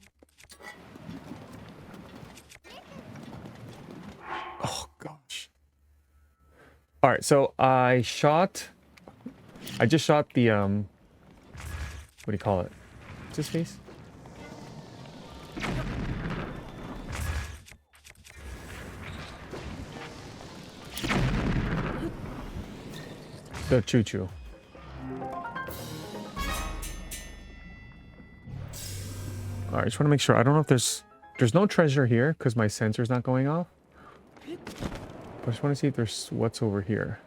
Oh gosh. All right, so I just shot the what do you call it? What's his face? The Choo-Choo. All right, just want to make sure. I don't know if there's no treasure here because my sensor's not going off. But I just want to see if there's what's over here.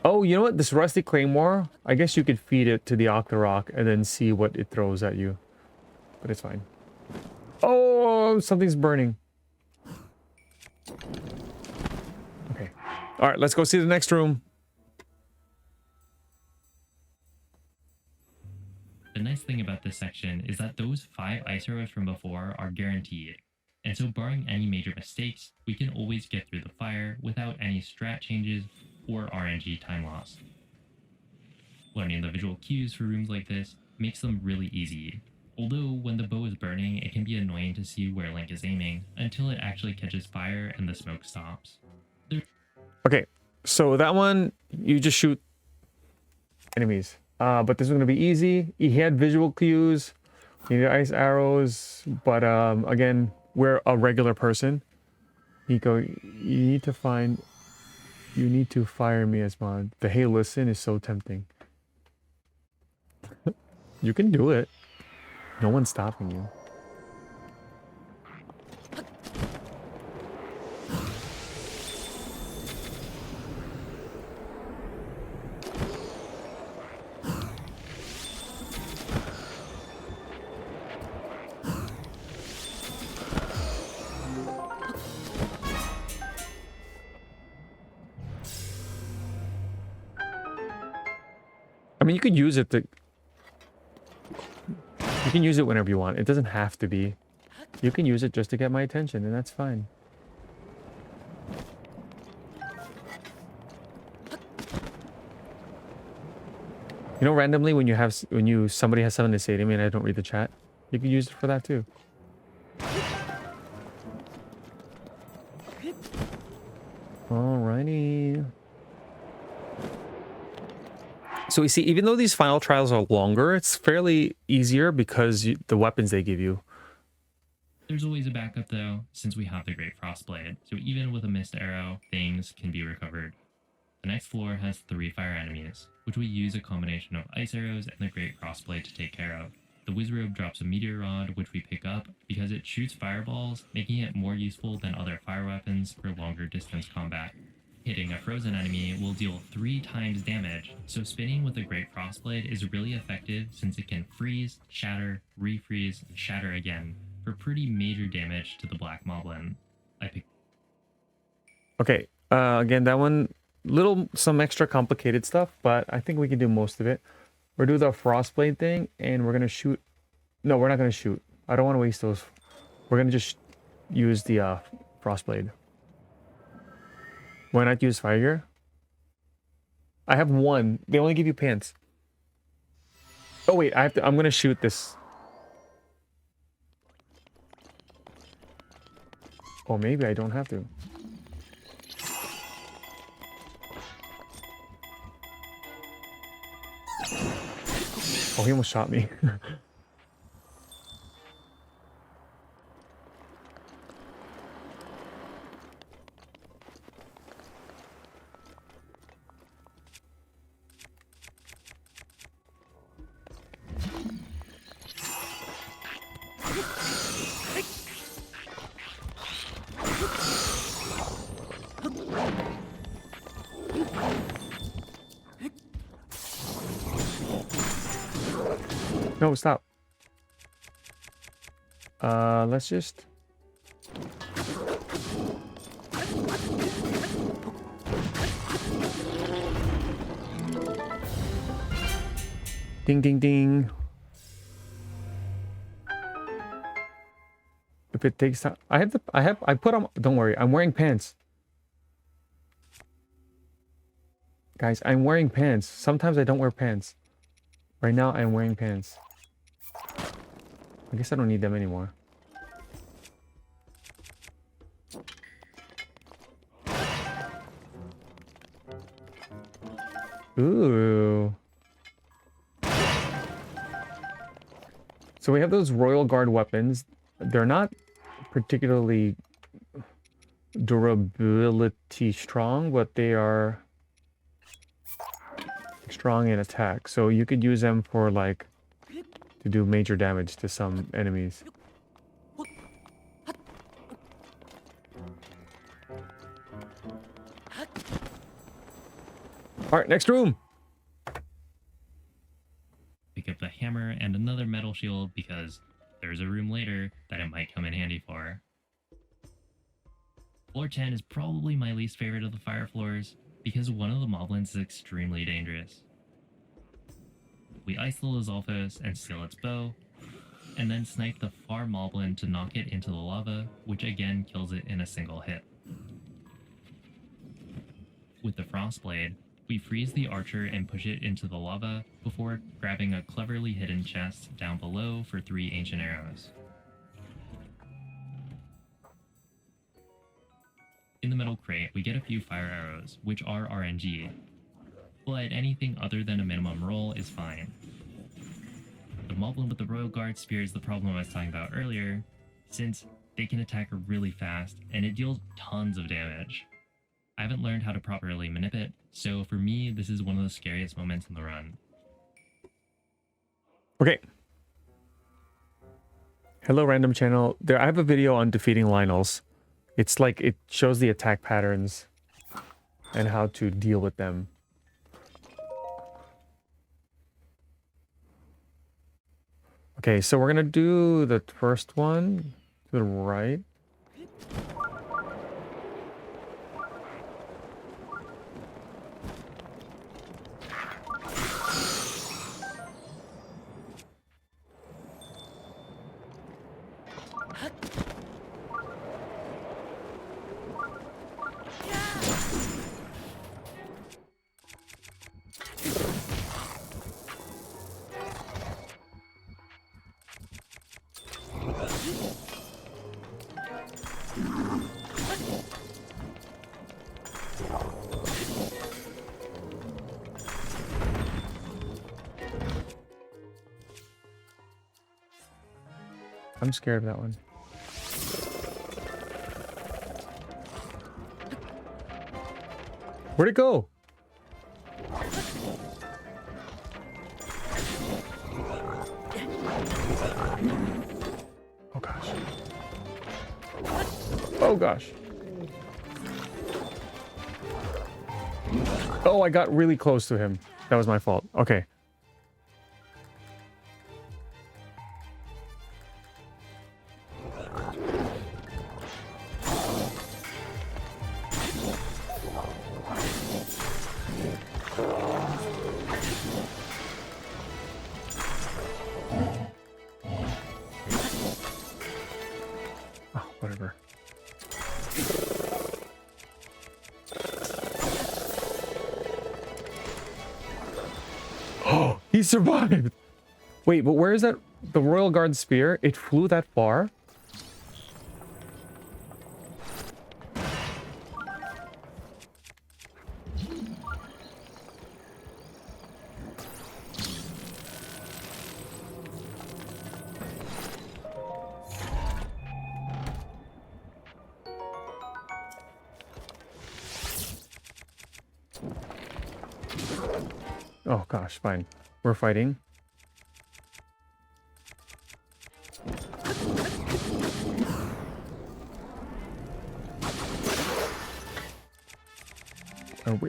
Oh, you know what? This rusty claymore, I guess you could feed it to the Octorok and then see what it throws at you. But it's fine. Oh, something's burning. Okay. All right, let's go see the next room. The nice thing about this section is that those 5 ice arrows from before are guaranteed, and so barring any major mistakes, we can always get through the fire without any strat changes or RNG time loss. Learning the visual cues for rooms like this makes them really easy, although when the bow is burning it can be annoying to see where Link is aiming until it actually catches fire and the smoke stops. Okay, so that one, you just shoot enemies. But this is going to be easy. He had visual cues, you need ice arrows, but again, we're a regular person. Nico, you need to fire me as mod. The hey listen is so tempting. You can do it. No one's stopping you. I mean, you could use it to... You can use it whenever you want. It doesn't have to be. You can use it just to get my attention, and that's fine. You know, randomly when somebody has something to say to me and I don't read the chat, you can use it for that too. Alrighty. So we see, even though these final trials are longer, it's fairly easier because the weapons they give you. There's always a backup though, since we have the Great Frostblade, so even with a missed arrow, things can be recovered. The next floor has 3 fire enemies, which we use a combination of ice arrows and the Great Frostblade to take care of. The Wizrobe drops a meteor rod, which we pick up because it shoots fireballs, making it more useful than other fire weapons for longer distance combat. Hitting a frozen enemy will deal 3 times damage, so spinning with a Great Frostblade is really effective since it can freeze, shatter, refreeze, and shatter again for pretty major damage to the Black Moblin. Okay, again, that one, some extra complicated stuff, but I think we can do most of it. We're doing the Frostblade thing, and we're gonna shoot. No, we're not gonna shoot. I don't want to waste those. We're gonna just use the Frostblade. Why not use fire gear? I have 1. They only give you pants. Oh wait, I'm gonna shoot this. Or maybe I don't have to. Oh, he almost shot me. No, stop. Let's just... Ding, ding, ding. If it takes time... I put on... Don't worry, I'm wearing pants. Guys, I'm wearing pants. Sometimes I don't wear pants. Right now, I'm wearing pants. I guess I don't need them anymore. Ooh. So we have those Royal Guard weapons. They're not particularly durability strong, but they are strong in attack. So you could use them for like to do major damage to some enemies. Alright, next room! Pick up the hammer and another metal shield because there's a room later that it might come in handy for. Floor 10 is probably my least favorite of the fire floors because one of the moblins is extremely dangerous. We ice the Lizalfos and steal its bow, and then snipe the far moblin to knock it into the lava, which again kills it in a single hit. With the Frostblade, we freeze the archer and push it into the lava before grabbing a cleverly hidden chest down below for 3 ancient arrows. In the metal crate, we get a few fire arrows, which are RNG, but anything other than a minimum roll is fine. The moblin with the Royal Guard spear is the problem I was talking about earlier, since they can attack really fast and it deals tons of damage. I haven't learned how to properly manipulate, so for me, this is one of the scariest moments in the run. Okay. Hello, random channel. There, I have a video on defeating Lionels. It's like it shows the attack patterns and how to deal with them. Okay, so we're gonna do the first one to the right. I'm scared of that one. Where'd it go? Oh gosh. Oh gosh. Oh, I got really close to him. That was my fault. Okay. Whatever. Oh, he survived. Wait, but where is that? The Royal Guard spear? It flew that far? Oh gosh, fine. We're fighting.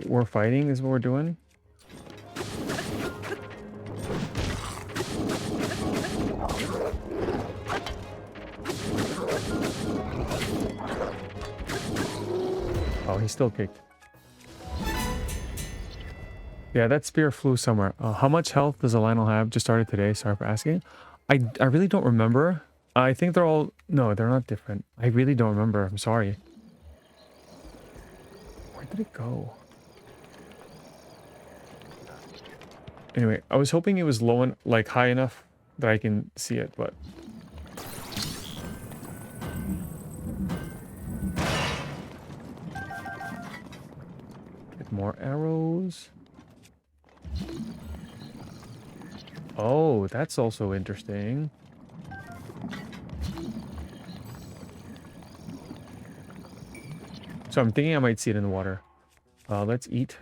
We're fighting is what we're doing. Oh, he still kicked. Yeah, that spear flew somewhere. How much health does a Lionel have? Just started today. Sorry for asking. I really don't remember. I think they're all... No, they're not different. I really don't remember. I'm sorry. Where did it go? Anyway, I was hoping it was low and like high enough that I can see it, but... Get more arrows. Oh, that's also interesting. So I'm thinking I might see it in the water. Let's eat.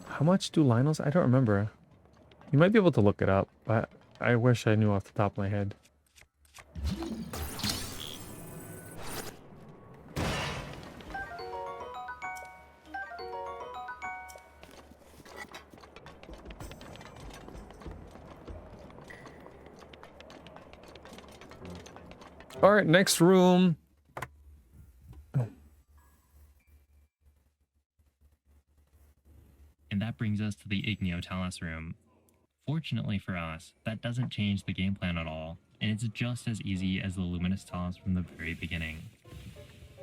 How much do Lionels? I don't remember. You might be able to look it up, but I wish I knew off the top of my head. All right, next room. And that brings us to the Igneo room. Fortunately for us, that doesn't change the game plan at all, and it's just as easy as the Luminous Talus from the very beginning.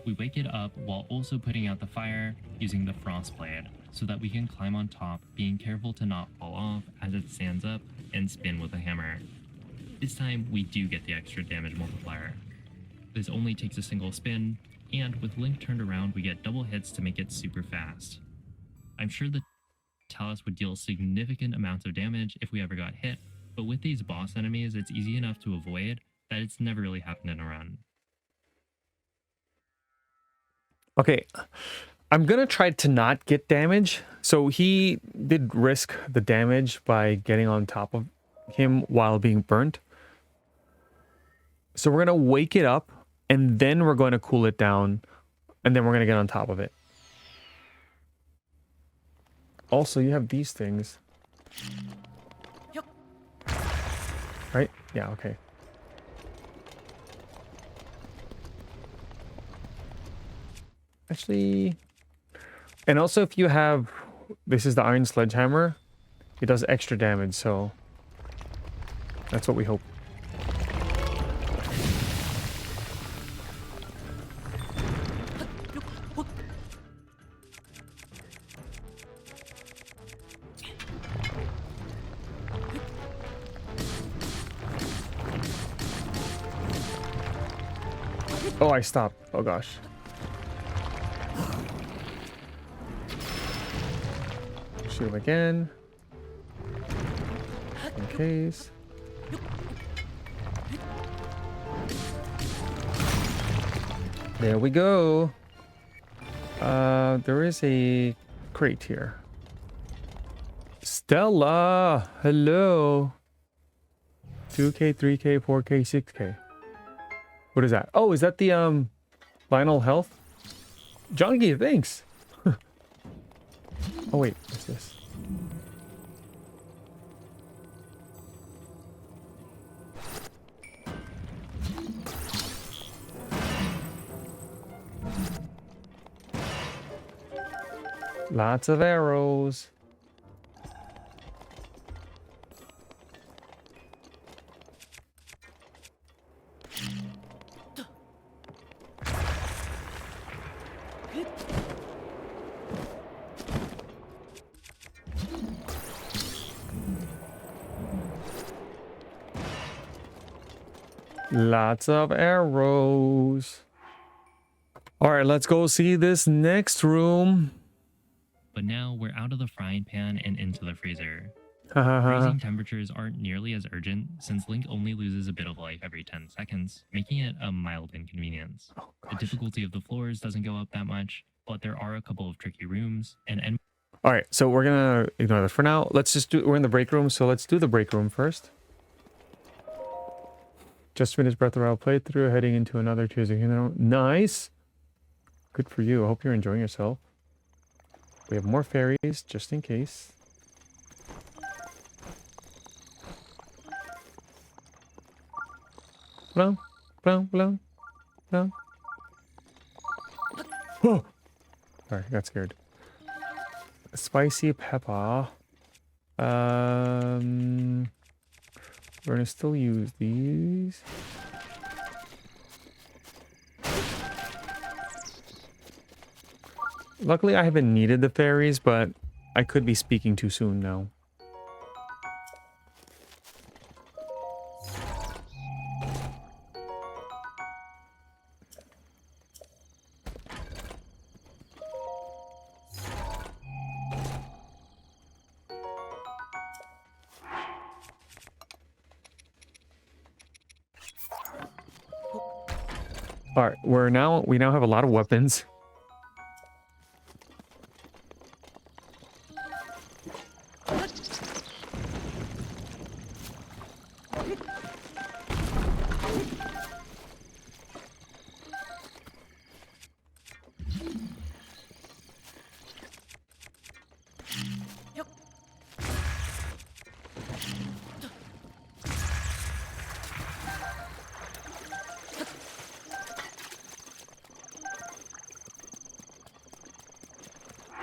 We wake it up while also putting out the fire using the Frost Blade, so that we can climb on top, being careful to not fall off as it stands up and spin with a hammer. This time, we do get the extra damage multiplier. This only takes a single spin, and with Link turned around, we get double hits to make it super fast. I'm sure the Talus would deal significant amounts of damage if we ever got hit, but with these boss enemies, it's easy enough to avoid that it's never really happened in a run. Okay, I'm gonna try to not get damage. So he did risk the damage by getting on top of him while being burnt. So we're gonna wake it up, and then we're going to cool it down, and then we're gonna get on top of it. Also, you have these things. Right? Yeah, okay. Actually... And also, if you have... This is the Iron Sledgehammer. It does extra damage, so... That's what we hope. Oh, I stopped. Oh, gosh. Shoot him again. In case. There we go. There is a crate here. Stella! Hello! 2K, 3K, 4K, 6K. What is that? Oh, is that the Lionel health? Junkie, thanks! Oh wait, what's this? Lots of arrows. Lots of arrows. All right, let's go see this next room. But now we're out of the frying pan and into the freezer. Freezing temperatures aren't nearly as urgent since Link only loses a bit of life every 10 seconds, making it a mild inconvenience. Oh, The difficulty of the floors doesn't go up that much, but there are a couple of tricky rooms, and All right, so we're gonna ignore that for now. Let's just do. We're in the break room, so let's do the break room first. Just finished Breath of the Wild playthrough, heading into another Tears of the Kingdom. Nice. Good for you. I hope you're enjoying yourself. We have more fairies, just in case. Blum, blum, blum, blum. Oh! Sorry, I got scared. Spicy pepper. We're gonna still use these. Luckily, I haven't needed the fairies, but I could be speaking too soon now. All right, we now have a lot of weapons.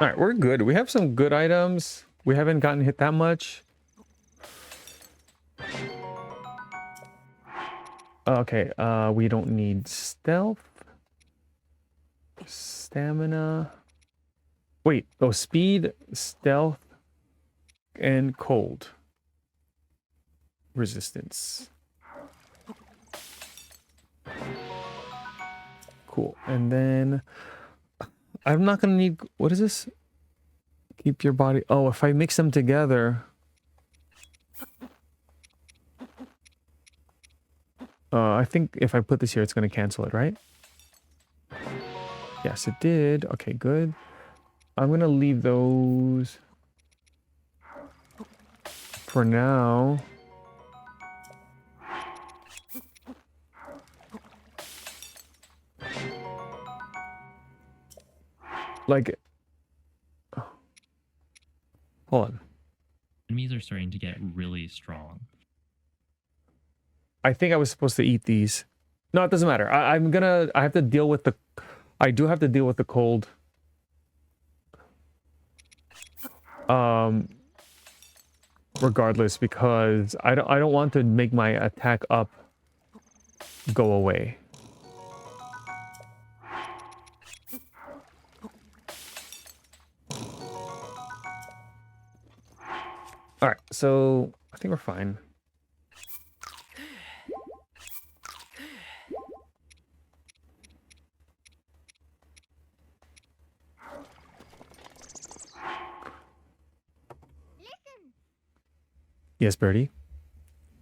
All right, we're good. We have some good items. We haven't gotten hit that much. Okay, we don't need stealth. Stamina. Wait, oh, speed, stealth, and cold. Resistance. Cool. And then I'm not gonna need, what is this? Keep your body. Oh, if I mix them together. I think if I put this here, it's gonna cancel it, right? Yes, it did. Okay, good. I'm gonna leave those for now. Like, hold on. enemies are starting to get really strong. I think I was supposed to eat these. No, it doesn't matter. I have to deal with the, I do have to deal with the cold. Regardless, because I don't want to make my attack up go away. All right, so I think we're fine. Yes, Birdie.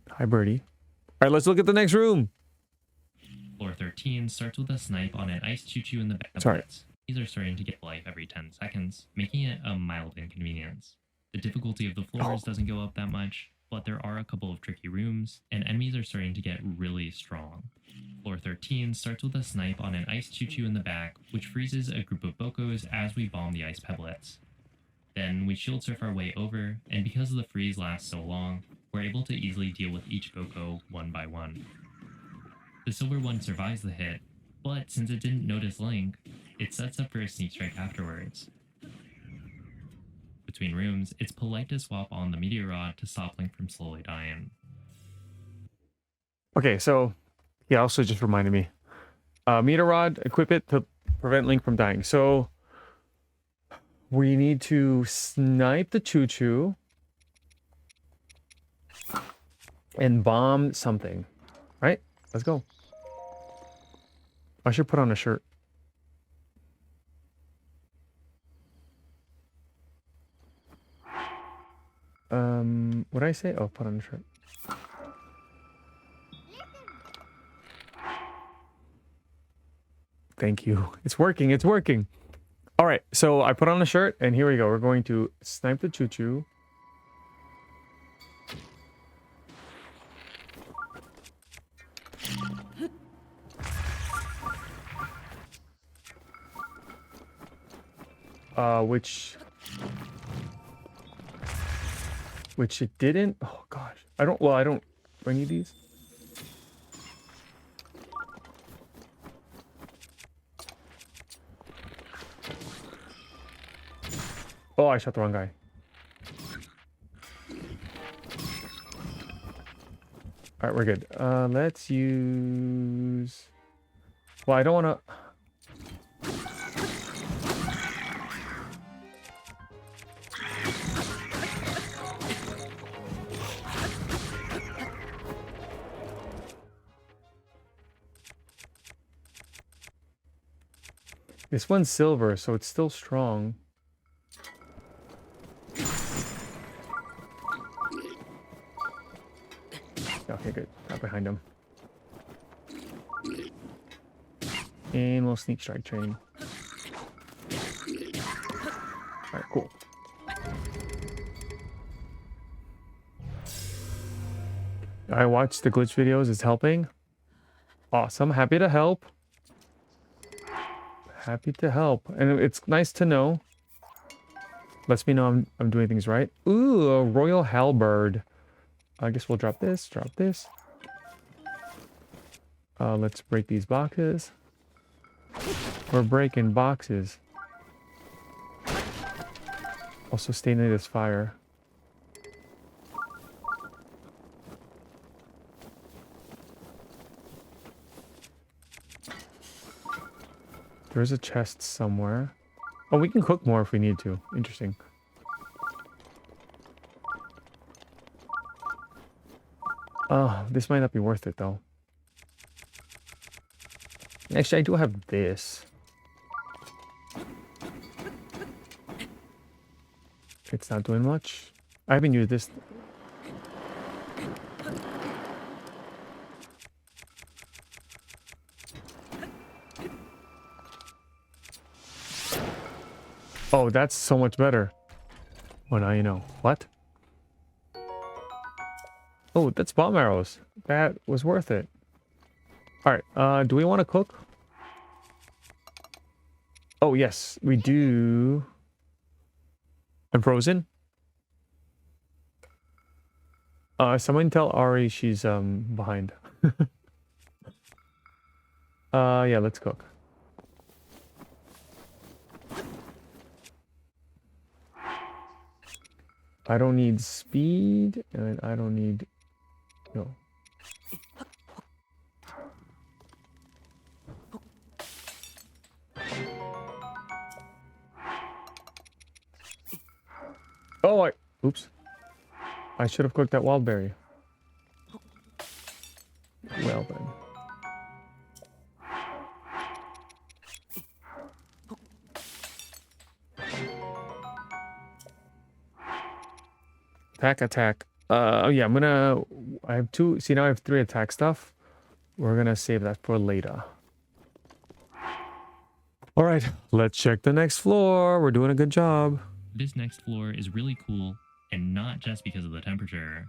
Hi, Birdie. All right, let's look at the next room. Floor 13 starts with a snipe on an ice choo-choo in the back. Sorry. These are starting to get life every 10 seconds, making it a mild inconvenience. The difficulty of the floors doesn't go up that much, but there are a couple of tricky rooms, and enemies are starting to get really strong. Floor 13 starts with a snipe on an ice choo-choo in the back, which freezes a group of Bokos as we bomb the ice pebblets. Then we shield surf our way over, and because the freeze lasts so long, we're able to easily deal with each Boko one by one. The silver one survives the hit, but since it didn't notice Link, it sets up for a sneak strike afterwards. Between rooms, it's polite to swap on the meteor rod to stop Link from slowly dying. Okay, so yeah, also just reminded me. Meter rod, equip it to prevent Link from dying. So we need to snipe the choo-choo and bomb something, right? Let's go. I should put on a shirt. what did I say? Oh, put on a shirt. Thank you. It's working. It's working. All right. So I put on a shirt, and here we go. We're going to snipe the choo-choo. Which it didn't. Oh gosh. I don't. Well, I don't. Do I need these? Oh, I shot the wrong guy. All right, we're good. Let's use. Well, I don't want to. This one's silver, so it's still strong. Okay, good. Got behind him. And we'll sneak strike train. Alright, cool. I watched the glitch videos. It's helping. Awesome. Happy to help. Happy to help. And it's nice to know. Lets me know I'm doing things right. Ooh, a royal halberd. I guess we'll drop this. Drop this. Let's break these boxes. We're breaking boxes. Also stay near this fire. There's a chest somewhere. Oh, we can cook more if we need to. Interesting. Oh, this might not be worth it though. Actually, I do have this. It's not doing much. I haven't used this. Oh, that's so much better. Well, now you know. What? Oh, that's bomb arrows. That was worth it. Alright, do we want to cook? Oh, yes, we do. I'm frozen. Someone tell Ari she's behind. Yeah, let's cook. I don't need speed, and I don't need... No. Oh, oops. I should have cooked that wild berry. Well then. Attack. Oh yeah, I have two. See, now I have 3 attack stuff. We're gonna save that for later. All right, let's check the next floor. We're doing a good job. This next floor is really cool, and not just because of the temperature.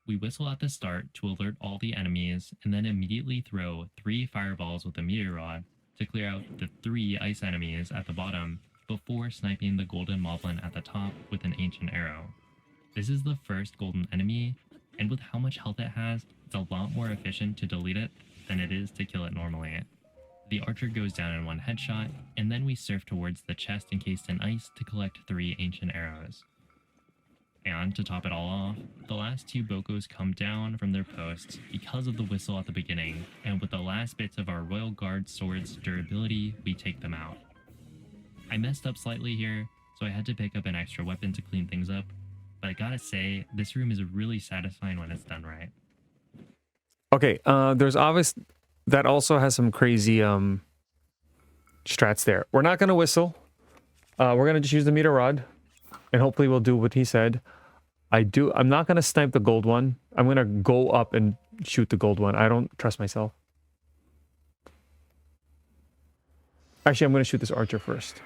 We whistle at the start to alert all the enemies, and then immediately throw 3 fireballs with a meteor rod to clear out the 3 ice enemies at the bottom before sniping the golden moblin at the top with an ancient arrow. This is the first golden enemy, and with how much health it has, it's a lot more efficient to delete it than it is to kill it normally. The archer goes down in 1 headshot, and then we surf towards the chest encased in ice to collect 3 ancient arrows. And to top it all off, the last 2 Bokos come down from their posts because of the whistle at the beginning, and with the last bits of our Royal Guard sword's durability, we take them out. I messed up slightly here, so I had to pick up an extra weapon to clean things up, but I gotta say, this room is really satisfying when it's done right. Okay, there's obvious... That also has some crazy strats there. We're not gonna whistle. We're gonna just use the meter rod, and hopefully we'll do what he said. I'm not gonna snipe the gold one. I'm gonna go up and shoot the gold one. I don't trust myself. Actually, I'm gonna shoot this archer first.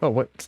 Oh, what?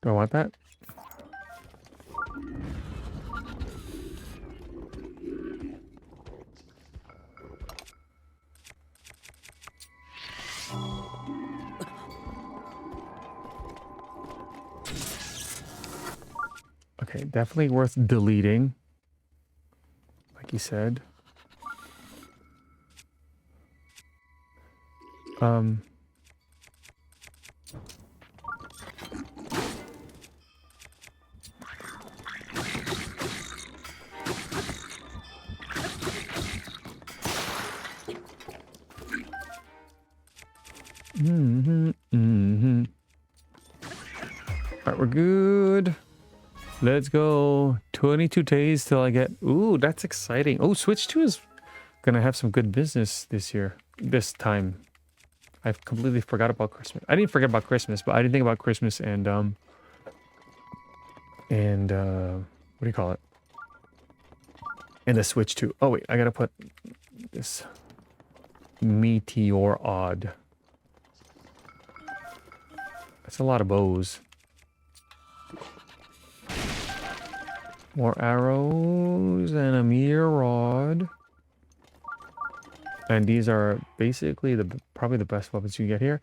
Do I want that? Okay, definitely worth deleting. Like you said. Alright, we're good. Let's go. 22 days till I get... Ooh, that's exciting. Oh, Switch 2 is gonna have some good business this year. This time. I've completely forgot about Christmas. I didn't forget about Christmas, but I didn't think about Christmas and what do you call it? And the Switch 2. Oh wait, I gotta put this meteor odd. That's a lot of bows. More arrows and a meteor rod. And these are basically probably the best weapons you can get here.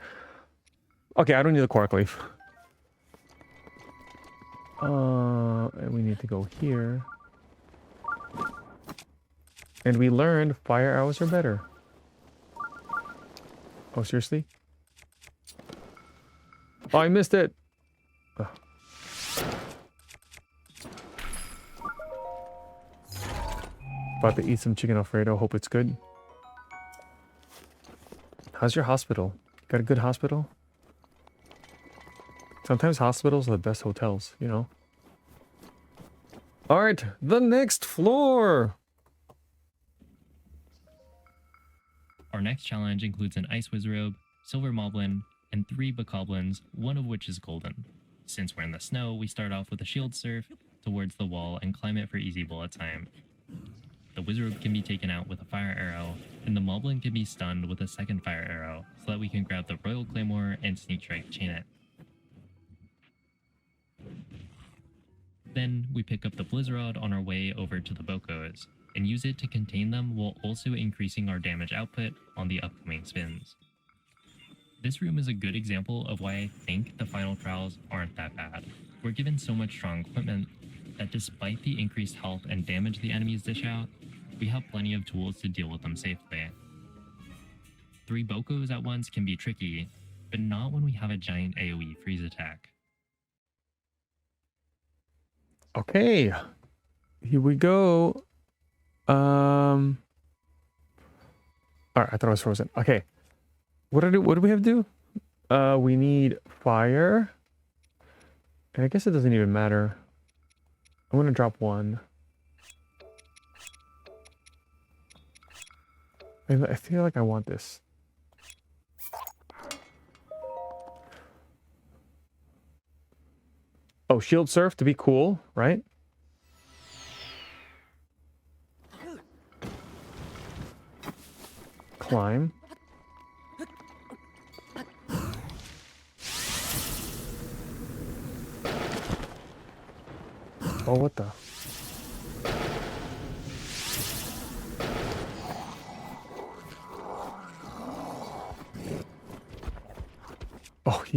Okay, I don't need the quark leaf. And we need to go here. And we learned fire arrows are better. Oh, seriously? Oh, I missed it! Ugh. About to eat some chicken Alfredo. Hope it's good. How's your hospital? Got a good hospital? Sometimes hospitals are the best hotels, you know? Alright, the next floor! Our next challenge includes an ice wizrobe, silver moblin, and 3 bokoblins, one of which is golden. Since we're in the snow, we start off with a shield surf towards the wall and climb it for easy bullet time. The wizrobe can be taken out with a fire arrow, and the moblin can be stunned with a second fire arrow, so that we can grab the royal claymore and sneak strike chain it. Then we pick up the blizzrod on our way over to the bokos, and use it to contain them while also increasing our damage output on the upcoming spins. This room is a good example of why I think the final trials aren't that bad. We're given so much strong equipment that despite the increased health and damage the enemies dish out, we have plenty of tools to deal with them safely. 3 bokos at once can be tricky, but not when we have a giant AoE freeze attack. Okay. Here we go. Alright, I thought I was frozen. Okay. What do we have to do? We need fire. And I guess it doesn't even matter. I'm gonna drop 1. I feel like I want this. Oh, shield surf to be cool, right? Climb. Oh, what the?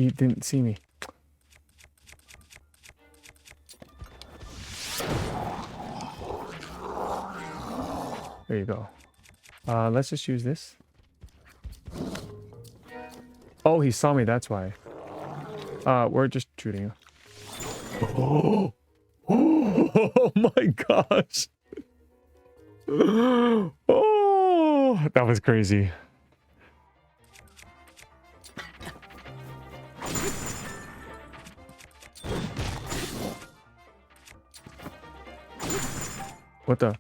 He didn't see me. There you go. Let's just use this. Oh, he saw me, that's why. We're just shooting. Oh, oh my gosh. Oh, that was crazy. What the?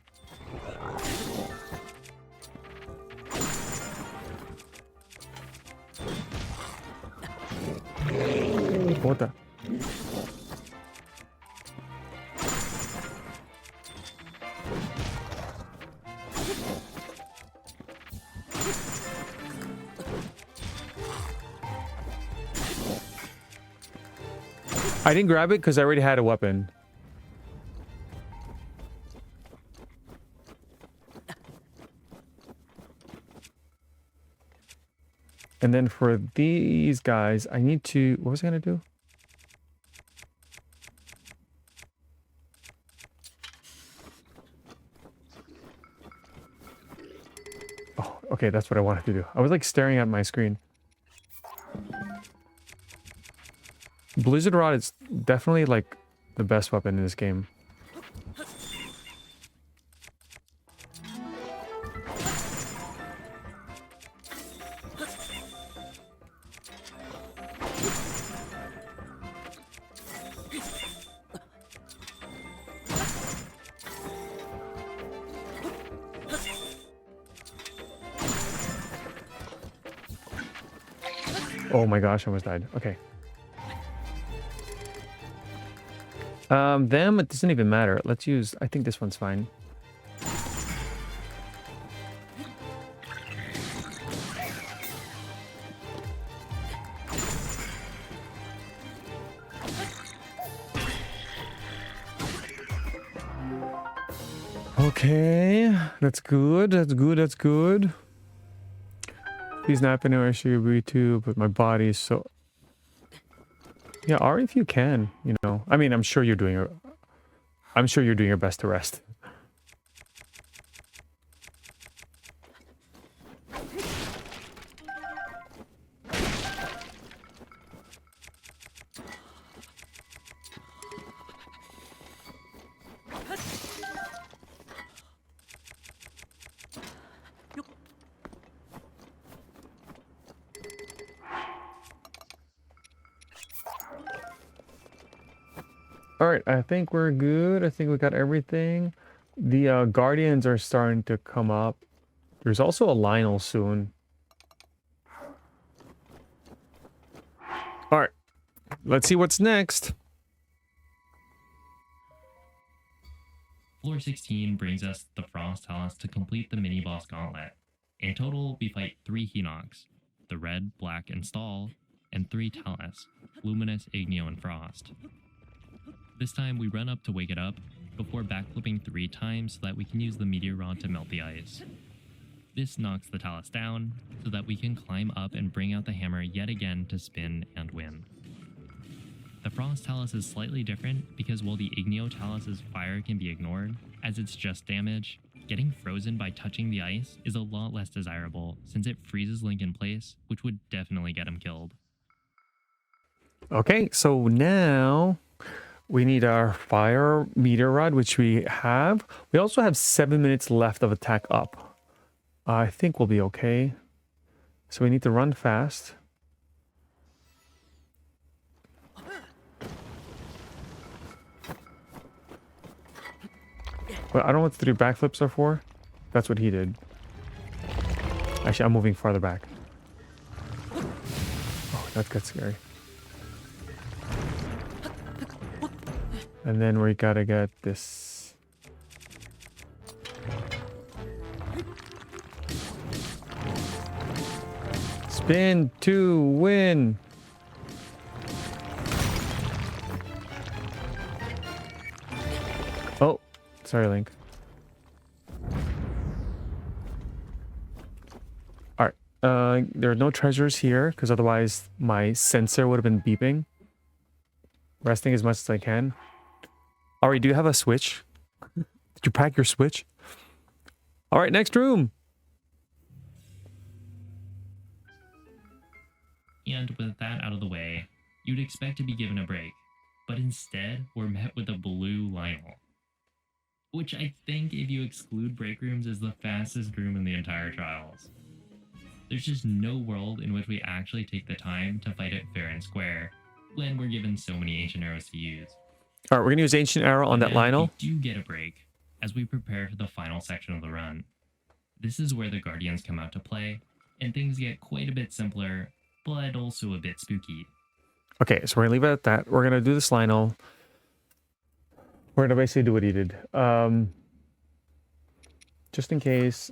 What the? I didn't grab it because I already had a weapon. And then for these guys, I need to... What was I going to do? Oh, okay, that's what I wanted to do. I was like staring at my screen. Blizzard Rod is definitely like the best weapon in this game. Oh my gosh, I almost died. Okay. Them, it doesn't even matter. Let's use, I think this one's fine. Okay, that's good, that's good, that's good. Please not happen or I should agree to, but my body is so... Yeah, Ari, if you can, you know. I mean, I'm sure you're doing your best to rest. All right, I think we're good. I think we got everything. The guardians are starting to come up. There's also a Lionel soon. All right, let's see what's next. Floor 16 brings us the Frost Talus to complete the mini-boss gauntlet. In total, we fight 3 Hinox, the Red, Black, and Stall, and 3 Talus, Luminous, Igneo, and Frost. This time, we run up to wake it up, before backflipping 3 times so that we can use the meteor rod to melt the ice. This knocks the Talus down, so that we can climb up and bring out the hammer yet again to spin and win. The Frost Talus is slightly different because while the Igneo Talus's fire can be ignored, as it's just damage, getting frozen by touching the ice is a lot less desirable since it freezes Link in place, which would definitely get him killed. Okay, so now we need our fire meteor rod, which we have. We also have 7 minutes left of attack up. I think we'll be okay. So we need to run fast. Well, I don't know what the 3 backflips are for. That's what he did. Actually, I'm moving farther back. Oh, that gets scary. And then we gotta get this. Spin to win. Oh, sorry, Link. All right, There are no treasures here because otherwise my sensor would have been beeping. Resting as much as I can. Ari, do you have a switch? Did you pack your switch? All right, next room. And with that out of the way, you'd expect to be given a break, but instead we're met with a blue Lionel. Which I think, if you exclude break rooms, is the fastest room in the entire Trials. There's just no world in which we actually take the time to fight it fair and square, when we're given so many ancient arrows to use. All right, we're gonna use Ancient Arrow on But that then Lionel. We do get a break, as we prepare for the final section of the run. This is where the Guardians come out to play, and things get quite a bit simpler, but also a bit spooky. Okay, so we're gonna leave it at that. We're gonna do this Lionel. We're gonna basically do what he did. Just in case.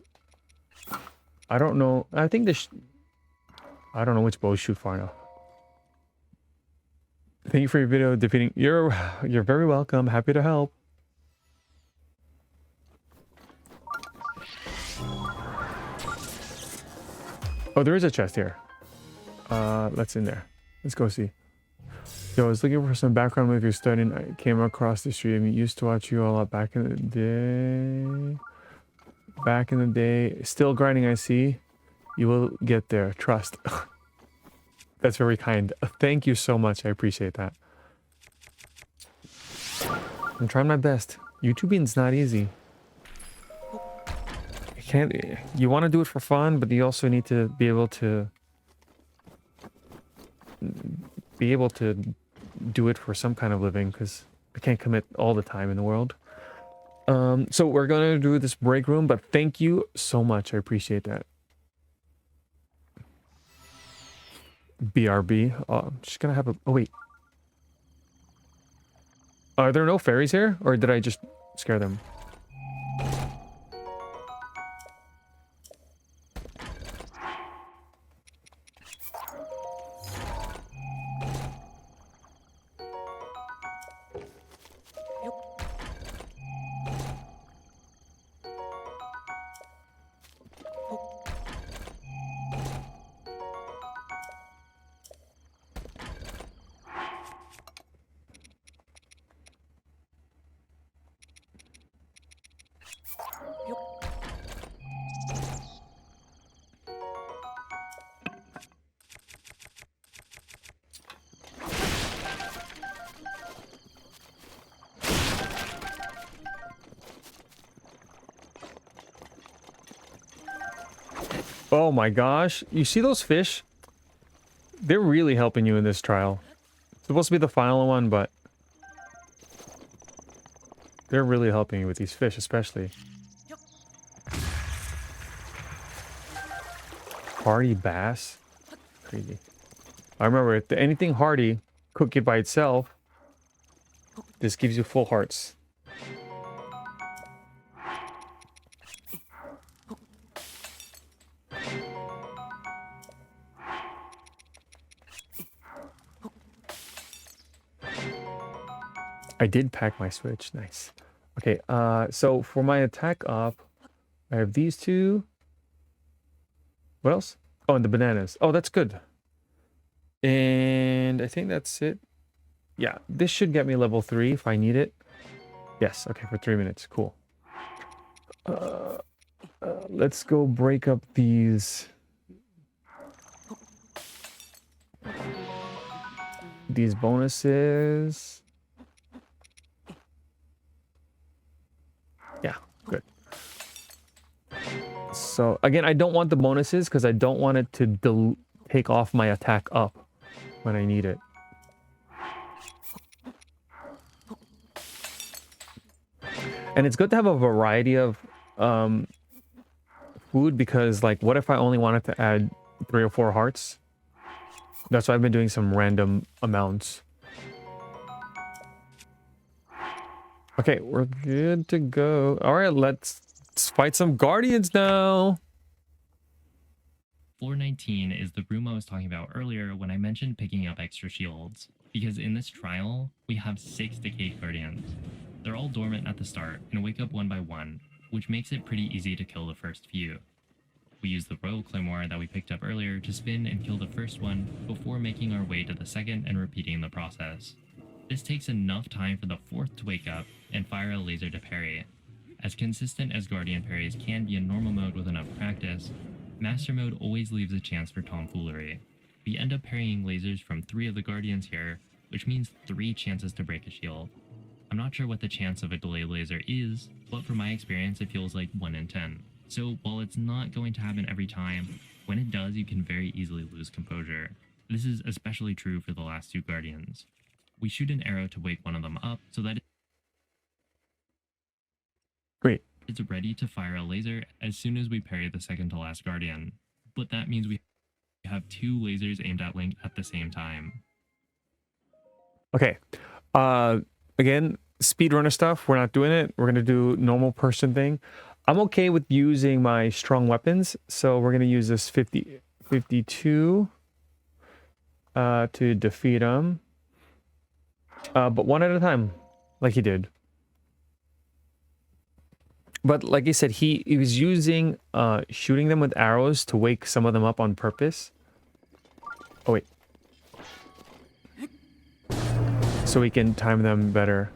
I don't know. I think this. I don't know which bows shoot far enough. Thank you for your video defeating. You're very welcome. Happy to help. Oh, there is a chest here. Let's in there. Let's go see. Yo, I was looking for some background with your studying. I came across the stream. I used to watch you a lot back in the day. Back in the day. Still grinding, I see. You will get there. Trust. That's very kind. Thank you so much. I appreciate that. I'm trying my best. YouTubing's not easy. You can't. You want to do it for fun, but you also need to be able to do it for some kind of living, because I can't commit all the time in the world. So we're gonna do this break room, but thank you so much. I appreciate that. BRB. I'm just gonna have a. Oh wait. Are there no fairies here, or did I just scare them? Oh my gosh. You see those fish? They're really helping you in this trial. It's supposed to be the final one, but they're really helping you with these fish, especially. Hardy bass? Crazy. I remember, if anything hardy, cook it by itself. This gives you full hearts. I did pack my switch. Nice. Okay, so for my attack up, I have these two. What else? Oh, and the bananas. Oh, that's good. And I think that's it. Yeah, this should get me level 3 if I need it. Yes, okay, for 3 minutes. Cool. Let's go break up these bonuses. Yeah, good. So again, I don't want the bonuses because I don't want it to take off my attack up when I need it. And it's good to have a variety of food, because like, what if I only wanted to add 3 or 4 hearts? That's why I've been doing some random amounts. Okay, we're good to go. All right, let's fight some guardians now. Floor 19 is the room I was talking about earlier when I mentioned picking up extra shields, because in this trial, we have 6 decayed guardians. They're all dormant at the start and wake up one by one, which makes it pretty easy to kill the first few. We use the Royal Claymore that we picked up earlier to spin and kill the first one before making our way to the second and repeating the process. This takes enough time for the fourth to wake up and fire a laser to parry. As consistent as Guardian parries can be in normal mode with enough practice, Master Mode always leaves a chance for tomfoolery. We end up parrying lasers from 3 of the Guardians here, which means 3 chances to break a shield. I'm not sure what the chance of a delayed laser is, but from my experience it feels like 1 in 10. So while it's not going to happen every time, when it does you can very easily lose composure. This is especially true for the last 2 Guardians. We shoot an arrow to wake one of them up so that Great. it's ready to fire a laser as soon as we parry the second to last Guardian. But that means we have 2 lasers aimed at Link at the same time. Okay. Again, speedrunner stuff, we're not doing it. We're going to do normal person thing. I'm okay with using my strong weapons, so we're going to use this 52 to defeat him. But one at a time, like he did. But like I said, he was using shooting them with arrows to wake some of them up on purpose. Oh wait. So we can time them better.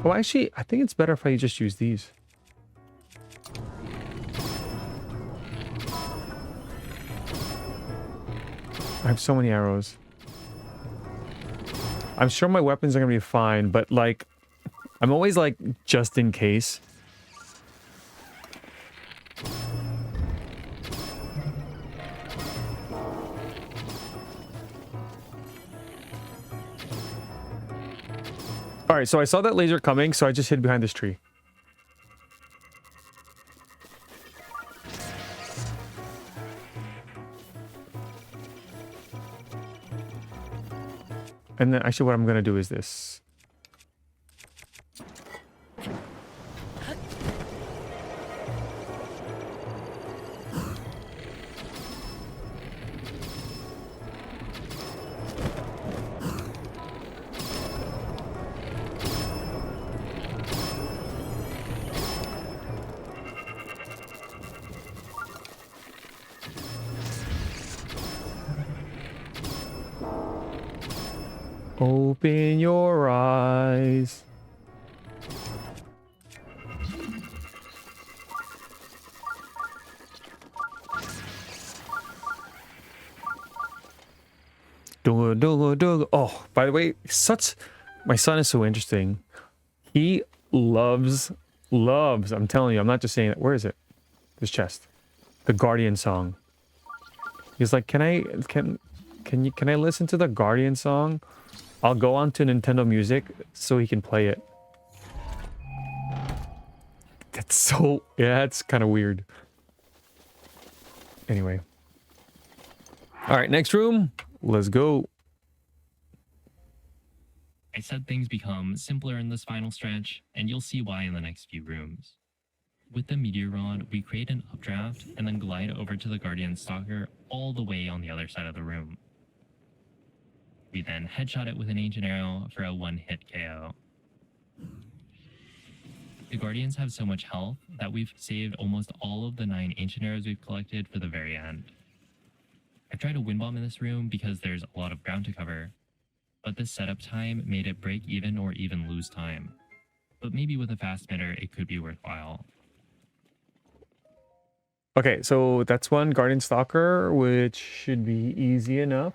Oh, actually, I think it's better if I just use these. I have so many arrows. I'm sure my weapons are gonna be fine, but like, I'm always like, just in case. All right, so I saw that laser coming, so I just hid behind this tree. And then actually what I'm going to do is this. Open your eyes. Oh, by the way, my son is so interesting. He loves, I'm telling you, I'm not just saying it. Where is it? This chest. The Guardian song. He's like, can I listen to the Guardian song? I'll go on to Nintendo Music so he can play it. That's so... yeah, it's kind of weird. Anyway. Alright, next room. Let's go. I said things become simpler in this final stretch, and you'll see why in the next few rooms. With the meteor rod, we create an updraft and then glide over to the Guardian Stalker all the way on the other side of the room. We then headshot it with an ancient arrow for a 1-hit KO. The Guardians have so much health that we've saved almost all of the 9 ancient arrows we've collected for the very end. I tried a wind bomb in this room because there's a lot of ground to cover, but the setup time made it break even or even lose time. But maybe with a fast emitter, it could be worthwhile. Okay, so that's one Guardian Stalker, which should be easy enough.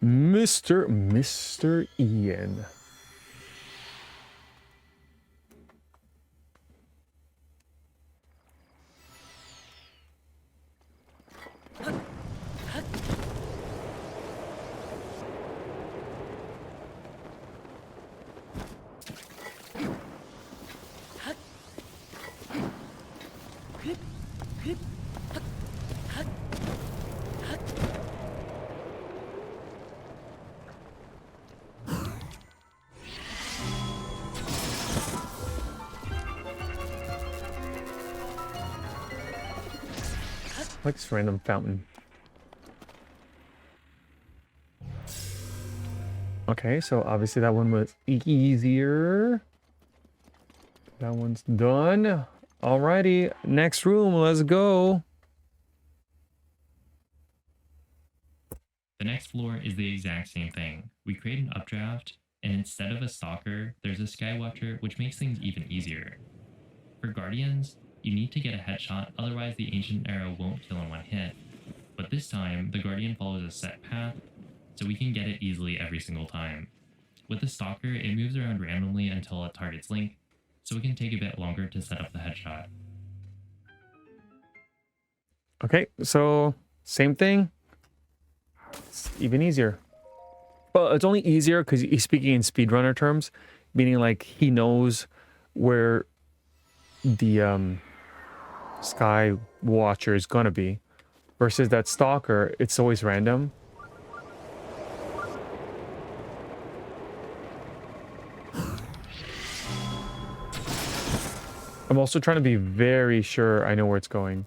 Mr. Ian. like this random fountain. Okay, so obviously that one was easier. That one's done. Alrighty, next room, let's go. The next floor is the exact same thing. We create an updraft, and instead of a stalker, there's a skywatcher, which makes things even easier. For guardians, you need to get a headshot, otherwise the ancient arrow won't kill in one hit. But this time, the guardian follows a set path, so we can get it easily every single time. With the stalker, it moves around randomly until it targets Link, so it can take a bit longer to set up the headshot. Okay, so same thing. It's even easier. Well, it's only easier because he's speaking in speedrunner terms, meaning like he knows where the sky watcher is gonna be, versus that stalker, it's always random. I'm also trying to be very sure I know where it's going.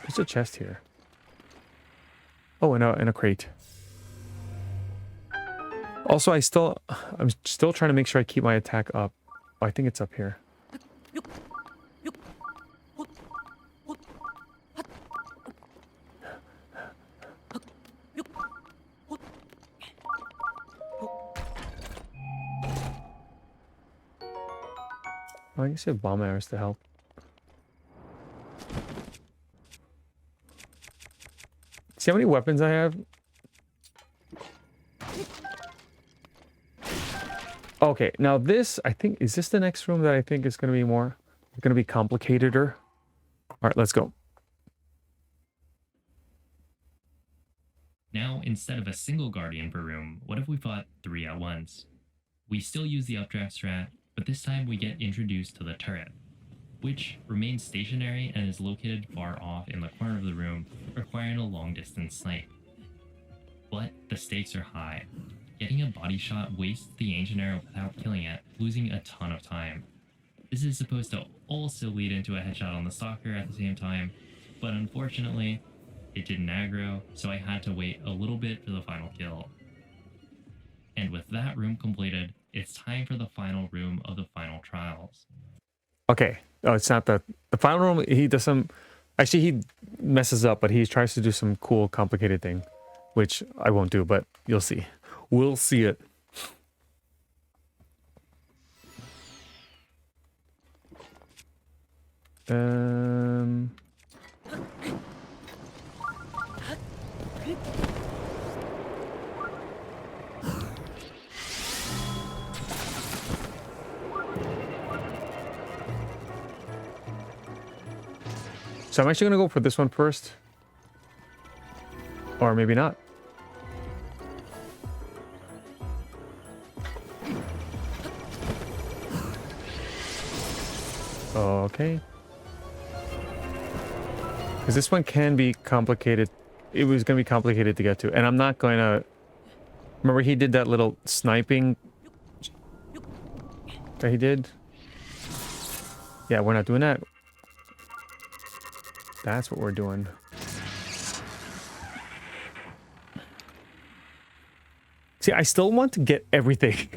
There's a chest here. Oh, in a crate. Also, I'm still trying to make sure I keep my attack up. Oh, I think it's up here. Oh, I guess you have bomb arrows to help. See how many weapons I have? Okay, now this, I think, is this the next room that I think is going to be more, going to be complicateder? All right, let's go. Now, instead of a single guardian per room, what if we fought 3 at once? We still use the updraft strat, but this time we get introduced to the turret, which remains stationary and is located far off in the corner of the room, requiring a long-distance snipe. But the stakes are high. Getting a body shot wastes the ancient arrow without killing it, losing a ton of time. This is supposed to also lead into a headshot on the stalker at the same time, but unfortunately, it didn't aggro, so I had to wait a little bit for the final kill. And with that room completed, it's time for the final room of the final trials. Okay. Oh, it's not the final room. He does some, actually he messes up, but he tries to do some cool, complicated thing, which I won't do, but you'll see. We'll see it. So I'm actually going to go for this one first. Or maybe not. Okay. Because this one can be complicated. It was going to be complicated to get to. And I'm not going to... Remember he did that little sniping that he did? Yeah, we're not doing that. That's what we're doing. See, I still want to get everything.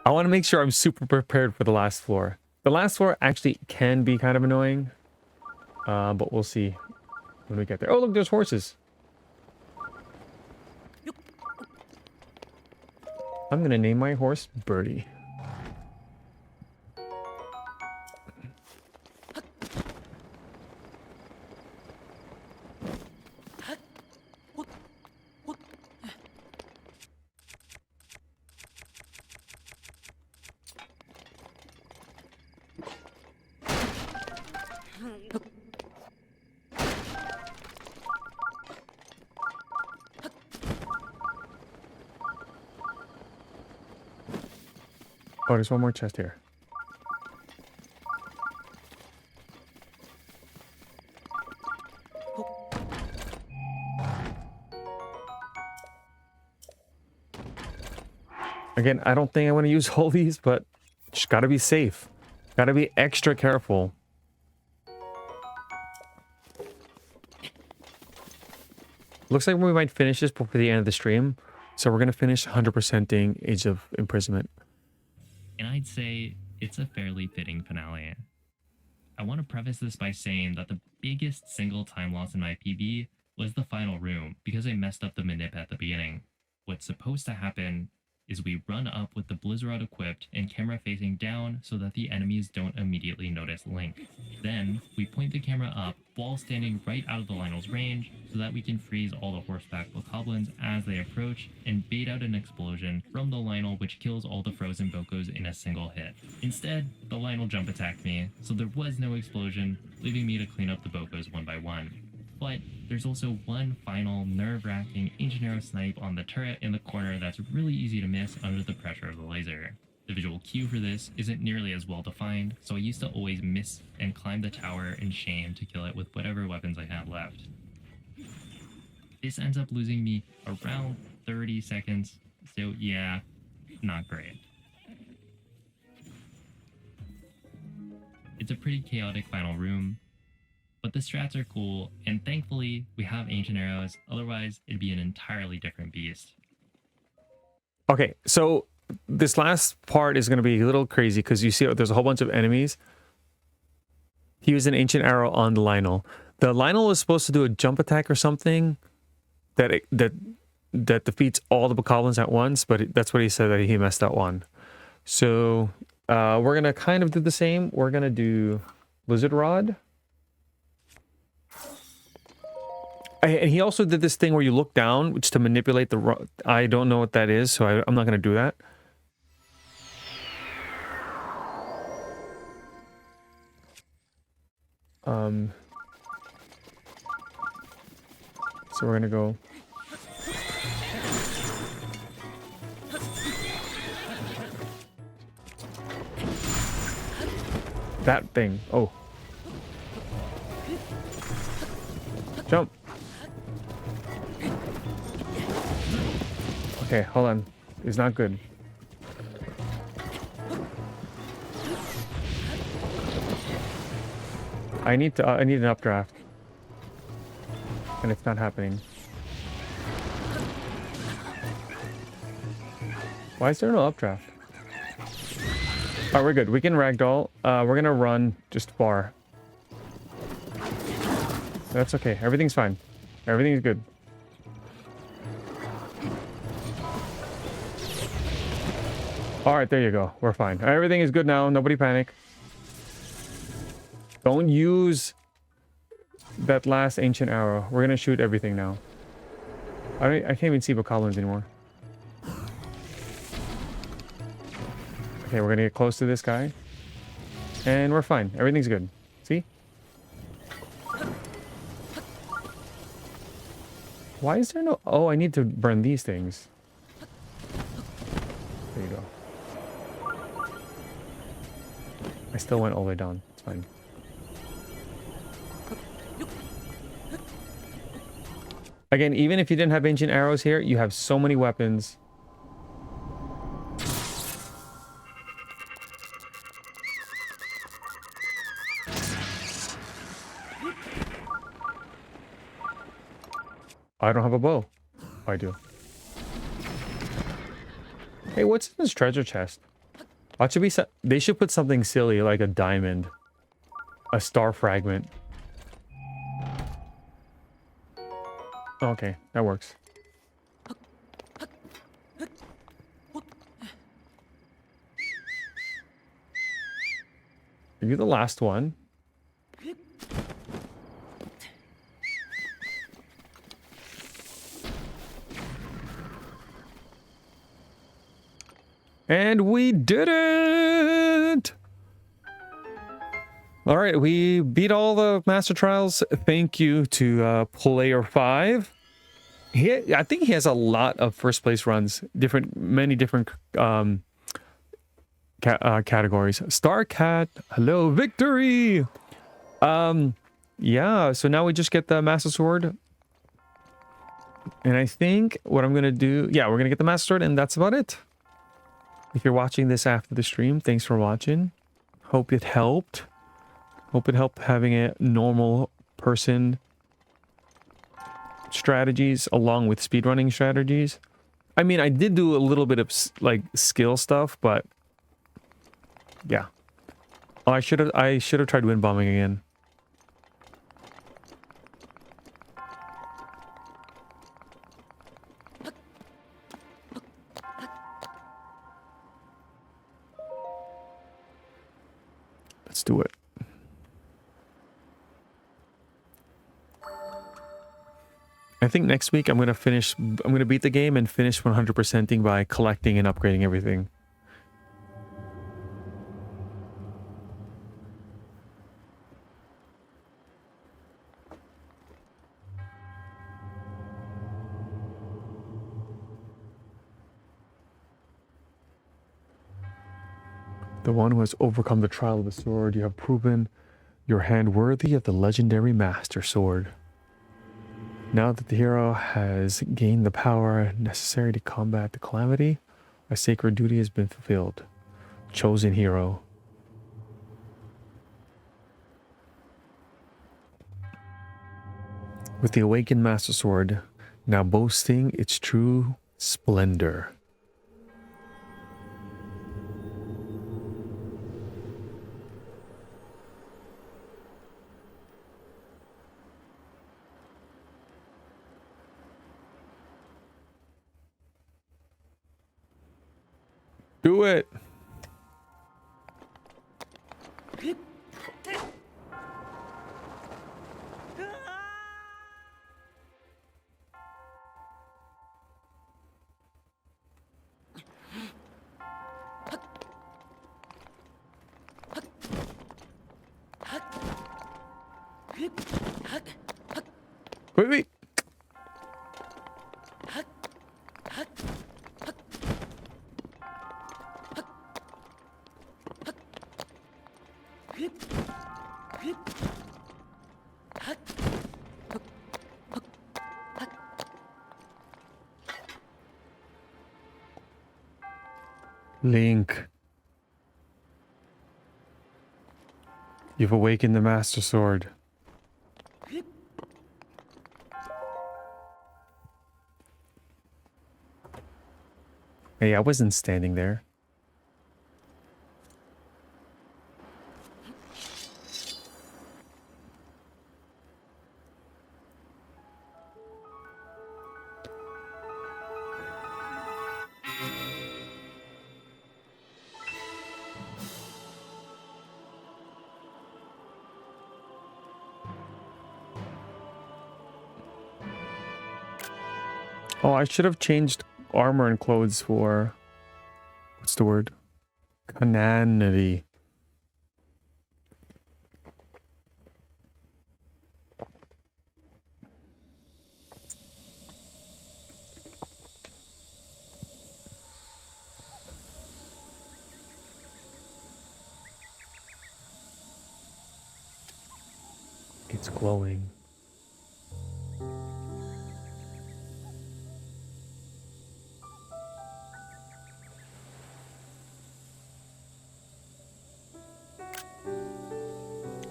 I want to make sure I'm super prepared for the last floor. The last floor actually can be kind of annoying. But we'll see when we get there. Oh, look, there's horses. I'm going to name my horse Birdie. Oh, there's one more chest here. Again, I don't think I want to use all these, but just gotta be safe. Gotta be extra careful. Looks like we might finish this before the end of the stream. So we're going to finish 100%ing Age of Imprisonment. And I'd say it's a fairly fitting finale. I want to preface this by saying that the biggest single time loss in my PB was the final room because I messed up the manip at the beginning. What's supposed to happen is we run up with the Blizzard equipped and camera facing down so that the enemies don't immediately notice Link. Then, we point the camera up while standing right out of the Lionel's range so that we can freeze all the horseback bokoblins as they approach and bait out an explosion from the Lionel which kills all the frozen bokos in a single hit. Instead, the Lionel jump attacked me, so there was no explosion, leaving me to clean up the bokos one by one. But there's also one final nerve-wracking ancient arrow snipe on the turret in the corner that's really easy to miss under the pressure of the laser. The visual cue for this isn't nearly as well defined, so I used to always miss and climb the tower in shame to kill it with whatever weapons I had left. This ends up losing me around 30 seconds, so yeah, not great. It's a pretty chaotic final room, but the strats are cool, and thankfully we have ancient arrows, otherwise it'd be an entirely different beast. Okay, so this last part is going to be a little crazy because you see there's a whole bunch of enemies. He used an ancient arrow on the Lionel. The Lionel is supposed to do a jump attack or something that defeats all the bokoblins at once, but that's what he said that he messed that one. So we're going to kind of do the same. We're going to do Blizzard Rod. And he also did this thing where you look down, which to manipulate the rod. I don't know what that is, so I'm not going to do that. So we're going to go. That thing. Oh. Jump. Okay, hold on. It's not good. I need an updraft. And it's not happening. Why is there no updraft? Alright, we're good. We can ragdoll. We're gonna run just far. That's okay. Everything's fine. Everything's good. Alright, there you go. We're fine. Everything is good now. Nobody panic. Don't use that last ancient arrow. We're gonna shoot everything now. I can't even see bokoblins anymore. Okay, we're gonna get close to this guy. And we're fine. Everything's good. See? Why is there no... Oh, I need to burn these things. There you go. I still went all the way down. It's fine. Again, even if you didn't have ancient arrows here, you have so many weapons. I don't have a bow. Oh, I do. Hey, what's in this treasure chest? What should be? They should put something silly like a diamond, a star fragment. Okay, that works. Are you the last one? And we did it! All right, we beat all the Master Trials. Thank you to Player 5. I think he has a lot of first place runs, many different categories. Starcat, hello, victory! Yeah, so now we just get the Master Sword. And I think what I'm gonna do, yeah, we're gonna get the Master Sword, and that's about it. If you're watching this after the stream, thanks for watching. Hope it helped. Hope it helped having a normal person strategies along with speedrunning strategies. I mean, I did do a little bit of like skill stuff, but yeah. Oh, I should have tried wind bombing again. Let's do it. I think next week I'm gonna beat the game and finish 100%ing by collecting and upgrading everything. The one who has overcome the trial of the sword, you have proven your hand worthy of the legendary Master Sword. Now that the hero has gained the power necessary to combat the calamity, a sacred duty has been fulfilled. Chosen hero. With the awakened Master Sword now boasting its true splendor. Do it! Wait. Link. You've awakened the Master Sword. Hey, I wasn't standing there. Oh, I should have changed armor and clothes for... What's the word? Cananity. It's glowing.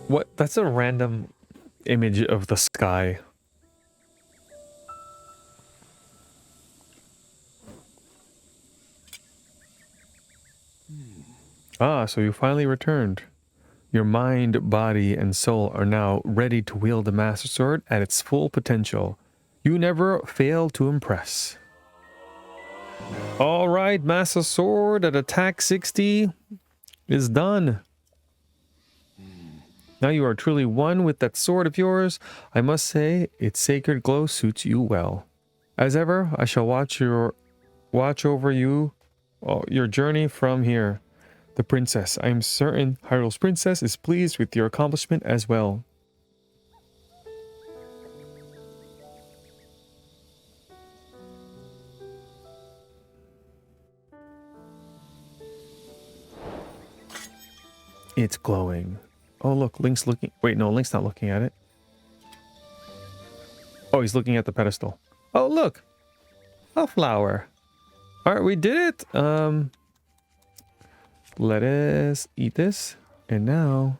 What? That's a random image of the sky. Ah, so you finally returned. Your mind, body, and soul are now ready to wield the Master Sword at its full potential. You never fail to impress. All right, Master Sword at attack 60 is done. Now you are truly one with that sword of yours. I must say, its sacred glow suits you well. As ever, I shall watch over you, your journey from here. The princess. I am certain Hyrule's princess is pleased with your accomplishment as well. It's glowing. Oh, look, Link's looking... Wait, no, Link's not looking at it. Oh, he's looking at the pedestal. Oh, look! A flower. Alright, we did it! Let us eat this. And now...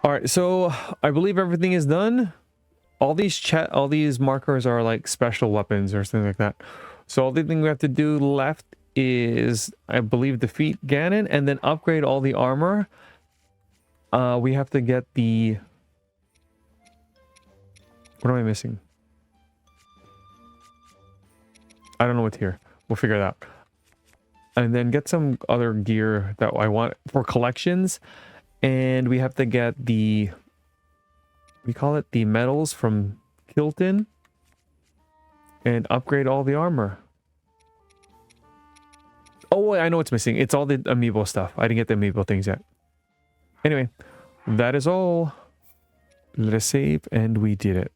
All right, so I believe everything is done. All these markers are like special weapons or something like that. So all the thing we have to do left is, I believe, defeat Ganon and then upgrade all the armor. We have to get the... What am I missing? I don't know what's here. We'll figure it out. And then get some other gear that I want for collections. And we have to get the... We call it the medals from Kilton. And upgrade all the armor. Oh, wait, I know what's missing. It's all the amiibo stuff. I didn't get the amiibo things yet. Anyway, that is all. Let us save, and we did it.